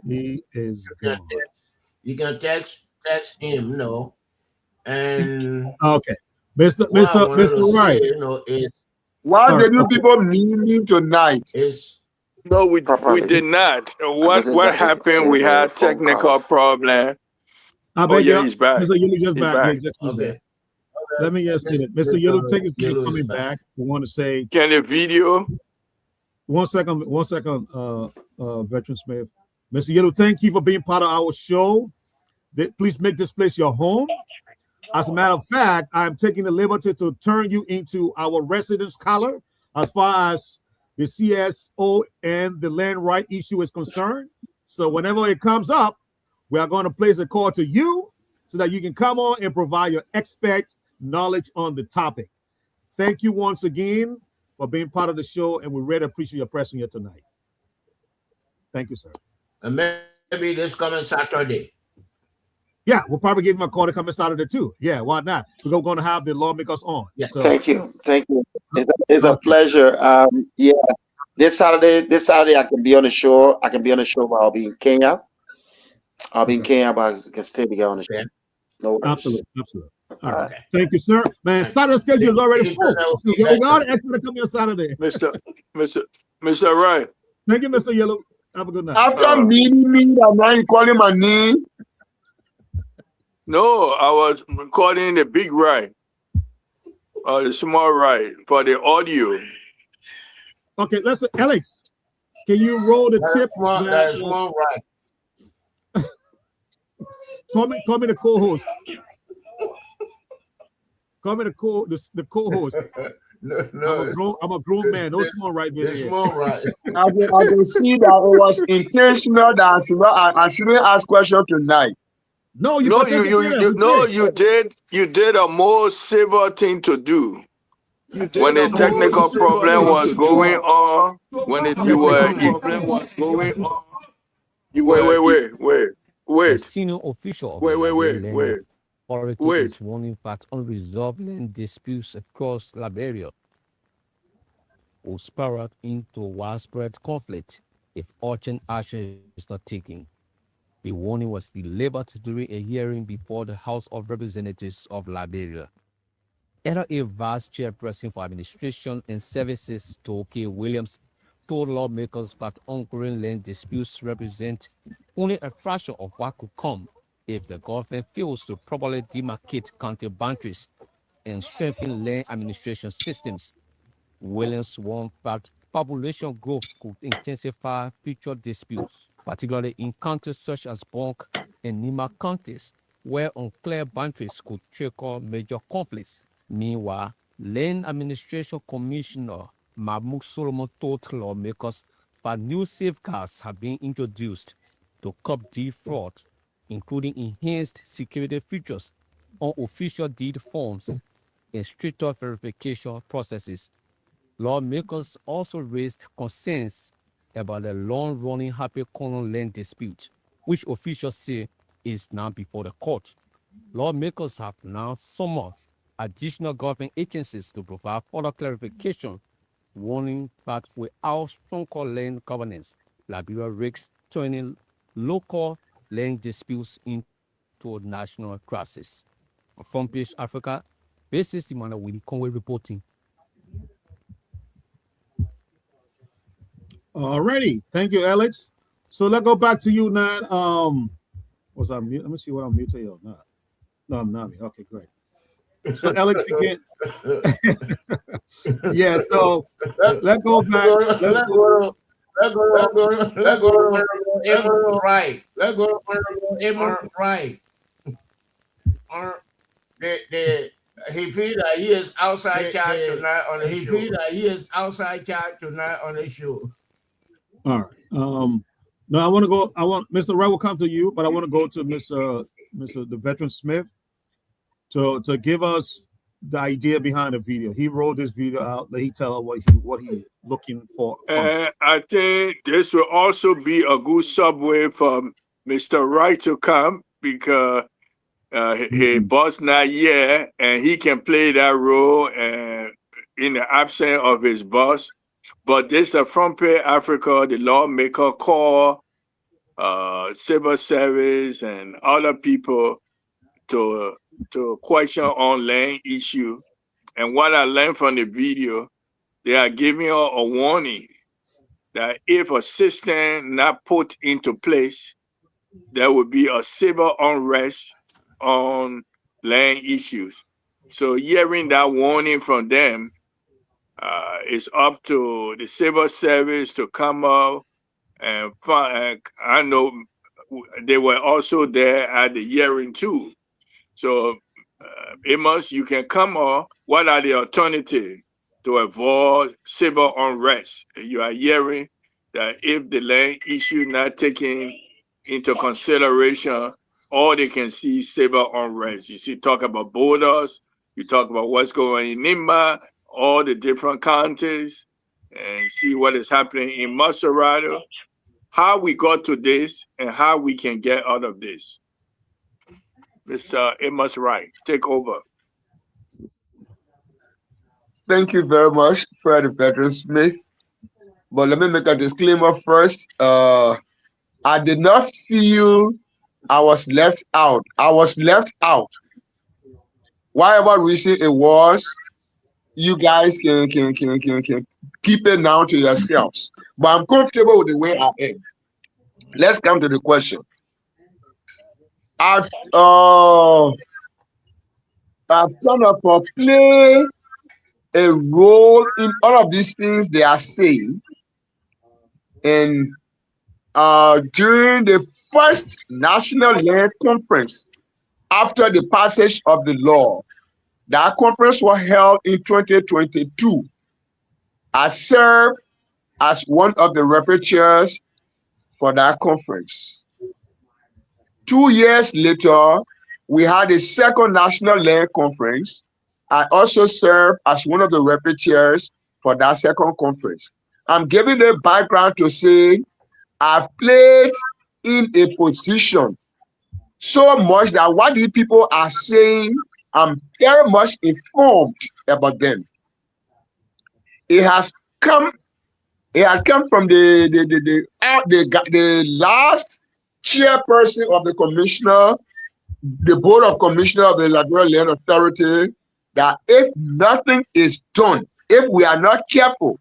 He is gone. You can text him, no. And okay. Mr. Wright. Is why did you people meeting tonight? No, we did not. What happened? We had technical problem. He's back. Mr. Yellow just back. back. Okay. Let me just get it. Mr. Yellow, take his time coming back. I want to say. Can the video? 1 second, Veteran Smith. Mr. Yellow, thank you for being part of our show. Please make this place your home. As a matter of fact, I'm taking the liberty to turn you into our resident scholar as far as the CSO and the land right issue is concerned. So whenever it comes up, we are going to place a call to you so that you can come on and provide your expert knowledge on the topic. Thank you once again for being part of the show, and we really appreciate your presence here tonight. Thank you, sir. And maybe this coming Saturday. Yeah, we'll probably give him a call to come and Saturday too. Yeah, why not? We're going to have the lawmakers on. Yeah. So, Thank you. It's a pleasure. Yeah, this Saturday I can be on the show. I can be on the show, but I'll be in Kenya. I'll be in Kenya, but I can still be on the show. Okay. No worries. Absolutely. All right. Okay. Thank you, sir. Man, Saturday schedule is already full. So we got an expert to come here Saturday. Mr. Wright. Thank you, Mr. Yellow. Have a good night. After meeting me, I'm not calling my name. No, I was recording the big Wright. Or the small Wright for the audio. Okay, let's Alex. Can you roll the tip? That is small right. Call me the co-host. Call me the co-host. No, I'm a grown man. No small right there. Small right. I can see that it was intentional that I shouldn't ask questions tonight. No, you did a more civil thing to do. When the technical problem was going on, when the problem was going on, wait. A senior official of the authority is warning that unresolved land disputes across Liberia will spiral into widespread conflict if urgent action is not taken. The warning was delivered during a hearing before the House of Representatives of Liberia. Era A Vice Chairperson for Administration and Services, Toke Williams, told lawmakers that ongoing land disputes represent only a fraction of what could come if the government fails to properly demarcate county boundaries and strengthen land administration systems. Williams warned that population growth could intensify future disputes, particularly in counties such as Bonk and Nima counties, where unclear boundaries could trigger major conflicts. Meanwhile, Land Administration Commissioner Mahmoud Solomon told lawmakers that new safeguards have been introduced to curb deed fraud, including enhanced security features on official deed forms and stricter verification processes. Lawmakers also raised concerns about the long-running Happy Corner land dispute, which officials say is now before the court. Lawmakers have now summoned additional government agencies to provide further clarification, warning that without stronger land governance, Liberia risks turning local land disputes into a national crisis. From Page Africa, this is Emmanuel Willie Conway reporting. Alrighty, thank you, Alex. So let's go back to you now. Was I mute? Let me see what I'm muted or not. No, I'm not. Okay, great. So Alex, you can. Yeah. So let's go back. Let's go. Right. Let's go. Right. He feel that he is outside charge tonight on the show. He feel that he is outside charge tonight on the show. All right. No, I want to go. I want Mr. Wright will come to you, but I want to go to Mr. the Veteran Smith to give us the idea behind the video. He wrote this video out. Let he tell us what he looking for. I think this will also be a good subway for Mr. Wright to come because his boss not here, and he can play that role and in the absence of his boss. But this is from Pay Africa, the lawmaker call civil service and other people to question on land issue. And what I learned from the video, they are giving a warning that if a system not put into place, there will be a civil unrest on land issues. So hearing that warning from them, it's up to the civil service to come up and find. I know they were also there at the hearing too. So, Amos, you can come up. What are the alternatives? to avoid civil unrest. You are hearing that if the land issue not taken into consideration, all they can see is civil unrest. You see, talk about borders, you talk about what's going in Nima, all the different counties, and see what is happening in Maserati, how we got to this, and how we can get out of this. Mr. Amos Wright, take over. Thank you very much, Fred Veteran Smith. But let me make a disclaimer first. I did not feel I was left out. I was left out. Whatever reason it was, you guys can keep it now to yourselves. But I'm comfortable with the way I am. Let's come to the question. I've uh I've kind of play a role in all of these things they are saying. And during the first National Land Conference after the passage of the law, that conference was held in 2022. I served as one of the rapporteurs for that conference. 2 years later, we had a second National Land Conference. I also served as one of the rapporteurs for that second conference. I'm giving the background to say I've played in a position so much that what the people are saying, I'm very much informed about them. It has come. It had come from the last chairperson of the commissioner, the board of commissioner of the Liberia Land Authority, that if nothing is done, if we are not careful,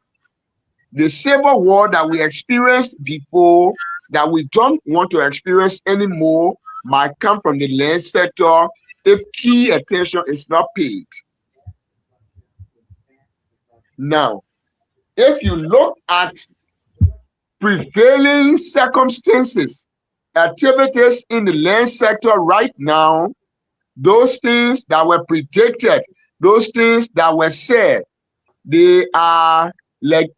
the civil war that we experienced before, that we don't want to experience anymore, might come from the land sector if key attention is not paid. Now, if you look at prevailing circumstances, activities in the land sector right now, those things that were predicted, those things that were said, they are like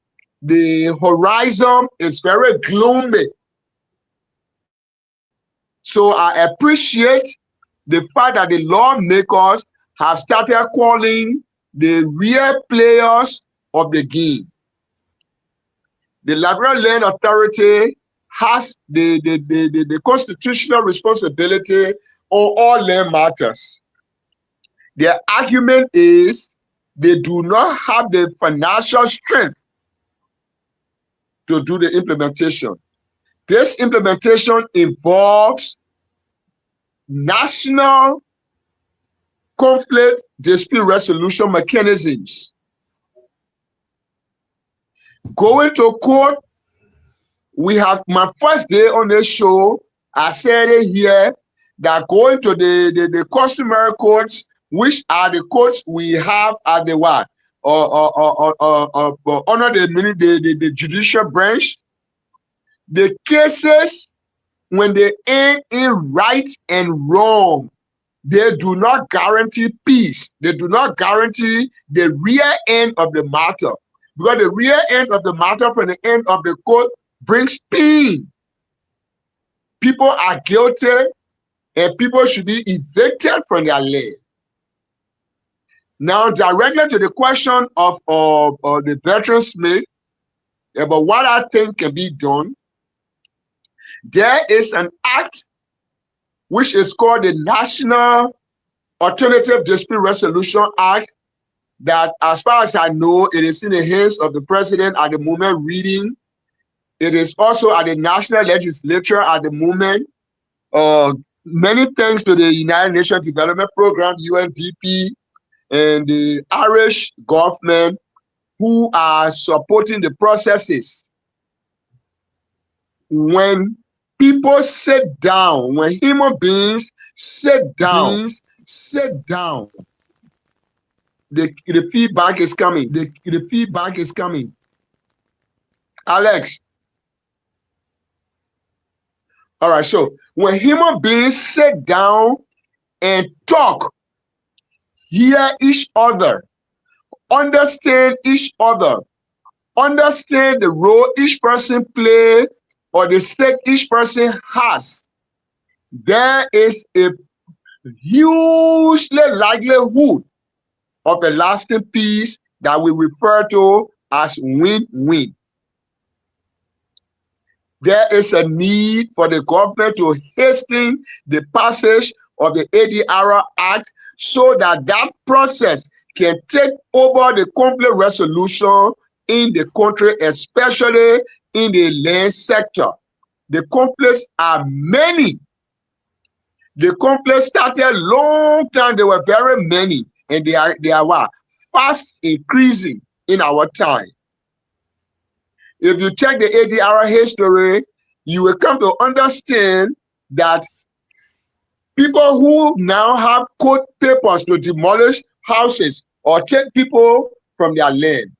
the horizon is very gloomy. So I appreciate the fact that the lawmakers have started calling the real players of the game. The Liberia Land Authority has the constitutional responsibility on all land matters. Their argument is they do not have the financial strength to do the implementation. This implementation involves national conflict dispute resolution mechanisms. Going to court, we have my first day on this show, I said it here, that going to the customary courts, which are the courts we have at the what? Under the judicial branch, the cases, when they end in right and wrong, they do not guarantee peace. They do not guarantee the real end of the matter. Because the real end of the matter from the end of the court brings pain. People are guilty and people should be evicted from their land. Now, directly to the question of the veteran Smith about what I think can be done, there is an act which is called the National Alternative Dispute Resolution Act that, as far as I know, it is in the hands of the president at the moment reading. It is also at the national legislature at the moment. Many thanks to the United Nations Development Program, UNDP, and the Irish government who are supporting the processes. When people sit down, when human beings sit down, the feedback is coming. The feedback is coming. Alex. All right, so when human beings sit down and talk, hear each other, understand each other, understand the role each person play or the stake each person has, there is a hugely likelihood of a lasting peace that we refer to as win-win. There is a need for the government to hasten the passage of the ADR Act so that that process can take over the conflict resolution in the country, especially in the land sector. The conflicts are many. The conflicts started long time. They were very many, and they are what? Fast increasing in our time. If you check the ADR history, you will come to understand that people who now have court papers to demolish houses or take people from their land,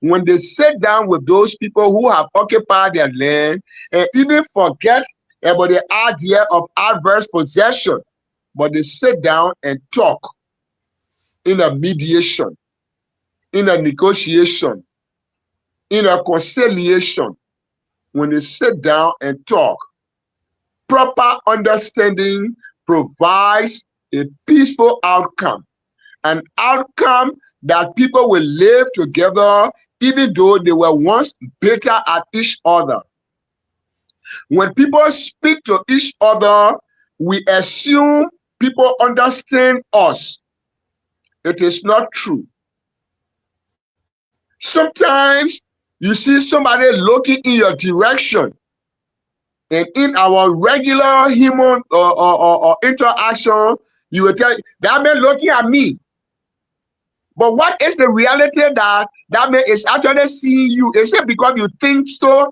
when they sit down with those people who have occupied their land and even forget about the idea of adverse possession, but they sit down and talk in a mediation, in a negotiation, in a conciliation. When they sit down and talk, proper understanding provides a peaceful outcome, an outcome that people will live together even though they were once bitter at each other. When people speak to each other, we assume people understand us. It is not true. Sometimes you see somebody looking in your direction, and in our regular human interaction, you will tell that man looking at me. But what is the reality that that man is actually seeing you? Is it because you think so?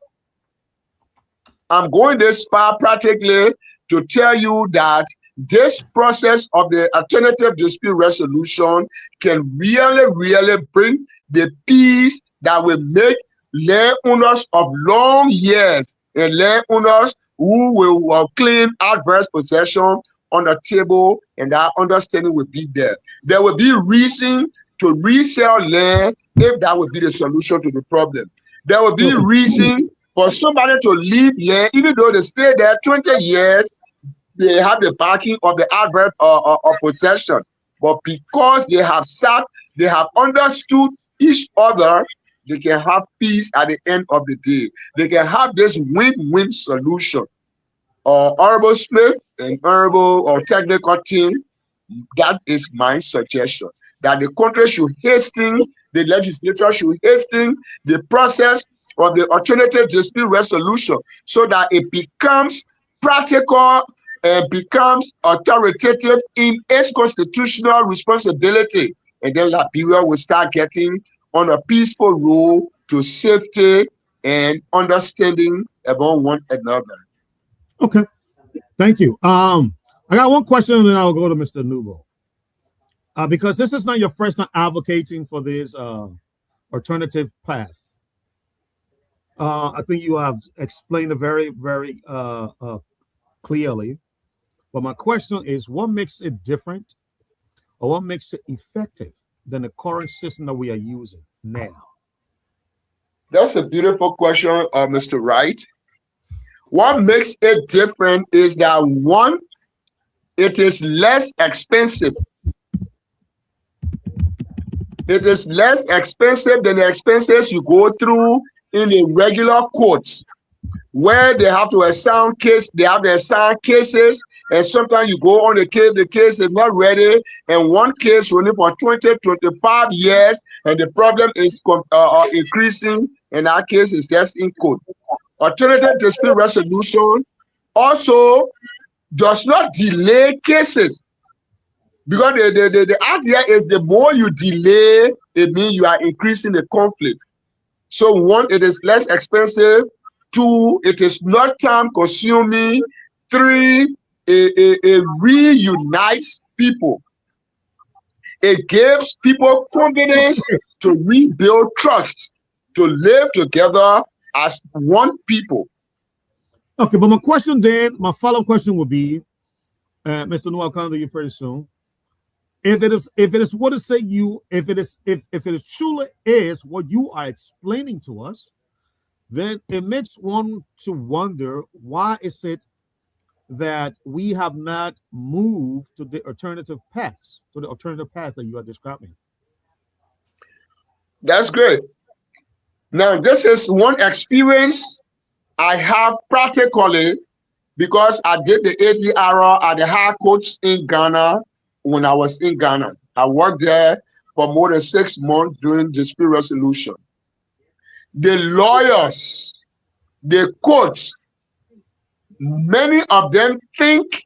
I'm going this far practically to tell you that this process of the alternative dispute resolution can really, really bring the peace that will make landowners of long years and landowners who will claim adverse possession on the table, and that understanding will be there. There will be reason to resell land if that would be the solution to the problem. There will be reason for somebody to leave land, even though they stay there 20 years, they have the backing of the adverse of possession. But because they have sat, they have understood each other, they can have peace at the end of the day. They can have this win-win solution. Honorable Smith and honorable or technical team, that is my suggestion. That the country should hasten, the legislature should hasten the process of the alternative dispute resolution so that it becomes practical and becomes authoritative in its constitutional responsibility. And then Liberia will start getting on a peaceful road to safety and understanding among one another. Okay, thank you. I got one question, and then I'll go to Mr. Nubo. Because this is not your first time advocating for this alternative path. I think you have explained it very, very clearly. But my question is, what makes it different, or what makes it effective than the current system that we are using now? That's a beautiful question, Mr. Wright. What makes it different is that one, it is less expensive. It is less expensive than the expenses you go through in the regular courts, where they have to assign case, they have to assign cases, and sometimes you go on the case is not ready, and one case running for 20, 25 years, and the problem is increasing, and that case is just in court. Alternative dispute resolution also does not delay cases, because the idea is the more you delay, it means you are increasing the conflict. So one, it is less expensive. Two, it is not time consuming. Three, it reunites people. It gives people confidence to rebuild trust, to live together as one people. Okay, but my question then, my follow-up question would be, Mr. Noel, I'll come to you pretty soon. if it is what to say you, if it is truly is what you are explaining to us, then it makes one to wonder why is it that we have not moved to the alternative paths, that you are describing. That's great. Now, this is one experience I have practically because I did the ADR at the High Courts in Ghana when I was in Ghana. I worked there for more than 6 months doing dispute resolution. The lawyers, the courts, many of them think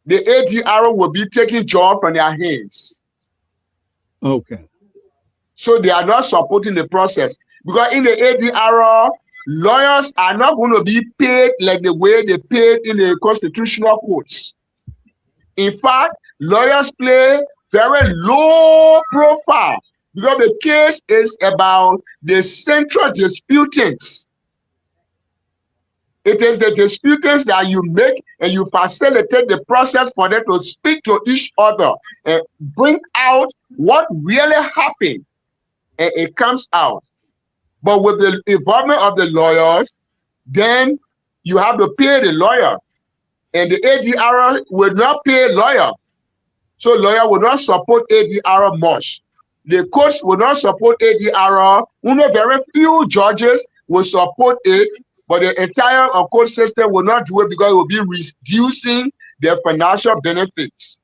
the ADR will be taking job from their hands. Okay. So they are not supporting the process. Because in the ADR, lawyers are not going to be paid like the way they paid in the constitutional courts. In fact, lawyers play very low profile because the case is about the central disputants. It is the disputants that you make and you facilitate the process for them to speak to each other and bring out what really happened, and it comes out. But with the involvement of the lawyers, then you have to pay the lawyer, and the ADR will not pay lawyer. So lawyer will not support ADR much. The courts will not support ADR. Only very few judges will support it, but the entire court system will not do it because it will be reducing their financial benefits.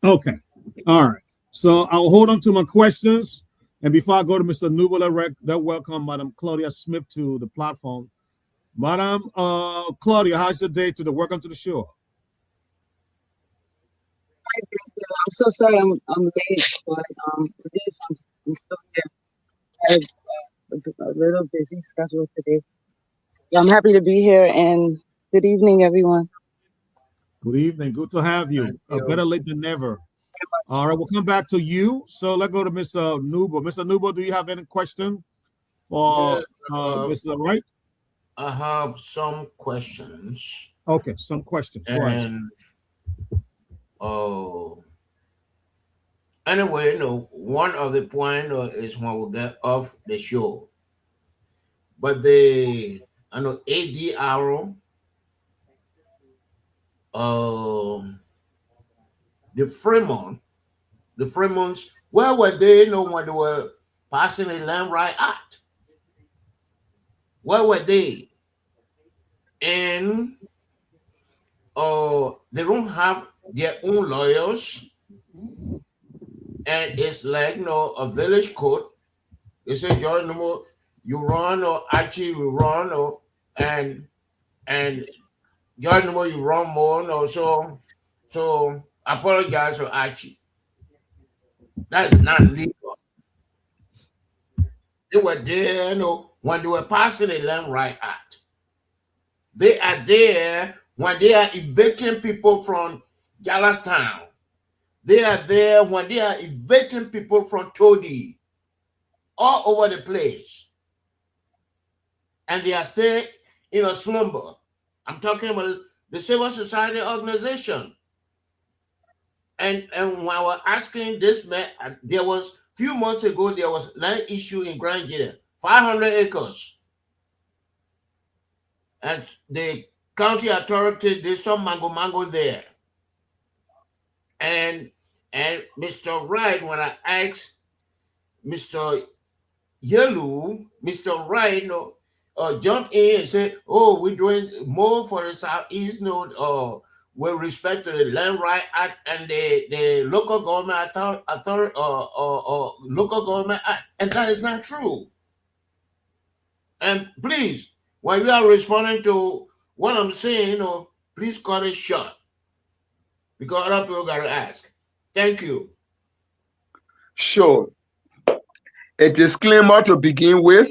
Okay. All right. So I'll hold on to my questions. And before I go to Mr. Nubo, that welcome Madam Claudia Smith to the platform. Madam Claudia, how's your day today? Welcome to the show. I'm so sorry I'm late, but it is, I'm still here. I had a little busy schedule today. I'm happy to be here, and good evening, everyone. Good evening. Good to have you. Better late than never. All right, we'll come back to you. So let's go to Mr. Nubo. Mr. Nubo, do you have any question for Mr. Wright? I have some questions. Okay, some questions. And anyway, one of the point is when we get off the show. But the ADR, the Fremonts, where were they? When they were passing the Land Right Act? Where were they? And they don't have their own lawyers, and it's like a village court. They say you run, or actually you run, and you run more. So I apologize for Archie. That's not legal. They were there, when they were passing the Land Right Act. They are there when they are evicting people from Town. They are there when they are evicting people from Todi, all over the place. And they are still in a slumber. I'm talking about the civil society organization. And when I was asking this man, there was a few months ago, there was land issue in Grand GEDEH, 500 acres. And the county authority did some mango there. And Mr. Wright, when I asked Mr. Yellow, Mr. Wright jumped in and said, "Oh, we're doing more for the Southeast with respect to the Land Right Act and the local government local government act," and that is not true. And please, when you are responding to what I'm saying, please cut it short, because other people got to ask. Thank you. Sure. A disclaimer to begin with.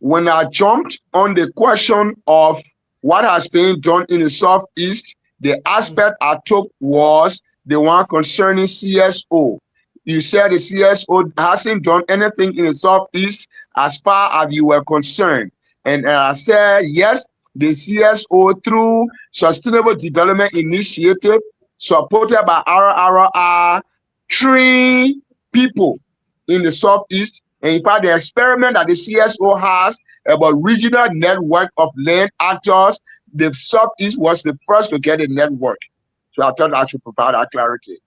When I jumped on the question of what has been done in the Southeast, the aspect I took was the one concerning CSO. You said the CSO hasn't done anything in the Southeast as far as you were concerned. And I said, yes, the CSO through Sustainable Development Initiative supported by RRR, train people in the Southeast. And in fact, the experiment that the CSO has about regional network of land actors, the Southeast was the first to get a network. So I thought I should provide that clarity.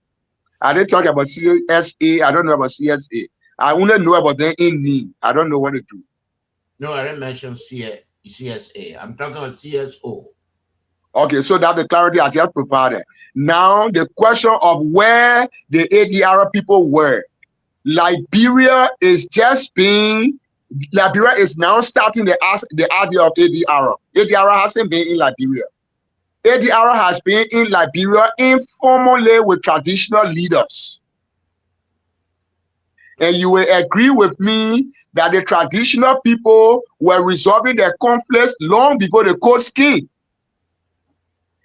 I didn't talk about CSA. I don't know about CSA. I only know about them in need. I don't know what to do. No, I didn't mention CSA. I'm talking about CSO. Okay, so that's the clarity I just provided. Now, the question of where the ADR people were. Liberia is now starting the idea of ADR. ADR hasn't been in Liberia. ADR has been in Liberia informally with traditional leaders. And you will agree with me that the traditional people were resolving their conflicts long before the code scheme.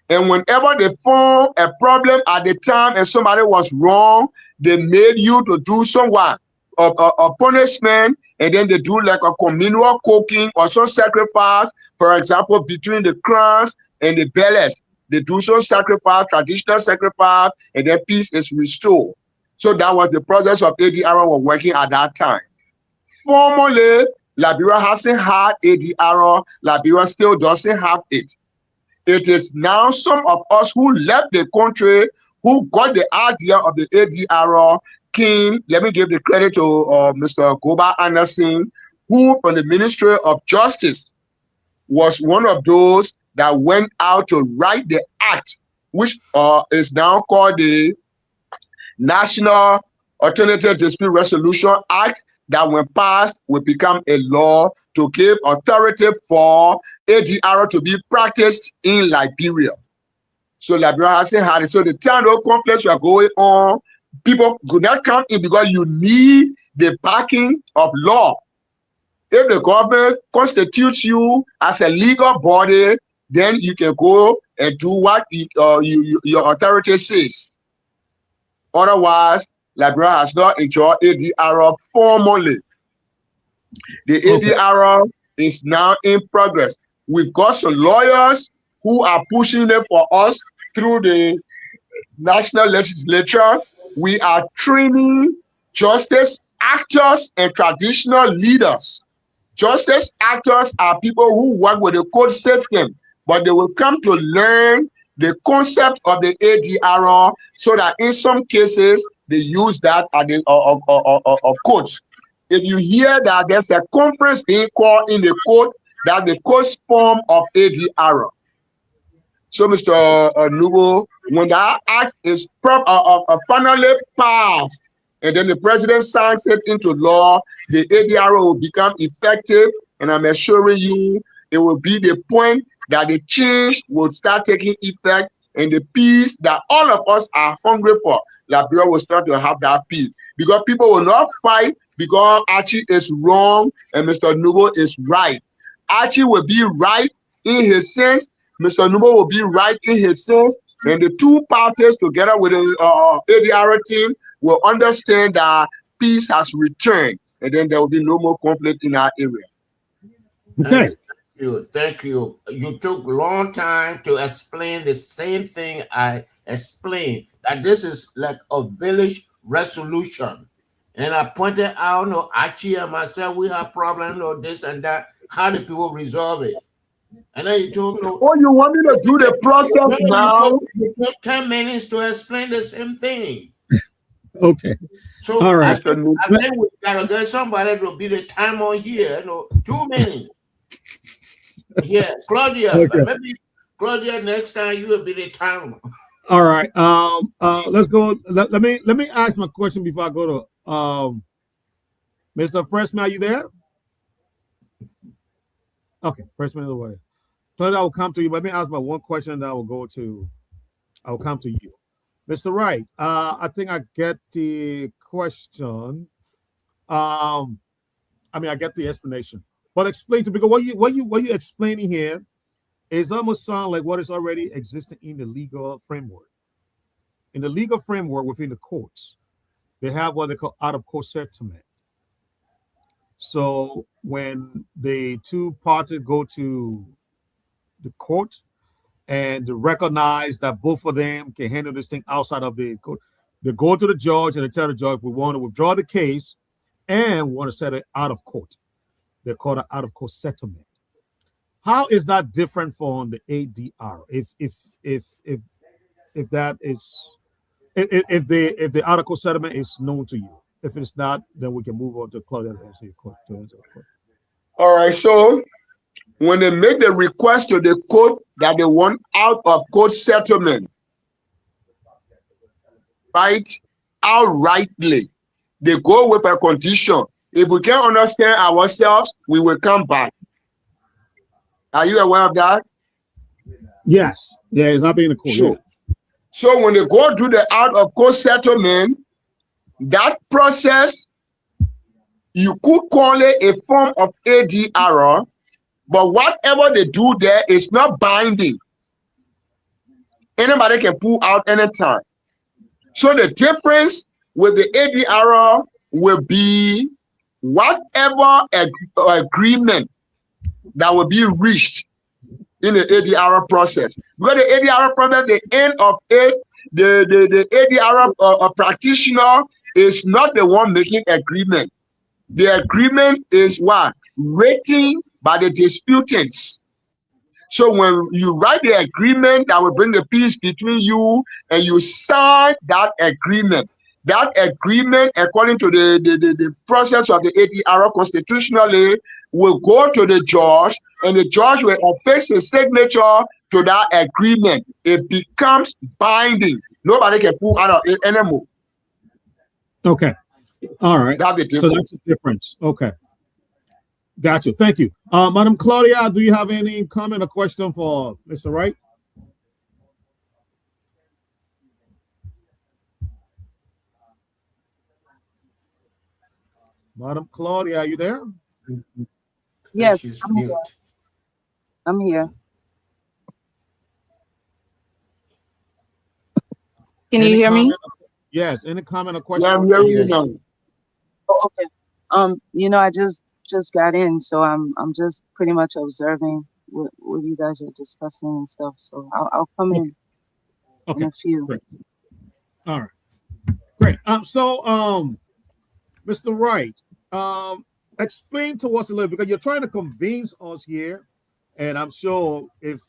And whenever they found a problem at the time and somebody was wrong, they made you to do somewhat a punishment, and then they do like a communal cooking or some sacrifice, for example, between the crowns and the bellies. They do some sacrifice, traditional sacrifice, and then peace is restored. So that was the process of ADR were working at that time. Formally, Liberia hasn't had ADR. Liberia still doesn't have it. It is now some of us who left the country who got the idea of the ADR came. Let me give the credit to Mr. Goba Anderson, who from the Ministry of Justice was one of those that went out to write the act, which is now called the National Alternative Dispute Resolution Act, that when passed will become a law to give authority for ADR to be practiced in Liberia. So Liberia hasn't had it. So the time those conflicts were going on, people could not come in because you need the backing of law. If the government constitutes you as a legal body, then you can go and do what your authority says. Otherwise, Liberia has not enjoyed ADR formally. The ADR is now in progress. We've got some lawyers who are pushing it for us through the national legislature. We are training justice actors and traditional leaders. Justice actors are people who work with the court system, but they will come to learn the concept of the ADR so that in some cases they use that at the courts. If you hear that there's a conference being called in the court, that's the court's form of ADR. So, Mr. Nubo, when that act is finally passed, and then the president signs it into law, the ADR will become effective, and I'm assuring you, it will be the point that the change will start taking effect, and the peace that all of us are hungry for, Liberia will start to have that peace. Because people will not fight because Archie is wrong and Mr. Nubo is right. Archie will be right in his sense, Mr. Nubo will be right in his sense, and the two parties together with the ADR team will understand that peace has returned, and then there will be no more conflict in our area. Okay. Thank you. You took a long time to explain the same thing I explained, that this is like a village resolution. And I pointed out, no, Archie and myself, we have problems, or this and that. How do people resolve it? And then you took. Oh, you want me to do the process now? You took 10 minutes to explain the same thing. Okay. So all right. I think we gotta get somebody to be the timer here. 2 minutes. Yeah, Claudia. Okay. Maybe Claudia, next time you will be the timer. All right. Let's go. Let me ask my question before I go to Mr. Freshman. Are you there? Okay, Freshman of the way. Claudia, I will come to you. Let me ask my one question, and then I will come to you. Mr. Wright, I think I get the question. I get the explanation. But explain to me, because what you explaining here is almost sound like what is already existing in the legal framework. In the legal framework within the courts, they have what they call out of court settlement. So when the two parties go to the court and to recognize that both of them can handle this thing outside of the court. They go to the judge and they tell the judge, we want to withdraw the case and we want to set it out of court. They call it out of court settlement. How is that different from the ADR? If that is if the out of court settlement is known to you. If it's not, then we can move on to Claudia to answer your question. All right. So when they make the request to the court that they want out of court settlement, right, outrightly, they go with a condition. If we can't understand ourselves, we will come back. Are you aware of that? Yes. Yeah, it's not being a court. Sure. Yeah. So when they go through the out of court settlement, that process, you could call it a form of ADR, but whatever they do there is not binding. Anybody can pull out anytime. So the difference with the ADR will be whatever agreement that will be reached in the ADR process. Because the ADR process, the end of it, the ADR practitioner is not the one making agreement. The agreement is what? Written by the disputants. So when you write the agreement that will bring the peace between you and you sign that agreement, according to the process of the ADR constitutionally, will go to the judge and the judge will affix his signature to that agreement. It becomes binding. Nobody can pull out of it anymore. Okay. All right. That's the difference. So that's the difference. Okay. Gotcha. Thank you. Madam Claudia, do you have any comment or question for Mr. Wright? Madam Claudia, are you there? Yes, I'm here. I'm here. Can you hear me? Yes. Any comment or question? Yeah, I'm hearing you now. Oh, okay. You know, I just got in, so I'm just pretty much observing what you guys are discussing and stuff. So I'll come in a few. Great. All right. Great. So Mr. Wright, explain to us a little, because you're trying to convince us here, and I'm sure if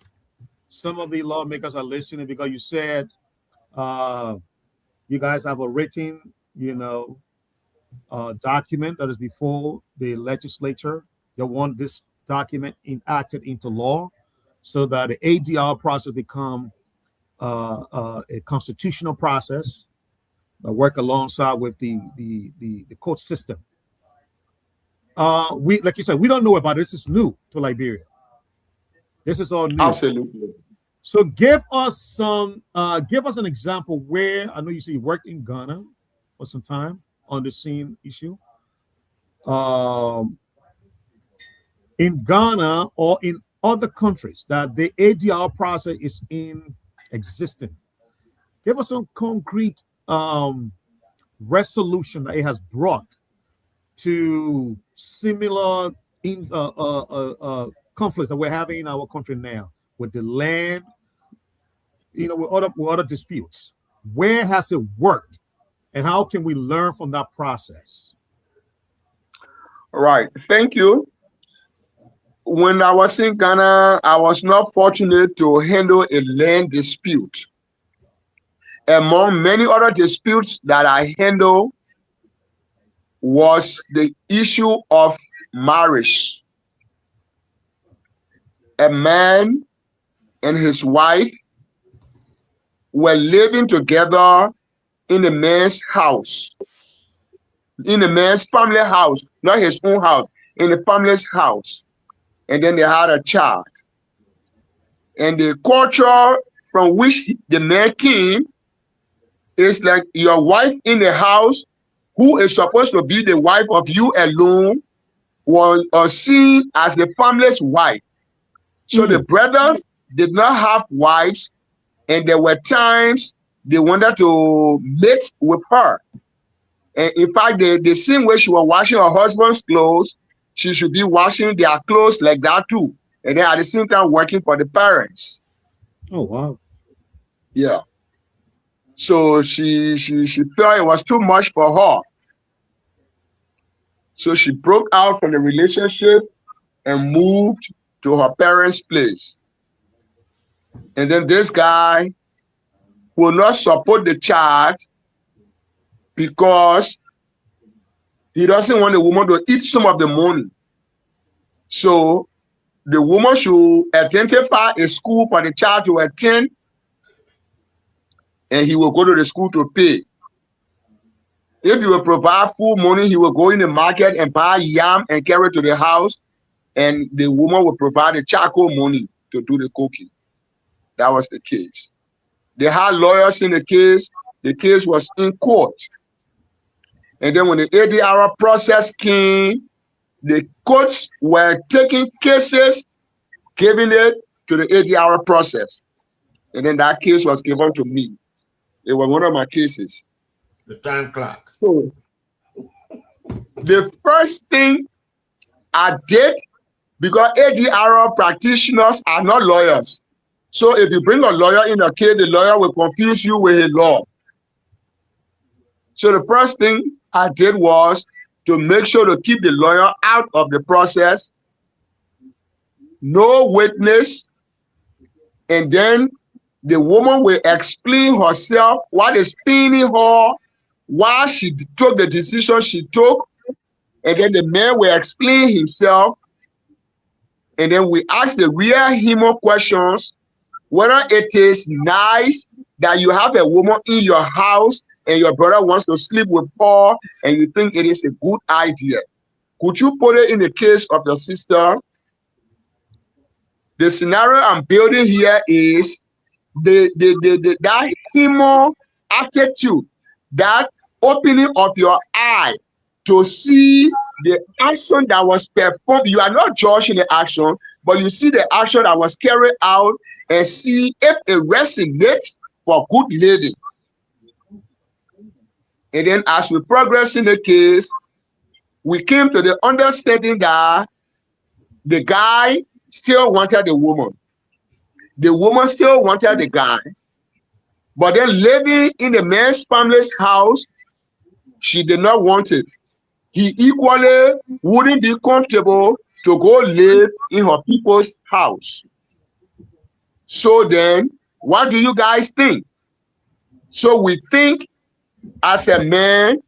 some of the lawmakers are listening, because you said you guys have a written, document that is before the legislature. They want this document enacted into law so that the ADR process become a constitutional process that work alongside with the court system. We, like you said, we don't know about this. This is new to Liberia. This is all new. Absolutely. So give us an example where, I know you say you worked in Ghana for some time on the same issue. In Ghana or in other countries that the ADR process is in existence. Give us some concrete resolution that it has brought to similar conflicts that we're having in our country now with the land, with other disputes. Where has it worked, and how can we learn from that process? All right, thank you. When I was in Ghana, I was not fortunate to handle a land dispute. Among many other disputes that I handled was the issue of marriage. A man and his wife were living together in the man's house, in the man's family house, not his own house, in the family's house. And then they had a child. And the culture from which the man came is like your wife in the house, who is supposed to be the wife of you alone, was seen as the family's wife. So the brothers did not have wives, and there were times they wanted to mate with her. And in fact, the same way she was washing her husband's clothes, she should be washing their clothes like that too. And then at the same time working for the parents. Oh wow. Yeah. So she felt it was too much for her. So she broke out from the relationship and moved to her parents' place. And then this guy will not support the child because he doesn't want the woman to eat some of the money. So the woman should identify a school for the child to attend, and he will go to the school to pay. If he will provide full money, he will go in the market and buy yam and carry it to the house, and the woman will provide the charcoal money to do the cooking. That was the case. They had lawyers in the case. The case was in court. And then when the ADR process came, the courts were taking cases, giving it to the ADR process. And then that case was given to me. It was one of my cases. The time clock. So the first thing I did, because ADR practitioners are not lawyers. So if you bring a lawyer in a case, the lawyer will confuse you with his law. So the first thing I did was to make sure to keep the lawyer out of the process, no witness, and then the woman will explain herself, what is paining her, why she took the decision she took, and then the man will explain himself, and then we ask the real human questions, whether it is nice that you have a woman in your house and your brother wants to sleep with her and you think it is a good idea. Could you put it in the case of your sister? The scenario I'm building here is that human attitude, that opening of your eye to see the action that was performed. You are not judging the action, but you see the action that was carried out and see if it resonates for good living. And then as we progress in the case, we came to the understanding that the guy still wanted the woman. The woman still wanted the guy. But then living in the man's family's house, she did not want it. He equally wouldn't be comfortable to go live in her people's house. So then, what do you guys think? So we think as a man,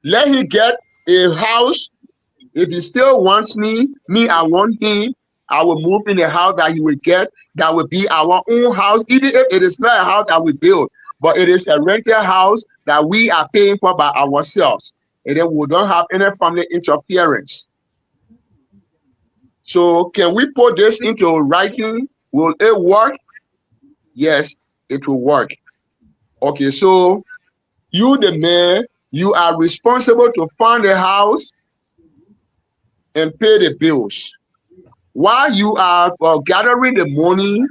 let him get a house. If he still wants me, I want him. I will move in the house that he will get. That will be our own house, even if it is not a house that we build, but it is a rental house that we are paying for by ourselves. And then we don't have any family interference. So can we put this into writing? Will it work? Yes, it will work. Okay, so you, the man, you are responsible to find a house and pay the bills. While you are gathering the money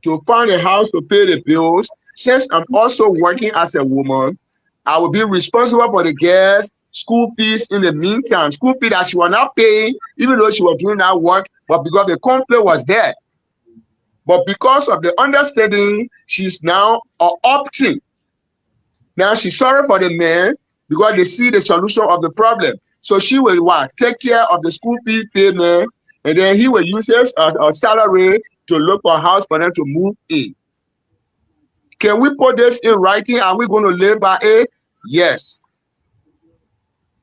to find a house to pay the bills, since I'm also working as a woman, I will be responsible for the girls' school fees in the meantime. School fee that she was not paying, even though she was doing that work, but because the conflict was there. But because of the understanding, she's now opting. Now she's sorry for the man because they see the solution of the problem. So she will what? Take care of the school fee payment, and then he will use his salary to look for a house for them to move in. Can we put this in writing? Are we going to live by it? Yes.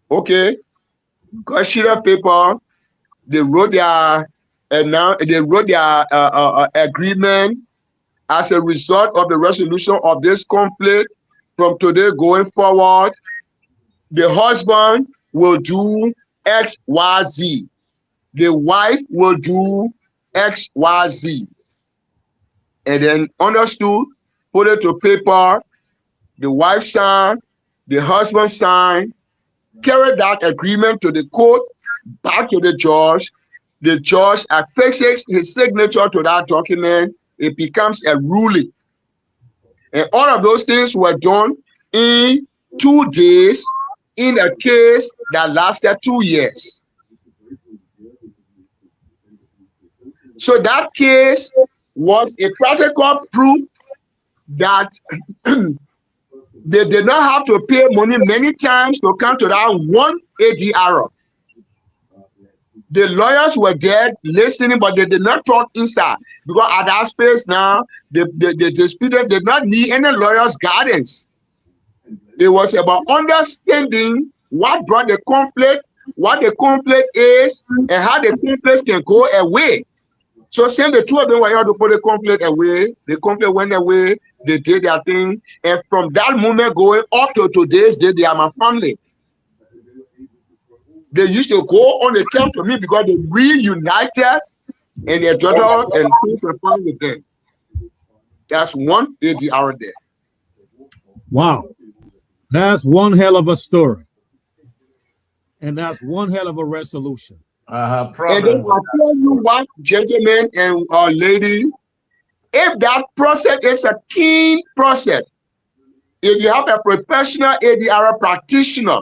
Okay. Got sheet of paper. They wrote their agreement as a result of the resolution of this conflict. From today going forward, the husband will do X, Y, Z. The wife will do X, Y, Z. And then understood, put it to paper, the wife signed, the husband signed, carry that agreement to the court, back to the judge. The judge affixes his signature to that document. It becomes a ruling. And all of those things were done in 2 days in a case that lasted 2 years. So that case was a practical proof that they did not have to pay money many times to come to that one ADR. The lawyers were there listening, but they did not talk inside because at that space now, the disputants did not need any lawyers' guidance. It was about understanding what brought the conflict, what the conflict is, and how the conflict can go away. So since the two of them were able to put the conflict away, the conflict went away, they did their thing, and from that moment going up to today's day, they are my family. They used to go on the camp to me because they reunited and their daughter and things were fine with them. That's one ADR there. Wow. That's one hell of a story. And that's one hell of a resolution. And then I'll tell you what, gentlemen and lady, if that process is a keen process, if you have a professional ADR practitioner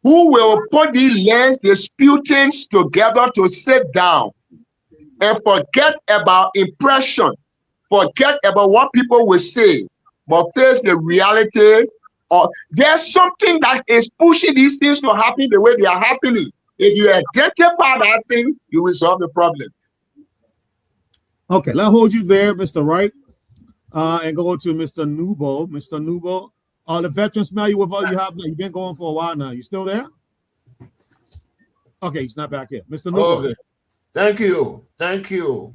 who will put the lands disputants together to sit down and forget about impression, forget about what people will say, but face the reality, or there's something that is pushing these things to happen the way they are happening. If you identify that thing, you will solve the problem. Okay, let's hold you there, Mr. Wright, and go to Mr. Nubo. Mr. Nubo, the veteran smell you with all you have. You've been going for a while now. You still there? Okay, he's not back here. Mr. Nubo. Okay. Thank you. Thank you.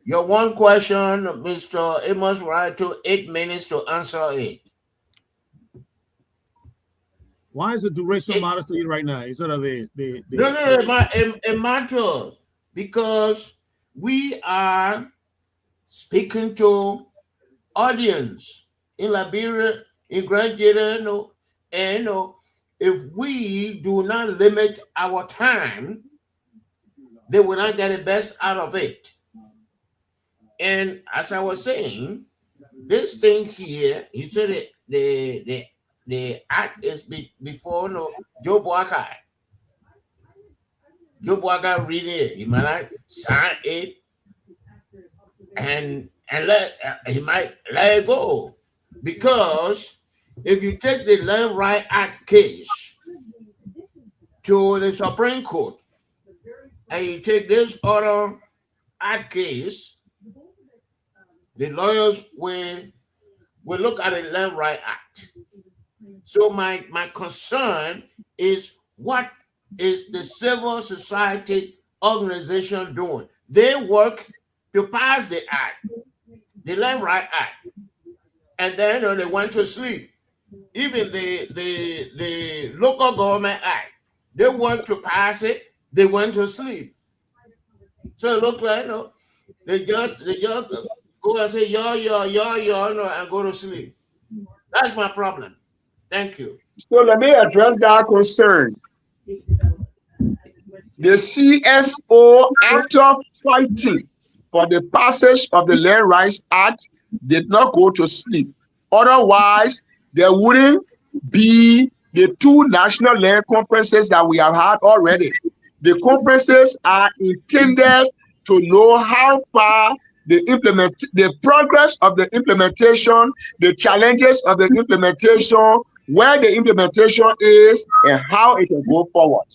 Your one question, Mr. Amos Wright, to 8 minutes to answer it. Why is the duration modest to you right now? Instead of No, it matters because we are speaking to audience in Liberia, in Grand GEDEH, and if we do not limit our time, they will not get the best out of it. And as I was saying, this thing here, you said it, the act is before Joe Boakai. Joe Boakai read it. He might not sign it and he might let it go. Because if you take the Land Right Act case to the Supreme Court and you take this other act case, the lawyers will look at the Land Right Act. So my concern is, what is the civil society organization doing? They work to pass the act, the Land Right Act, and then they went to sleep. Even the local government act, they work to pass it, they went to sleep. So it looked like they just go and say yo, and go to sleep. That's my problem. Thank you. So let me address that concern. The CSO, after fighting for the passage of the Land Rights Act, did not go to sleep. Otherwise, there wouldn't be the two national land conferences that we have had already. The conferences are intended to know how far the progress of the implementation, the challenges of the implementation, where the implementation is, and how it can go forward.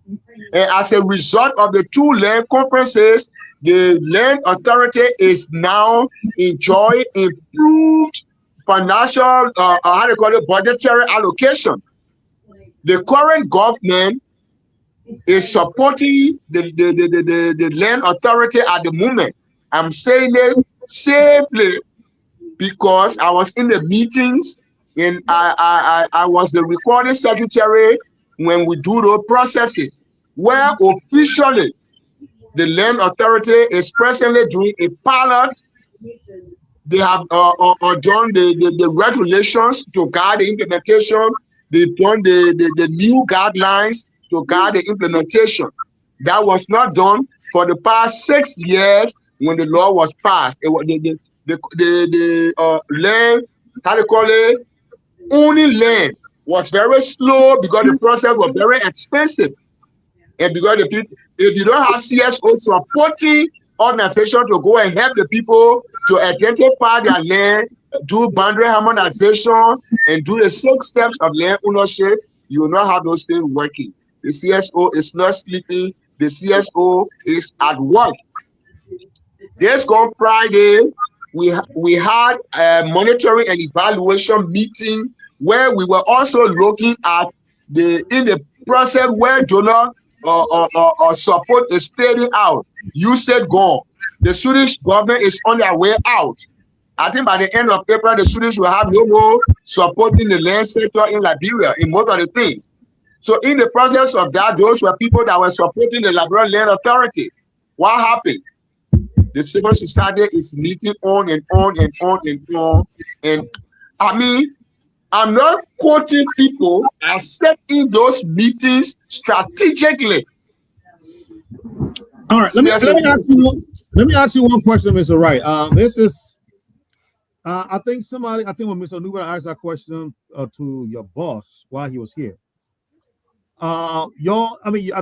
And as a result of the two land conferences, the land authority is now enjoying improved financial, budgetary allocation. The current government is supporting the land authority at the moment. I'm saying it safely because I was in the meetings and I was the recording secretary when we do those processes, where officially the land authority is presently doing a pilot. They have done the regulations to guide the implementation. They've done the new guidelines to guide the implementation. That was not done for the past 6 years when the law was passed. It was the land, how they call it, owning land was very slow because the process was very expensive. And because the people, if you don't have CSO supporting organization to go and help the people to identify their land, do boundary harmonization, and do the 6 steps of land ownership, you will not have those things working. The CSO is not sleeping. The CSO is at work. This gone Friday, we had a monitoring and evaluation meeting where we were also looking at in the process where donor or support is fading out. You said gone. The Swedish government is on their way out. I think by the end of April, the Swedish will have no more support in the land sector in Liberia in most of the things. So in the process of that, those were people that were supporting the Liberian Land Authority. What happened? The civil society is meeting on and on and on and on. And I mean, I'm not quoting people. I set in those meetings strategically. All right, let me ask you one question, Mr. Wright. This is I think when Mr. Newman asked that question to your boss while he was here. I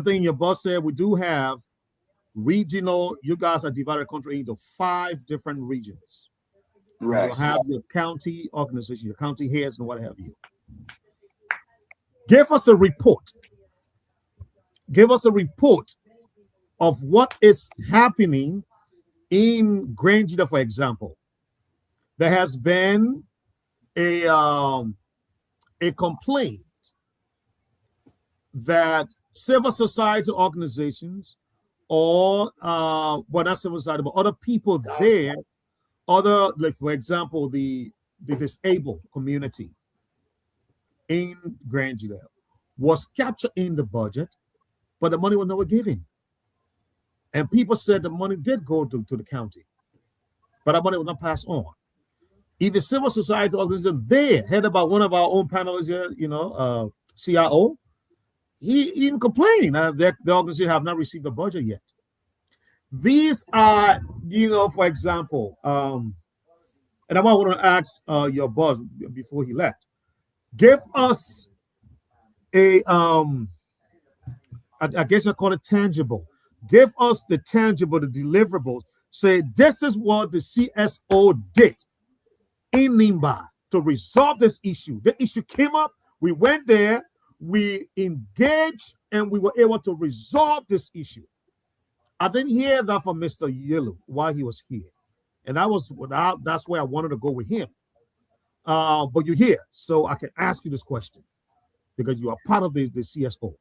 think your boss said we do have regional, you guys are divided the country into 5 different regions. Right. You have your county organization, your county heads, and what have you. Give us a report. Give us a report of what is happening in Grand GEDEH, for example. There has been a complaint that civil society organizations or not civil society, but other people there, like for example, the disabled community in Grand GEDEH was captured in the budget, but the money was never given. And people said the money did go to the county, but the money was not passed on. Even civil society organization there, headed by one of our own panelists here, CIO, he even complained that the organization have not received the budget yet. These are, for example, and I want to ask your boss before he left, give us a, I guess I call it tangible. Give us the tangible, the deliverables. Say, this is what the CSO did in Nimba to resolve this issue. The issue came up, we went there, we engaged, and we were able to resolve this issue. I didn't hear that from Mr. Yelu while he was here. And that's where I wanted to go with him. But you're here, so I can ask you this question because you are part of the CSO.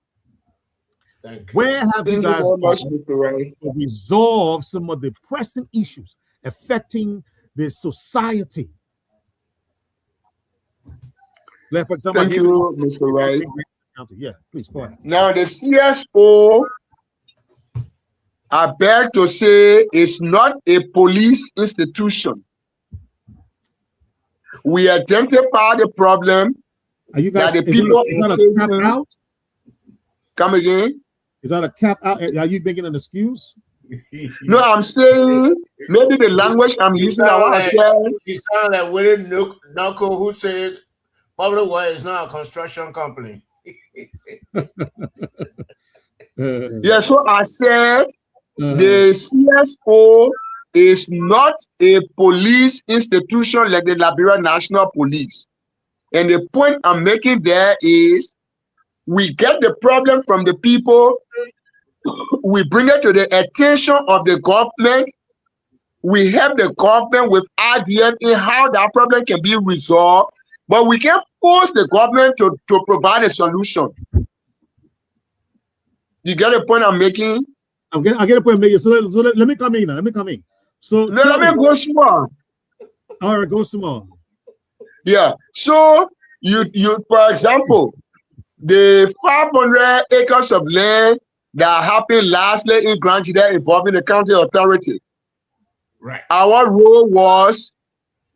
Where have you guys to resolve some of the pressing issues affecting the society? Like, for example, thank you, Mr. Wright. Yeah, please go ahead. Now, the CSO, I beg to say, is not a police institution. We identify the problem. Are you guys, that the people is that a cap out? Come again? Is that a cap out? Are you making an excuse? No, I'm saying maybe the language I'm using. You sound like Willie Knuckle, who said public way is not a construction company. Yeah, so I said the CSO is not a police institution like the Liberian National Police. And the point I'm making there is we get the problem from the people, we bring it to the attention of the government, we help the government with ideas in how that problem can be resolved, but we can't force the government to provide a solution. You get the point I'm making? I get a point I'm making. So let me come in now. Let me come in. So no, let me go small. All right, go small. Yeah. So you for example, the 500 acres of land that happened lastly in Grand GEDEH involving the county authority. Right. Our role was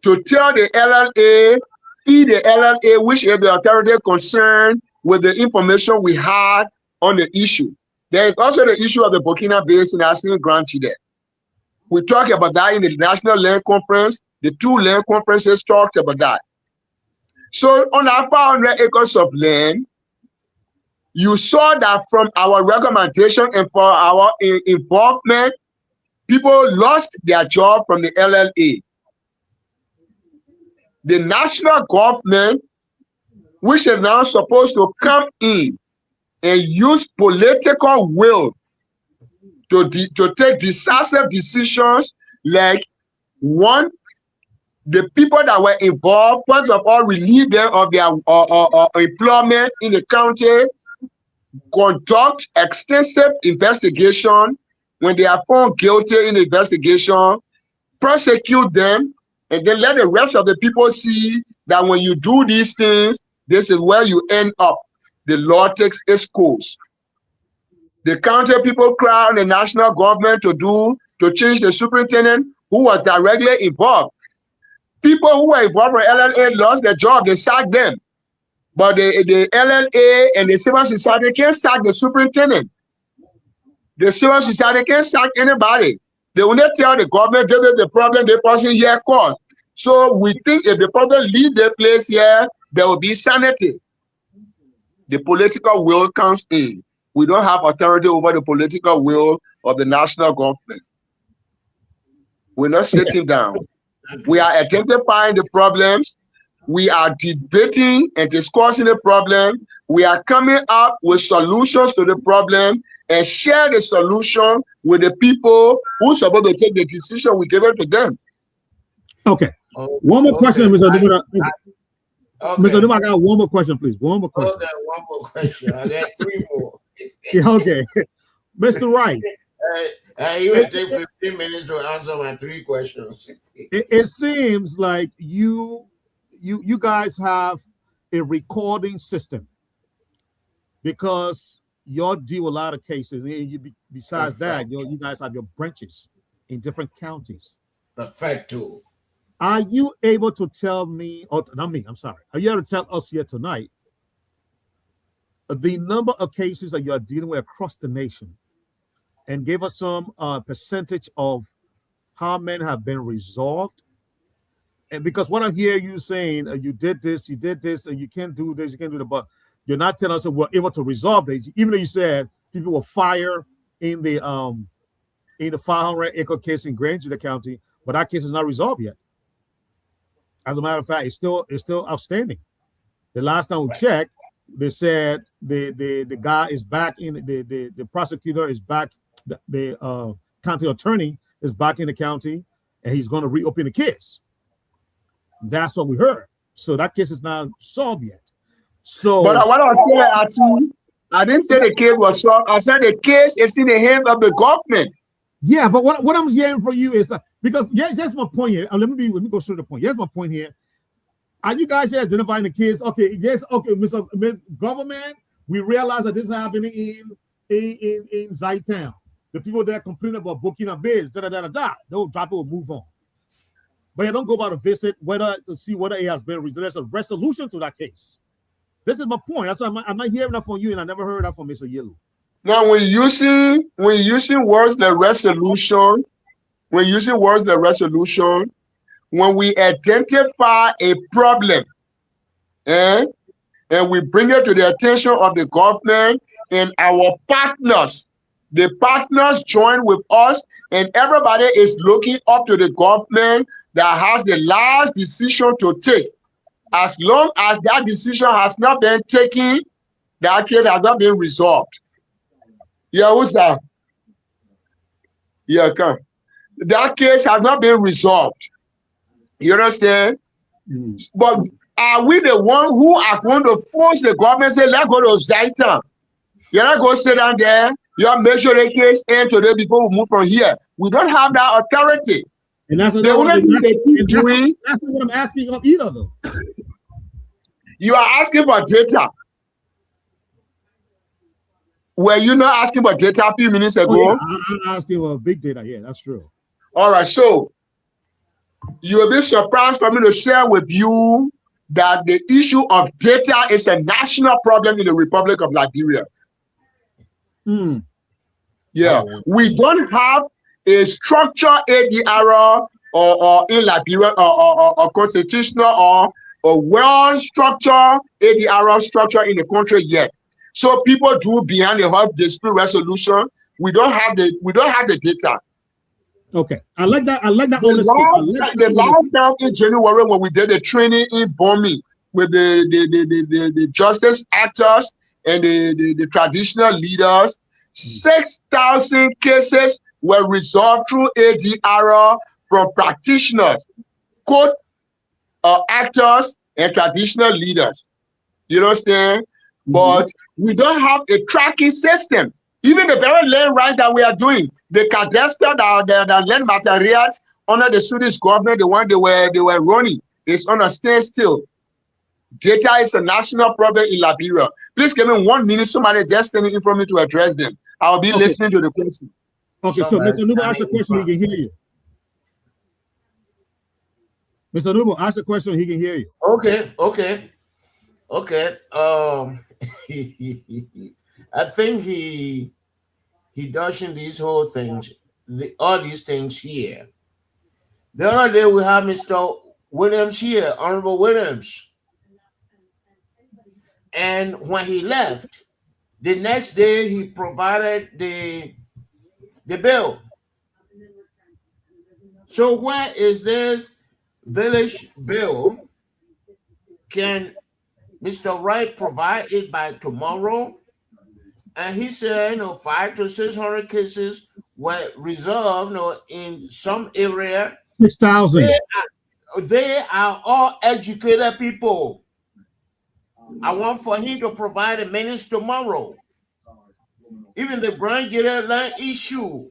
to tell the LLA, feed the LLA, which is the authority concerned with the information we had on the issue. There is also the issue of the Burkina Basin as in Grand GEDEH. We talked about that in the National Land Conference. The 2 land conferences talked about that. So on our 500 acres of land, you saw that from our recommendation and for our involvement, People lost their job from the LLA. The national government, which is now supposed to come in and use political will to take decisive decisions, like one, the people that were involved, first of all, relieve them of their employment in the county, conduct extensive investigation. When they are found guilty in the investigation, prosecute them, and then let the rest of the people see that when you do these things, this is where you end up. The law takes its course. The county people cry on the national government to change the superintendent who was directly involved. People who were involved with LLA lost their job, they sacked them. But the LLA and the civil society can't sack the superintendent. The civil society can't sack anybody. They will not tell the government this is the problem the person here caused. So we think if the person leave the place here, there will be sanity. The political will comes in. We don't have authority over the political will of the national government. We're not sitting down. We are identifying the problems. We are debating and discussing the problem. We are coming up with solutions to the problem and share the solution with the people who are supposed to take the decision. We give it to them. Okay. One more question, Mr. Duma. Mr. Duma, I got one more question, please. One more question. Okay, one more question. I got 3 more. Yeah, okay. Mr. Wright. You will take 15 minutes to answer my 3 questions. It seems like you guys have a recording system because y'all deal with a lot of cases. And besides that, you guys have your branches in different counties. Perfecto. Are you able to tell me, or not me, I'm sorry, are you able to tell us here tonight the number of cases that you are dealing with across the nation and give us some percentage of how many have been resolved? And because what I hear you saying, you did this, and you can't do this, you can't do that, but you're not telling us that we're able to resolve this, even though you said people were fired in the 500-acre case in Grand Judah County, but that case is not resolved yet. As a matter of fact, it's still outstanding. The last time we checked, they said the guy is back in the prosecutor is back, the county attorney is back in the county, and he's going to reopen the case. That's what we heard. So that case is not solved yet. So, but what I was saying, I didn't say the case was solved. I said the case is in the hands of the government. Yeah, but what I'm hearing from you is that, because that's my point here. Let me go straight to the point. Here's my point here. Are you guys here identifying the case? Okay, yes, okay, Mr. Government, we realize that this is happening in Zaytown. The people that complain about booking a biz, they'll drop it or move on. But you don't go by to visit to see whether it has been there's a resolution to that case. This is my point. That's why I'm not hearing that from you, and I never heard that from Mr. Yellow. Now, when using words like resolution, when we identify a problem, and we bring it to the attention of the government and our partners, the partners join with us, and everybody is looking up to the government that has the last decision to take. As long as that decision has not been taken, that case has not been resolved. Yeah, who's that? Yeah, come. That case has not been resolved. You understand? But are we the one who are going to force the government to say, let's go to Zaytown? You're not going to sit down there. You make sure the case ends today before we move from here. We don't have that authority. And that's what I'm asking of either, though. You are asking for data. Were you not asking for data a few minutes ago? Oh, yeah. I'm asking for big data. Yeah, that's true. All right, so you'll be surprised for me to share with you that the issue of data is a national problem in the Republic of Liberia. Yeah, we don't have a structured ADR or in Liberia or constitutional or well-structured ADR structure in the country yet. So people do behind the hub dispute resolution. We don't have the data. Okay, I like that. I like that The honesty. last time in January when we did the training in Bomi with the justice actors and the traditional leaders, 6,000 cases were resolved through ADR from practitioners, court actors, and traditional leaders. You understand? But we don't have a tracking system. Even the very land right that we are doing, the cadastre, the land materials under the Swedish government, the one they were running, is on a standstill. Data is a national problem in Liberia. Please give me 1 minute. Somebody just standing in front of me to address them. I'll be listening to the question. Okay, so Mr. Nubo, ask a question. He can hear you. Mr. Nubo, ask a question. He can hear you. Okay. I think he dodging these whole things, all these things here. The other day we have Mr. Williams here, Honorable Williams, and when he left, the next day he provided the bill. So where is this village bill? Can Mr. Wright provide it by tomorrow? And he said, 500 to 600 cases were resolved, in some area. 6,000. They are all educated people. I want for him to provide the minutes tomorrow. Even the Grand GEDEH land issue,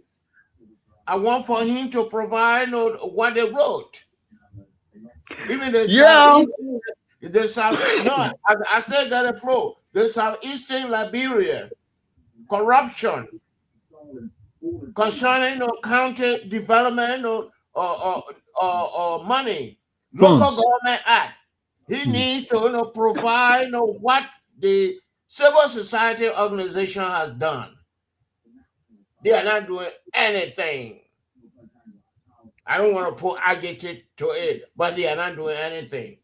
I want for him to provide what they wrote. Even the I still got a flow. The southeastern Liberia corruption concerning county development or money, local government act. He needs to provide what the civil society organization has done. They are not doing anything. I don't want to put adjective to it, but they are not doing anything.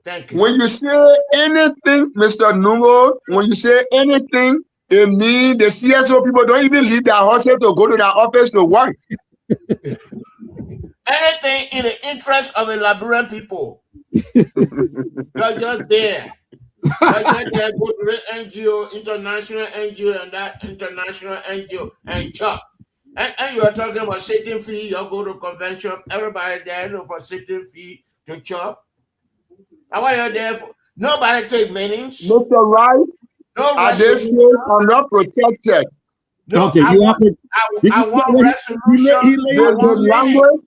Thank you. When you say anything, Mr. Numo, when you say anything, it means the CSO people don't even leave their houses to go to their office to work. Anything in the interest of the Liberian people. You're just there. You're just there, go to the NGO, international NGO, and that international NGO, and chop. And you are talking about sitting fee, you go to convention, everybody there for sitting fee to chop. And why you're there for? Nobody take meetings. Mr. Wright, at this case, I'm not protected. No, okay, I want resolution.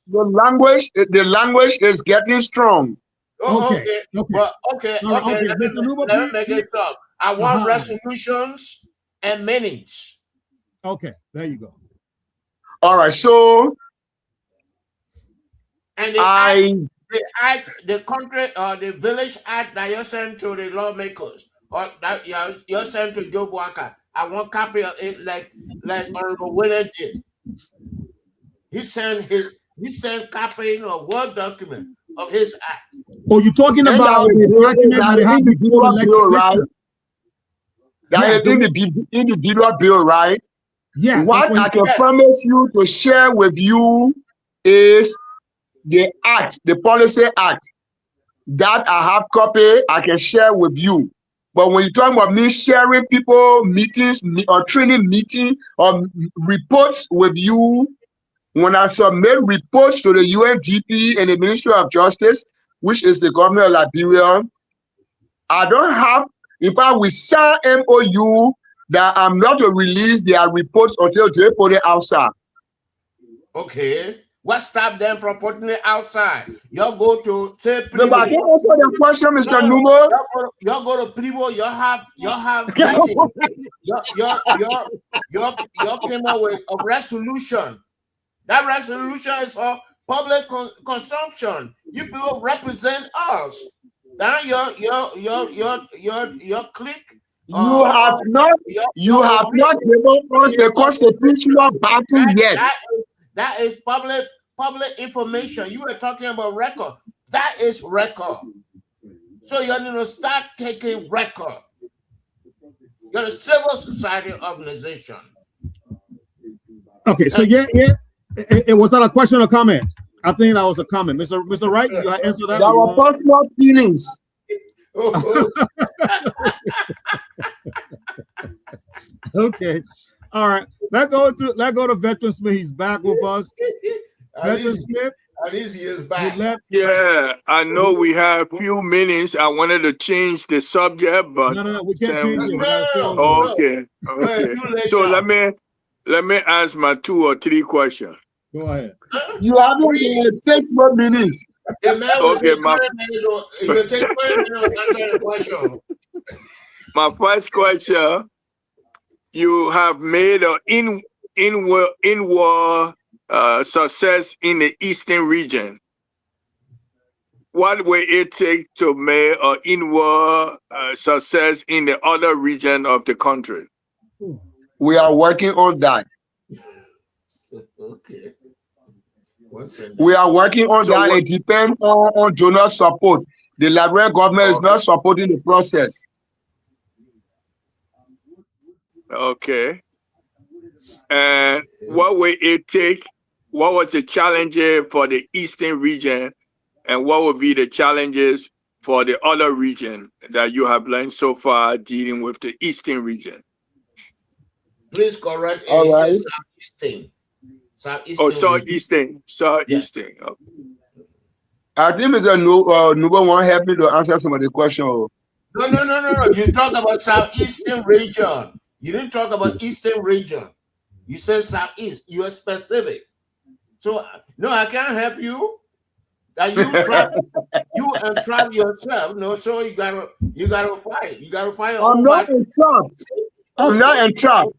The language is getting strong. Okay. Let me make it stop. I want resolutions and minutes. Okay, there you go. All right, so and the country or the village act that you sent to the lawmakers or that you sent to Joe Walker. I want copy of it like Honorable William did. He sent copy of Word document of his act. Oh, you're talking about the document that has to do with bill, right? That is in the individual bill, right? Yes. What I can promise you to share with you is the act, the policy act that I have copy. I can share with you. But when you talk about me sharing people meetings or training meeting or reports with you, when I submit reports to the UNDP and the Ministry of Justice, which is the government of Liberia, I don't have, if I will sign MOU that I'm not to release their reports until they put it outside. Okay. What stopped them from putting it outside? You go to say No, but I can answer the question, Mr. Numo. You go to Privo, you have meeting. you came up with a resolution. That resolution is for public consumption. You people represent us. Now your clique. You have not given us the constitutional battle yet. That is public information. You were talking about record. That is record. So you need to start taking record. You're a civil society organization. Okay, so It was not a question or comment. I think that was a comment. Mr. Wright, you answer that? There were personal feelings. Okay. All right. Let's go to Veteran Smith. He's back with us. Veteran Smith. At least he is back. Yeah, I know we have few minutes. I wanted to change the subject, but no, we can't change it. Okay. So let me ask my 2 or 3 questions. Go ahead. You haven't 6 more minutes. Okay, my first question: you have made an inward success in the eastern region. What will it take to make an inward success in the other region of the country? We are working on that. Okay. We are working on that. It depends on donor support. The Liberian government is not supporting the process. Okay. And what will it take? What was the challenges for the eastern region, and what will be the challenges for the other region that you have learned so far dealing with the eastern region? Please correct. All right. Southeastern. Southeastern. Southeastern. Yeah. Okay. I think Mr. Nuba won't help me to answer some of the questions. No. You talk about Southeastern region. You didn't talk about Eastern region. You said Southeast. You are specific. So no, I can't help you. That you entrap yourself. No, so you gotta fight. You gotta fight. I'm not entrapped. I'm not entrapped.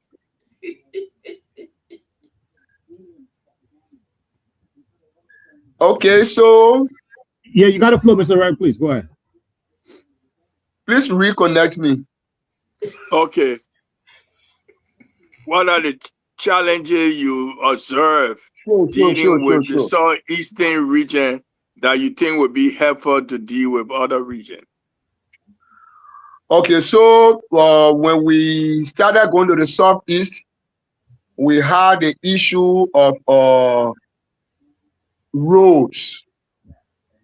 Okay, so yeah, you got to flow, Mr. Wright. Please go ahead. Please reconnect me. Okay. What are the challenges you observe dealing with the southeastern region that you think would be helpful to deal with other regions? Okay, so when we started going to the southeast, we had the issue of roads.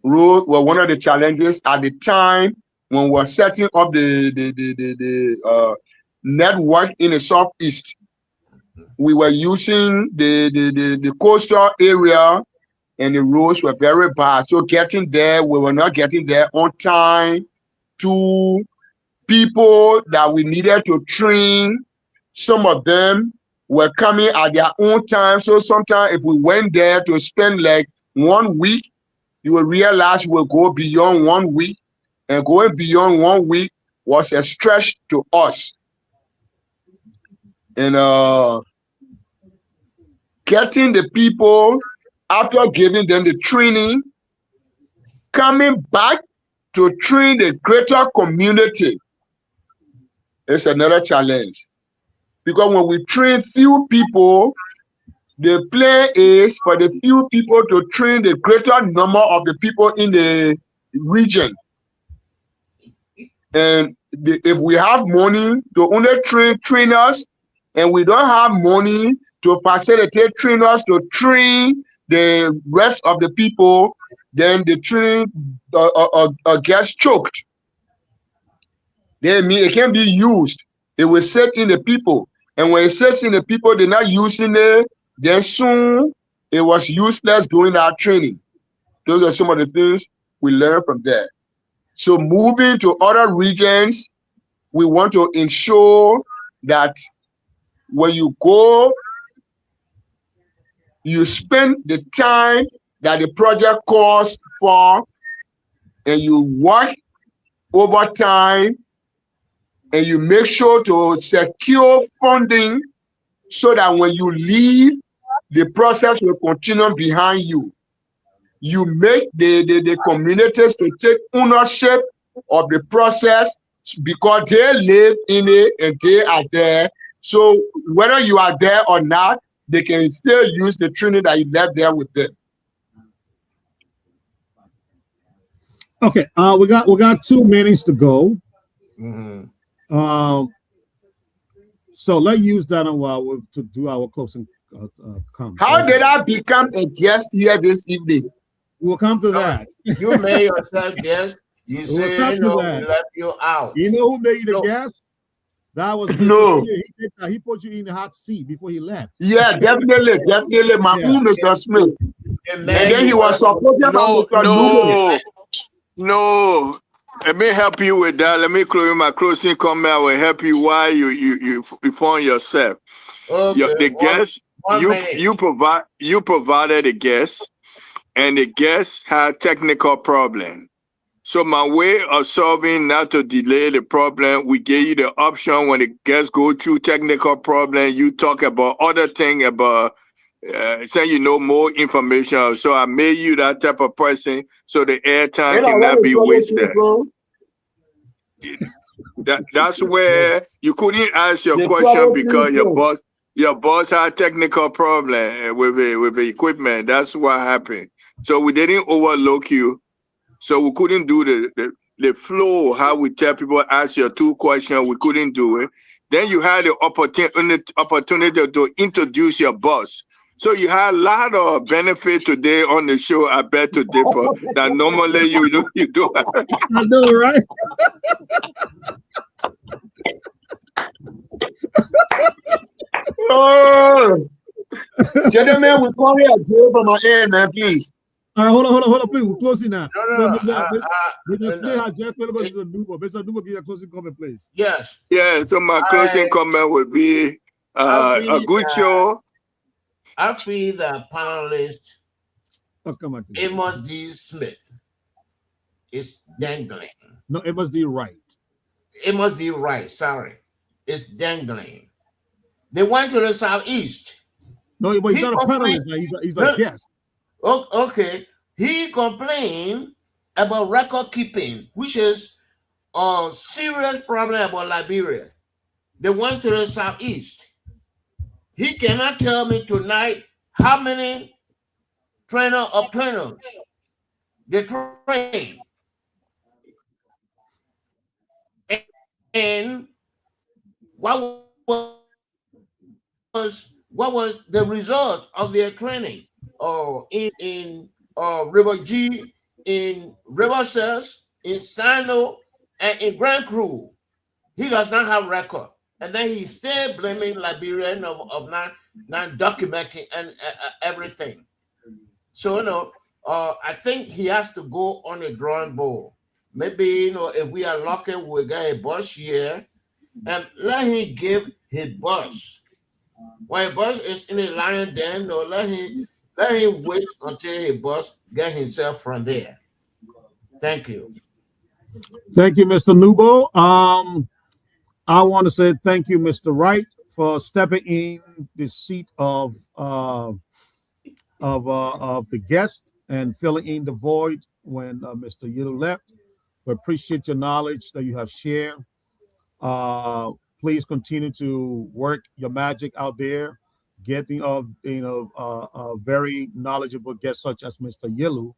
Roads were one of the challenges at the time when we were setting up the network in the southeast. We were using the coastal area, and the roads were very bad. So getting there, we were not getting there on time. To people that we needed to train, some of them were coming at their own time. So sometimes if we went there to spend like 1 week, you will realize we will go beyond 1 week, and going beyond 1 week was a stretch to us. And getting the people, after giving them the training, coming back to train the greater community is another challenge. Because when we train few people, the plan is for the few people to train the greater number of the people in the region. And if we have money to only train trainers, and we don't have money to facilitate trainers to train the rest of the people, then the training gets choked. Then it can be used. It will sit in the people. And when it sits in the people, they're not using it, then soon it was useless doing our training. Those are some of the things we learned from there. So moving to other regions, we want to ensure that when you go, you spend the time that the project calls for, and you work overtime, and you make sure to secure funding so that when you leave, the process will continue behind you. You make the communities to take ownership of the process because they live in it and they are there. So whether you are there or not, they can still use the training that you left there with them. Okay, we got 2 meetings to go. So let's use that while to do our closing come. How did I become a guest here this evening? We'll come to that. You made yourself guest. You We'll say, come to we that. left you out. You know who made you the No. guest? That was Mr. No. Smith. He put you in the hot seat before he left. Yeah, definitely. My own Mr. Smith. And then he was supported by Mr. Nuno. No. Let me help you with that. Let me close my closing comment. I will help you while you perform yourself. Okay. The guest you provided a guest, and the guest had technical problem. So my way of solving, not to delay the problem, we gave you the option when the guests go through technical problem, you talk about other thing about saying you know more information. So I made you that type of person so the airtime cannot be wasted. That's where you couldn't ask your question because your boss had technical problem with the equipment. That's what happened. So we didn't overlook you. So we couldn't do the flow, how we tell people, ask your 2 questions. We couldn't do it. Then you had the opportunity to introduce your boss. So you had a lot of benefit today on the show, I bet to differ, that normally you do. I know, right? Oh, gentlemen, we call it a deal from my end, man, please. All right, hold on, please. We're closing now. No, Mr. Smith has just going to go to Nubo. Mr. Nubo, give your closing comment, please. Yes. Yeah, so my closing comment would be a good show. I feel the panelist, Amos D. Smith, is dangling. No, Amos D. Wright. Amos D. Wright, sorry. It's dangling. They went to the southeast. No, but he's not a panelist. He's a guest. Okay. He complained about record keeping, which is a serious problem about Liberia. They went to the southeast. He cannot tell me tonight how many trainers they train. And what was the result of their training? In River G, in River Cells, in Sino, and in Grand Cru. He does not have record. And then he's still blaming Liberian of not documenting and everything. So, I think he has to go on a drawing board. Maybe, if we are lucky, we'll get a bus here and let him give his bus. When a bus is in a lion den, let him wait until his boss get himself from there. Thank you. Thank you, Mr. Nubo. I want to say thank you, Mr. Wright, for stepping in the seat of the guest and filling in the void when Mr. Yilu left. We appreciate your knowledge that you have shared. Please continue to work your magic out there. Getting a very knowledgeable guest such as Mr. Yilu,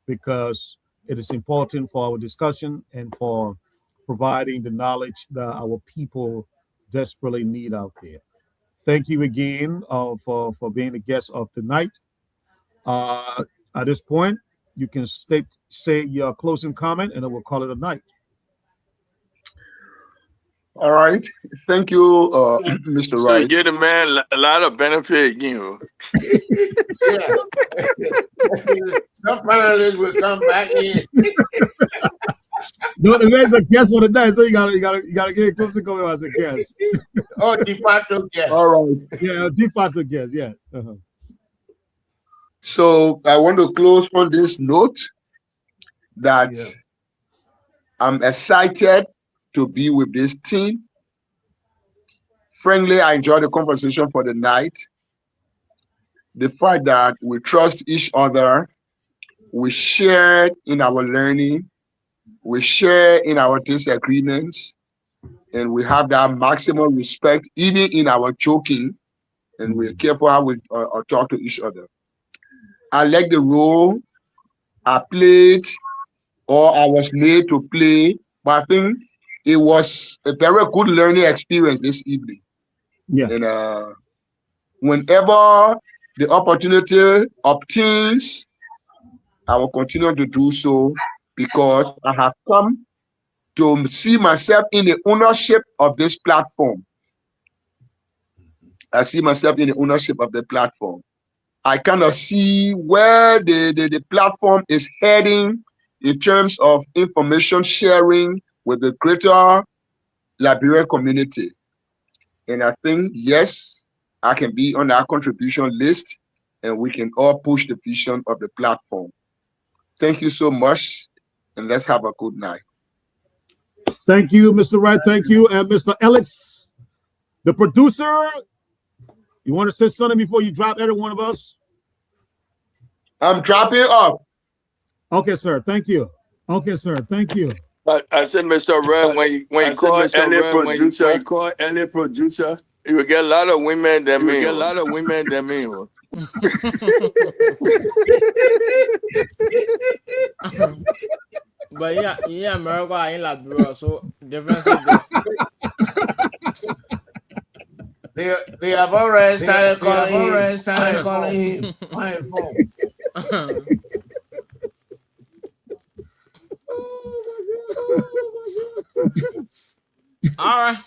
because it is important for our discussion and for providing the knowledge that our people desperately need out there. Thank you again for being the guest of the night. At this point, you can say your closing comment, and then we'll call it a night. All right. Thank you, Mr. So Wright. you get a man a lot of benefit, Yeah. Some panelists will come back in. No, there's a guest for the night, so you gotta get close to coming as a guest. Oh, de facto guest. All right. Yeah, de facto guest. Yes. So I want to close on this note that I'm excited to be with this team. Frankly, I enjoyed the conversation for the night. The fact that we trust each other, we share in our learning, we share in our disagreements, and we have that maximum respect even in our joking, and we're careful how we talk to each other. I like the role I played or I was made to play, but I think it was a very good learning experience this evening. Yeah. And Whenever the opportunity obtains, I will continue to do so because I have come to see myself in the ownership of this platform. I see myself in the ownership of the platform. I kind of see where the platform is heading in terms of information sharing with the greater Liberian community. And I think, yes, I can be on that contribution list and we can all push the vision of the platform. Thank you so much, and let's have a good night. Thank you, Mr. Wright. Thank you. And Mr. Alex, the producer, you want to say something before you drop every one of us? I'm dropping off. Okay, sir. Thank you. Okay, sir. Thank you. I said, Mr. Red, when you call any producer, you will get a lot of women than me. But yeah, America in Liberia, so difference is there. They have already started calling him on his phone. All right.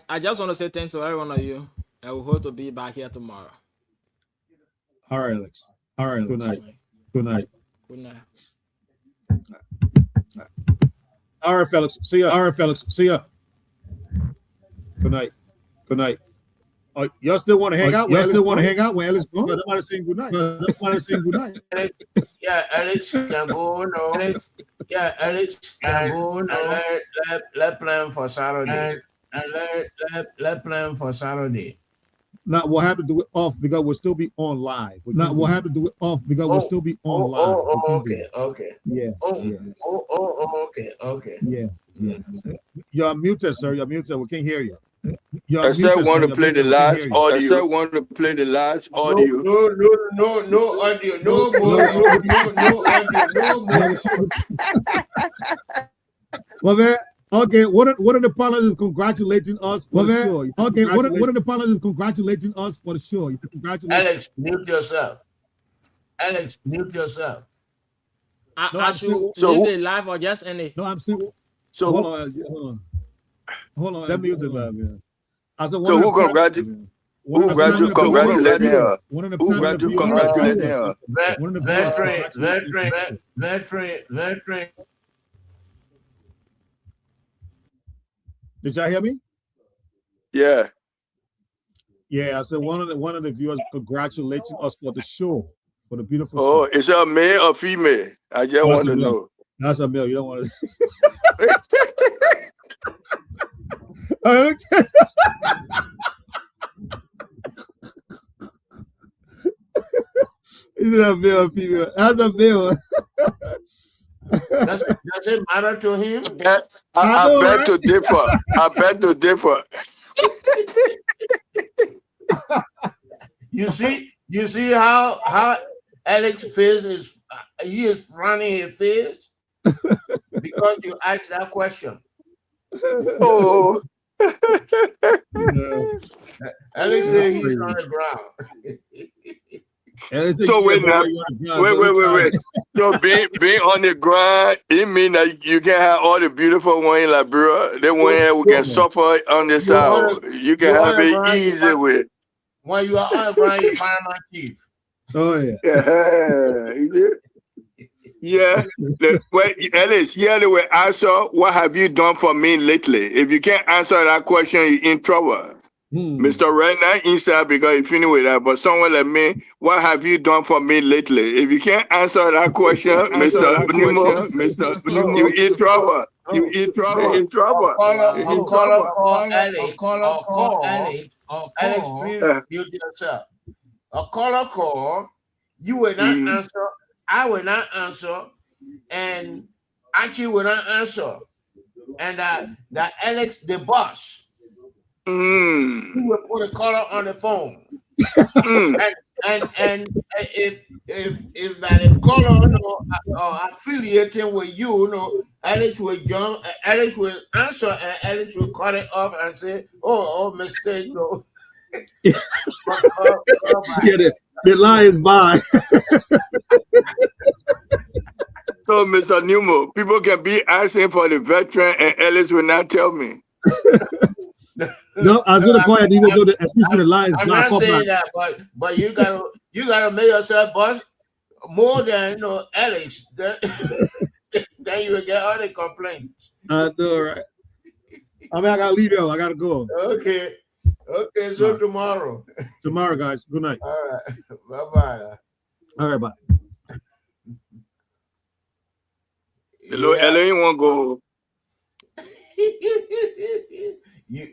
I just want to say thanks to every one of you. I will hope to be back here tomorrow. All right, Alex. All right. Good night. Good night. Good night. All right, fellas. See ya. Good night. Good night. Oh, y'all still want to hang out? Y'all still want to hang out when Alex goes? Nobody saying good night. Nobody saying good night. Yeah, Alex can go no. Yeah, Alex can go no. Let plan for Saturday. Let plan for Saturday. Now we'll have to do it off because we'll still be on live. Now we'll have to do it off because we'll still be on live. Okay. Yeah. Okay. Yeah. You're muted, sir. You're muted. We can't hear you. I said want to play the last audio. No audio. No more audio. No more. Well, then, okay. One of the partners is congratulating us for the show. Okay. One of the partners is congratulating us for the show. Alex, mute yourself. I should leave the live or just any. No, I'm saying. So hold on. Let me use the live. Yeah. I said, so who congratulated her? Who congratulated her? Veteran. Did y'all hear me? Yeah. Yeah, I said one of the viewers congratulating us for the show, for the beautiful show. Oh, is it a male or female? I just want to know. That's a male. You don't want to. Is it a male or female? That's a male. Does it matter to him? I beg to differ. You see how Alex's face is. He is frowning his face because you asked that question. Oh. Alex said he's on the ground. So wait. So being on the ground, it means that you can have all the beautiful ones in Liberia. The one we can suffer on the side. You can have it easy with. When you are on the ground, you find my chief. Oh yeah. Yeah. Wait, Alice, here they will answer, what have you done for me lately? If you can't answer that question, you're in trouble. Mr. Red, not inside because you finish with that, but someone like me, what have you done for me lately? If you can't answer that question, Mr. Nemo, you in trouble. You in trouble. Call Alex. Alex, please mute yourself. A caller call, you will not answer, I will not answer, and Archie will not answer. And that Alex the boss, he will put a caller on the phone. and if that a caller affiliating with you, Alex will answer, and Alex will cut it off and say, oh mistake, Yeah, the line is by. So, Mr. Newmo, people can be asking for the veteran, and Ellis will not tell me. No, I was gonna call you. Even though excuse me, the line is I'm blocked. not saying that, but you gotta make yourself boss more than Alex. Then you will get all the complaints. I know, right? I mean, I gotta leave though. I gotta go. Okay. So tomorrow. Tomorrow, guys. Good night. All right. Bye-bye. All right, bye. Hello, Ellen, you want to go? You